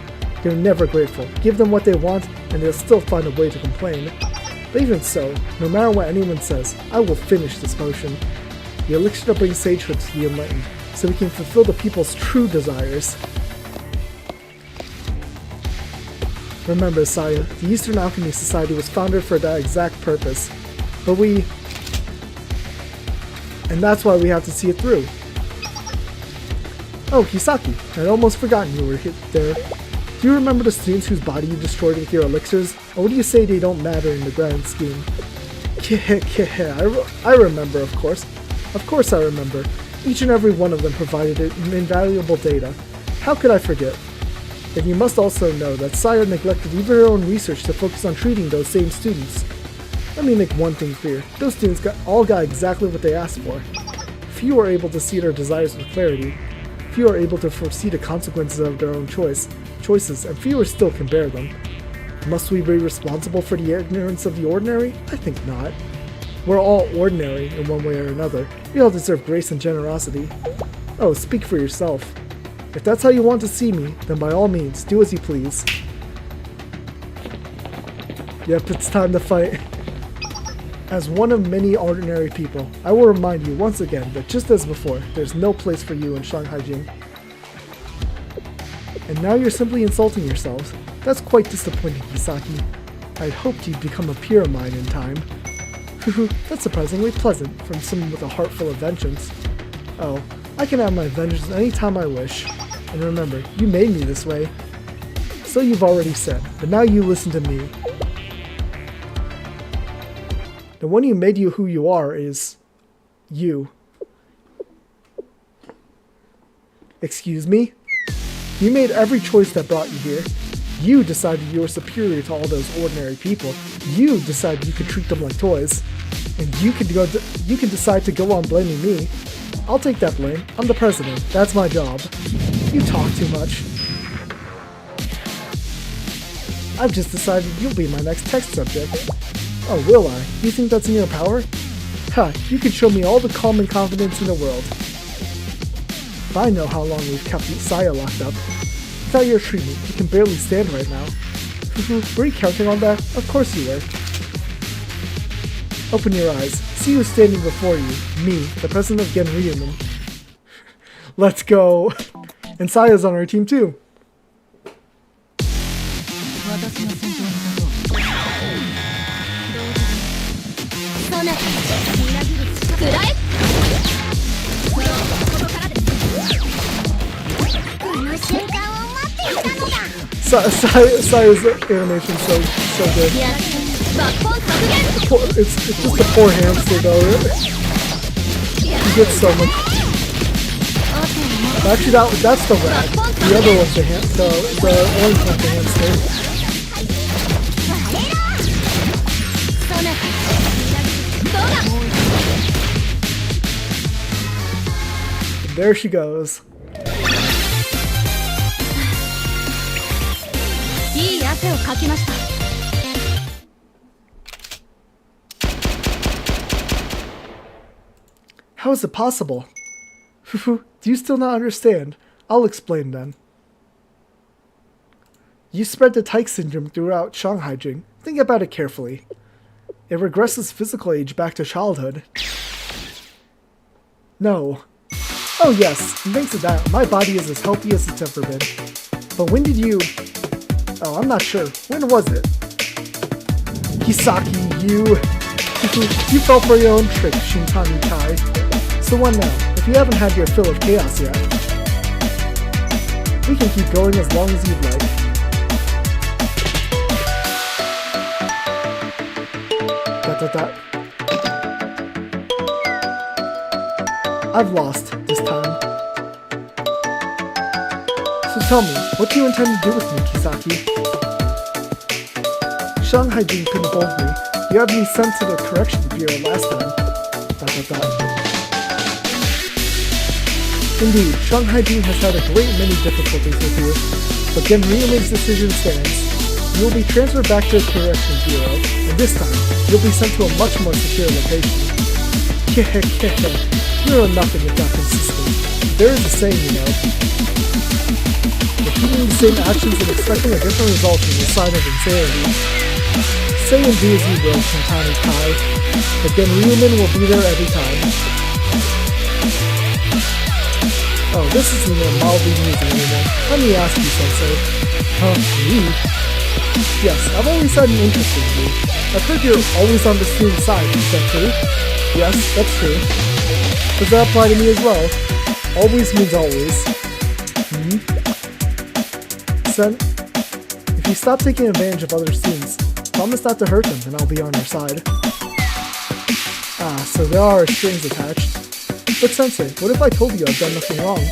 They're never grateful. Give them what they want, and they'll still find a way to complain. But even so, no matter what anyone says, I will finish this potion. The elixir to bring sagehood to the enlightened, so we can fulfill the people's true desires. Remember, Saya, the Eastern Alchemy Society was founded for that exact purpose. But and that's why we have to see it through. Oh, Kisaki, I'd almost forgotten you were there. Do you remember the students whose body you destroyed with your elixirs? Or would you say they don't matter in the grand scheme? I remember, of course. Of course I remember. Each and every one of them provided invaluable data. How could I forget? Then you must also know that Saya neglected even her own research to focus on treating those same students. Let me make one thing clear. Those students all got exactly what they asked for. Few are able to see their desires with clarity. Few are able to foresee the consequences of their own choices, and fewer still can bear them. Must we be responsible for the ignorance of the ordinary? I think not. We're all ordinary in one way or another. We all deserve grace and generosity. Oh, speak for yourself. If that's how you want to see me, then by all means, do as you please. Yep, it's time to fight. As one of many ordinary people, I will remind you once again that just as before, there's no place for you in Shanhaijing. And now you're simply insulting yourselves. That's quite disappointing, Kisaki. I'd hoped you'd become a peer of mine in time. That's surprisingly pleasant from someone with a heart full of vengeance. Oh, I can have my vengeance anytime I wish. And remember, you made me this way. So you've already said, but now you listen to me. The one who made you who you are is... you. Excuse me? You made every choice that brought you here. You decided you were superior to all those ordinary people. You decided you could treat them like toys. And you can decide to go on blaming me. I'll take that blame. I'm the president. That's my job. You talk too much. I've just decided you'll be my next test subject. Oh, will I? You think that's in your power? Ha, you can show me all the calm and confidence in the world. If I know how long we've kept Saya locked up. Without your treatment, you can barely stand right now. Were you counting on that? Of course you were. Open your eyes. See who's standing before you. Me, the president of Genryumen. Let's go. And Saya's on our team too. Saya's animation so good. It's just a poor hamster though. He gets so much. Actually, that's the rat. The other one's the orange one's the hamster. And there she goes. How is it possible? Do you still not understand? I'll explain then. You spread the Tyke syndrome throughout Shanhaijing. Think about it carefully. It regresses physical age back to childhood. No. Oh yes, and thanks to that, my body is as healthy as it's ever been. But when did you... Oh, I'm not sure. When was it? Kisaki, you... you fell for your own trick, Shintani Kai. So what now? If you haven't had your fill of chaos yet, we can keep going as long as you'd like. I've lost this time. So tell me, what do you intend to do with me, Kisaki? Shanhaijing couldn't hold me. You had me sent to the corrections bureau last time. Indeed, Shanhaijing has had a great many difficulties with you, but Genryumen's decision stands. You will be transferred back to the corrections bureau, and this time, you'll be sent to a much more secure location. You know nothing if not consistent. There is a saying, you know. Repeating the same actions and expecting a different result is a sign of insanity. Say and do as you will, Shintani Kai, but Genryumen will be there every time. Oh, this isn't even mildly amusing anymore. Let me ask you, Sensei. Me? Yes, I've always had an interest in you. I've heard you're always on the student side, is that true? Yes, that's true. Does that apply to me as well? Always means always. Sen, if you stop taking advantage of other students, promise not to hurt them and I'll be on your side. Ah, so there are strings attached. But Sensei, what if I told you I've done nothing wrong?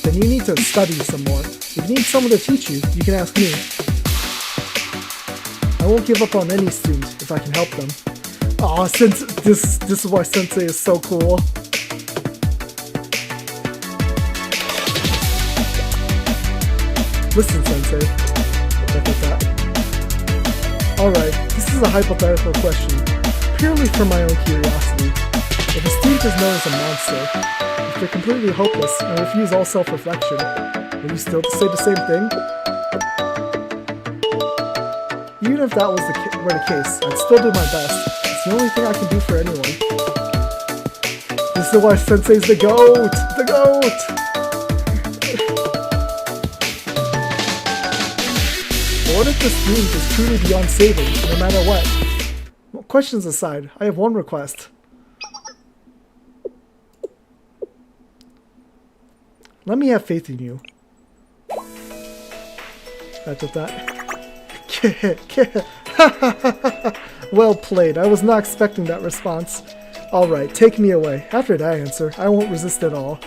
Then you need to study some more. If you need someone to teach you, you can ask me. I won't give up on any student if I can help them. Aw, this is why Sensei is so cool. Listen, Sensei. Alright, this is a hypothetical question. purely for my own curiosity. If a student is known as a monster, if they're completely hopeless and refuse all self-reflection, will you still say the same thing? Even if that was were the case, I'd still do my best. It's the only thing I can do for anyone. This is why Sensei's the GOAT! The GOAT! But what if the student is truly beyond saving, no matter what? Well, questions aside, I have one request. Let me have faith in you. That's what that. Well played. I was not expecting that response. Alright, take me away. After that answer, I won't resist at all.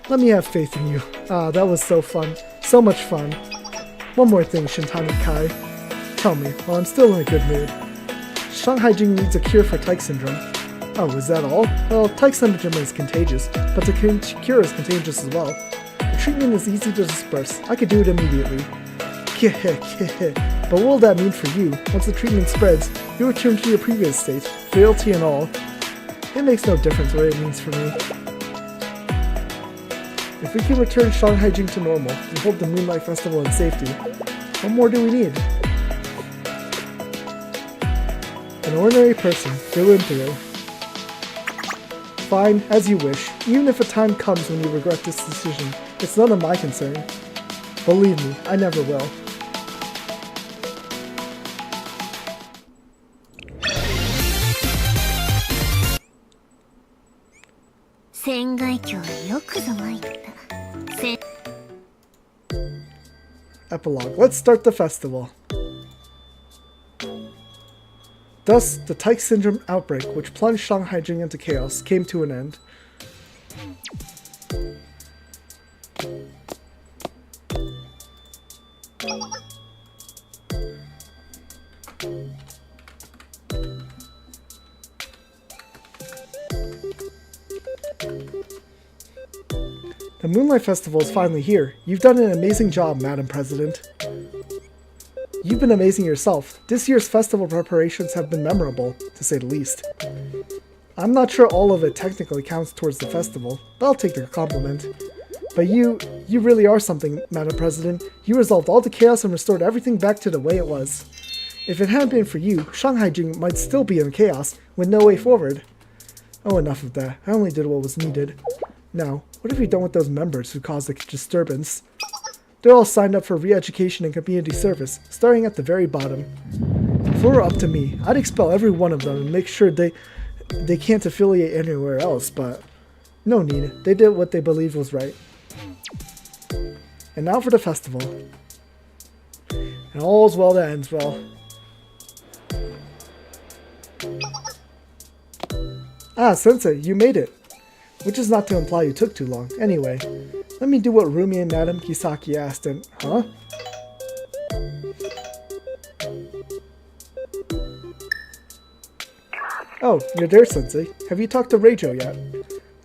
Let me have faith in you. Ah, that was so fun. So much fun. One more thing, Shintani Kai. Tell me, while I'm still in a good mood. Shanhaijing needs a cure for type syndrome. Oh, is that all? Well, type syndrome is contagious, but the cure is contagious as well. The treatment is easy to disperse. I could do it immediately. But what will that mean for you? Once the treatment spreads, you return to your previous state, frailty and all. It makes no difference what it means for me. If we can return Shanhaijing to normal and hold the Moonlight Festival in safety, what more do we need? An ordinary person, through and through. Fine, as you wish. Even if a time comes when you regret this decision, it's none of my concern. Believe me, I never will. Epilogue. Let's start the festival. Thus, the type syndrome outbreak, which plunged Shanhaijing into chaos, came to an end. The Moonlight Festival is finally here. You've done an amazing job, Madam President. You've been amazing yourself. This year's festival preparations have been memorable, to say the least. I'm not sure all of it technically counts towards the festival, but I'll take the compliment. But you really are something, Madam President. You resolved all the chaos and restored everything back to the way it was. If it hadn't been for you, Shanhaijing might still be in chaos, with no way forward. Oh, enough of that. I only did what was needed. Now, what have you done with those members who caused the disturbance? They're all signed up for re-education and community service, starting at the very bottom. If it were up to me, I'd expel every one of them and make sure they can't affiliate anywhere else, but no need. They did what they believed was right. And now for the festival. And all's well that ends well. Ah, Sensei, you made it. Which is not to imply you took too long. Anyway, let me do what Rumi and Madame Kisaki asked and... Huh? Oh, you're there, Sensei. Have you talked to Reijo yet?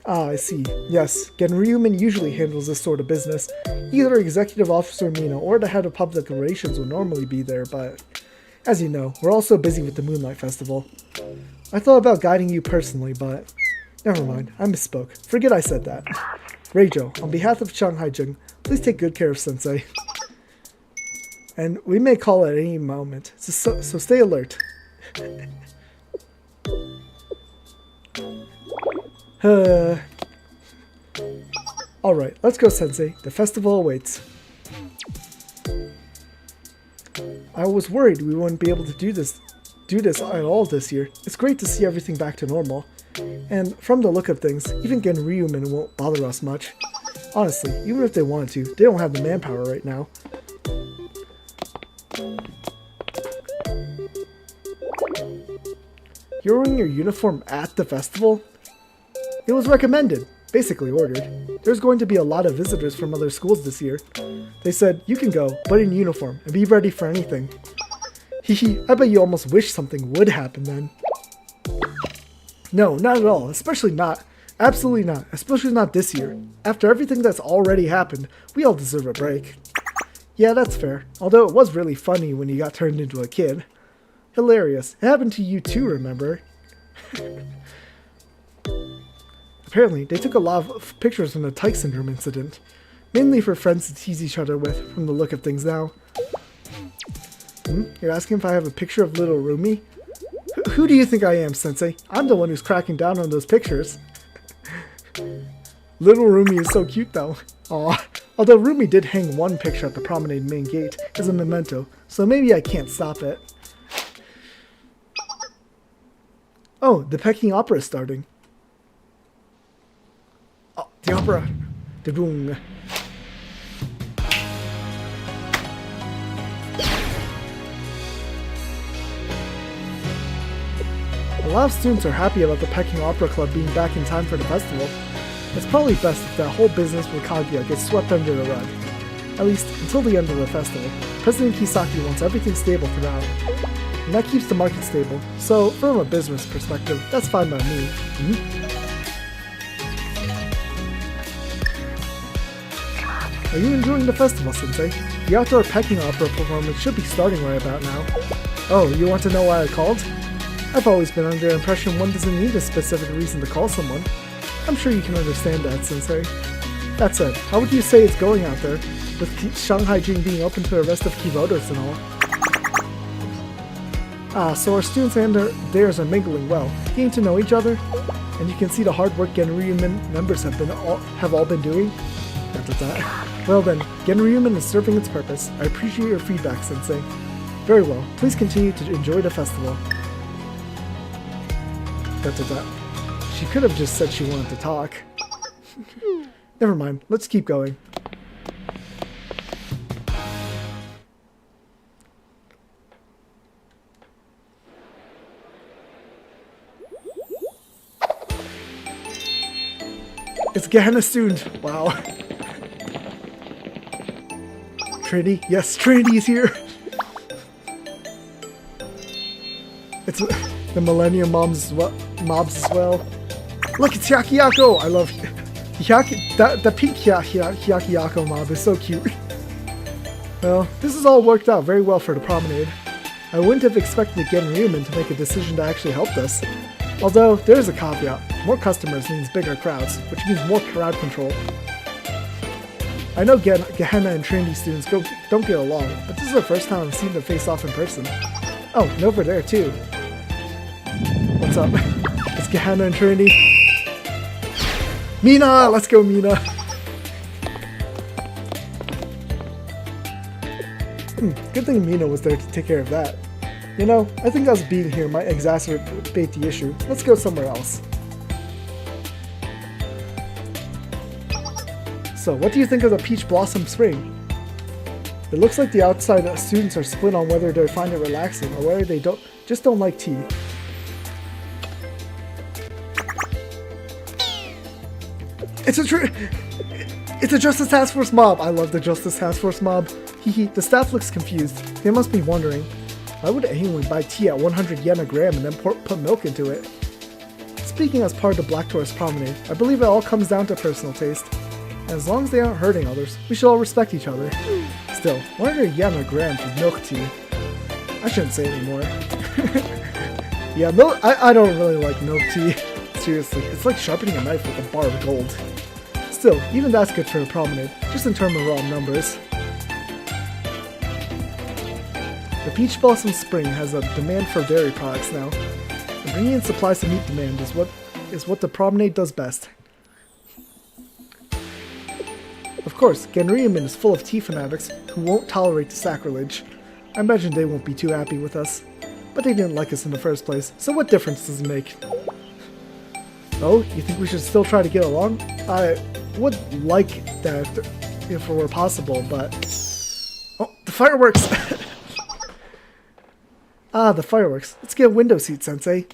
Ah, I see. Yes, Genryuman usually handles this sort of business. Either Executive Officer Mina or the head of public relations will normally be there, but... As you know, we're also busy with the Moonlight Festival. I thought about guiding you personally, but... Never mind, I misspoke. Forget I said that. Reijo, on behalf of Shanhaijing, please take good care of Sensei. And we may call at any moment, so stay alert. Alright, let's go, Sensei. The festival awaits. I was worried we wouldn't be able to do this at all this year. It's great to see everything back to normal. And from the look of things, even Genryuman won't bother us much. Honestly, even if they wanted to, they don't have the manpower right now. You're wearing your uniform at the festival? It was recommended, basically ordered. There's going to be a lot of visitors from other schools this year. They said, you can go, but in uniform, and be ready for anything. Hehe, I bet you almost wish something would happen then. No, not at all. Especially not. Absolutely not. Especially not this year. After everything that's already happened, we all deserve a break. Yeah, that's fair. Although it was really funny when you got turned into a kid. Hilarious. It happened to you too, remember? Apparently, they took a lot of pictures from the Tyke Syndrome incident. Mainly for friends to tease each other with, from the look of things now. You're asking if I have a picture of little Rumi? Who do you think I am, Sensei? I'm the one who's cracking down on those pictures. Little Rumi is so cute though. Aw. Although Rumi did hang one picture at the promenade main gate as a memento, so maybe I can't stop it. Oh, the Peking opera is starting. Oh, the opera. The boom. A lot of students are happy about the Peking Opera Club being back in time for the festival. It's probably best if that whole business with Kaguya gets swept under the rug. At least, until the end of the festival. President Kisaki wants everything stable for now. And that keeps the market stable, so from a business perspective, that's fine by me. Are you enjoying the festival, Sensei? The outdoor Peking Opera performance should be starting right about now. Oh, you want to know why I called? I've always been under the impression one doesn't need a specific reason to call someone. I'm sure you can understand that, Sensei. That said, how would you say it's going out there, with Shanhaijing being open to the rest of Kivodos and all? So our students and theirs are mingling well, getting to know each other, and you can see the hard work Genryumen members have all been doing? Well then, Genryumen is serving its purpose. I appreciate your feedback, Sensei. Very well, please continue to enjoy the festival. She could have just said she wanted to talk. Never mind, let's keep going. It's Gehenna student! Wow. Trinity? Yes, Trinity is here! It's the Millennium mobs as well. Look, it's Hyakiyako! I love the pink Hyakiyako mob is so cute. Well, this has all worked out very well for the promenade. I wouldn't have expected Genryumen to make a decision to actually help us. Although, there is a caveat. More customers means bigger crowds, which means more crowd control. I know Gehenna and Trinity students don't get along, but this is the first time I've seen them face off in person. Oh, and over there too. What's up? It's Gehenna and Trinity. Mina! Let's go, Mina! Good thing Mina was there to take care of that. You know, I think us being here might exacerbate the issue. Let's go somewhere else. So, what do you think of the Peach Blossom Spring? It looks like the outside students are split on whether they find it relaxing or whether they just don't like tea. It's a Justice Task Force mob! I love the Justice Task Force mob. Hehe, the staff looks confused. They must be wondering, why would anyone buy tea at 100 yen a gram and then put milk into it? Speaking as part of the Black Tourist Promenade, I believe it all comes down to personal taste. And as long as they aren't hurting others, we should all respect each other. Still, 100 yen a gram for milk tea. I shouldn't say anymore. Yeah, I don't really like milk tea. Seriously, it's like sharpening a knife with a bar of gold. Still, even that's good for a promenade, just in terms of raw numbers. The Peach Blossom Spring has a demand for dairy products now, and bringing in supplies to meet demand is what the promenade does best. Of course, Genryumen is full of tea fanatics who won't tolerate the sacrilege. I imagine they won't be too happy with us. But they didn't like us in the first place, so what difference does it make? Oh, you think we should still try to get along? I would like that if it were possible, but... Oh, the fireworks! Ah, the fireworks. Let's get a window seat, Sensei.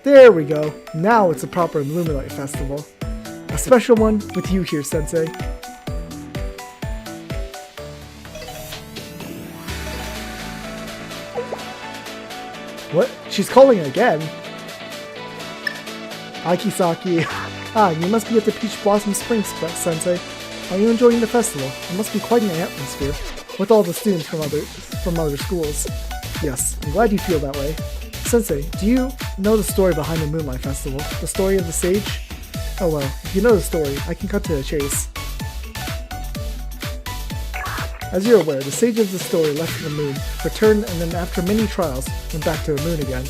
There we go. Now it's a proper Illuminate festival. A special one with you here, Sensei. What? She's calling again? Akisaki. Ah, you must be at the Peach Blossom Spring, Sensei. Are you enjoying the festival? It must be quite an atmosphere, with all the students from other schools. Yes, I'm glad you feel that way. Sensei, do you know the story behind the Moonlight Festival? The story of the sage? Oh well, if you know the story, I can cut to the chase. As you're aware, the sage of the story left the moon, returned, and then after many trials, went back to the moon again.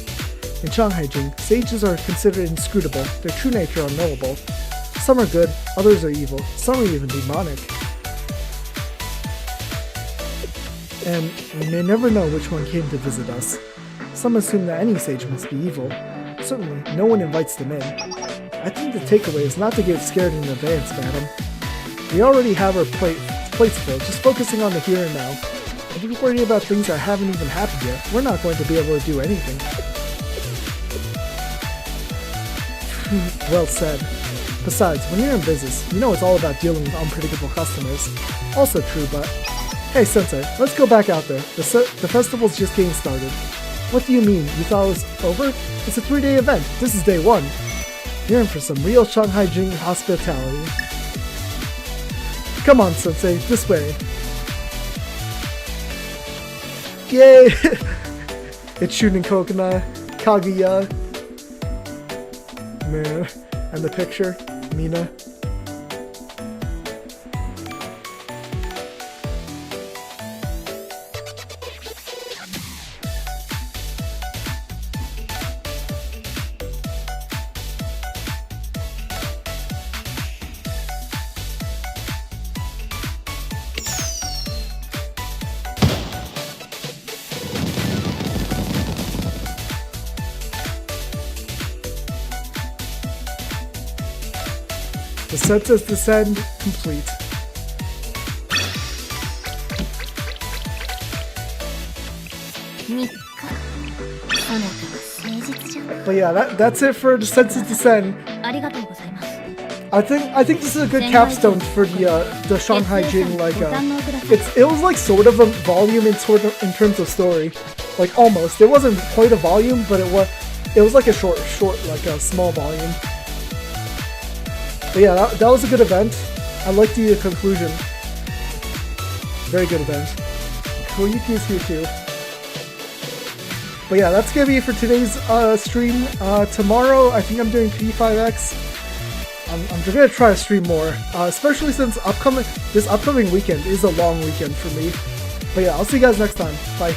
In Shanhaijing, sages are considered inscrutable, their true nature unknowable. Some are good, others are evil, some are even demonic. And we may never know which one came to visit us. Some assume that any sage must be evil. Certainly, no one invites them in. I think the takeaway is not to get scared in advance, madam. We already have our plates full, just focusing on the here and now. If we worry about things that haven't even happened yet, we're not going to be able to do anything. Well said. Besides, when you're in business, you know it's all about dealing with unpredictable customers. Also true, but... Hey Sensei, let's go back out there. The festival's just getting started. What do you mean? You thought it was over? It's a 3-day event. This is day 1. You're in for some real Shanhaijing hospitality. Come on, Sensei, this way. Yay! It's shooting coconut, Kaguya, man, and the picture, Mina. The Senses Descend complete. But yeah, that's it for the Senses Descend. I think this is a good capstone for the Shanhaijing, like it was like sort of a volume in terms of story, like almost. It wasn't quite a volume, but it was like a short like a small volume. But yeah, that was a good event. I like the conclusion. Very good event. Koyuki is here too. But yeah, that's gonna be it for today's stream. Tomorrow, I think I'm doing P5X. I'm gonna try to stream more, especially since this upcoming weekend is a long weekend for me. But yeah, I'll see you guys next time. Bye.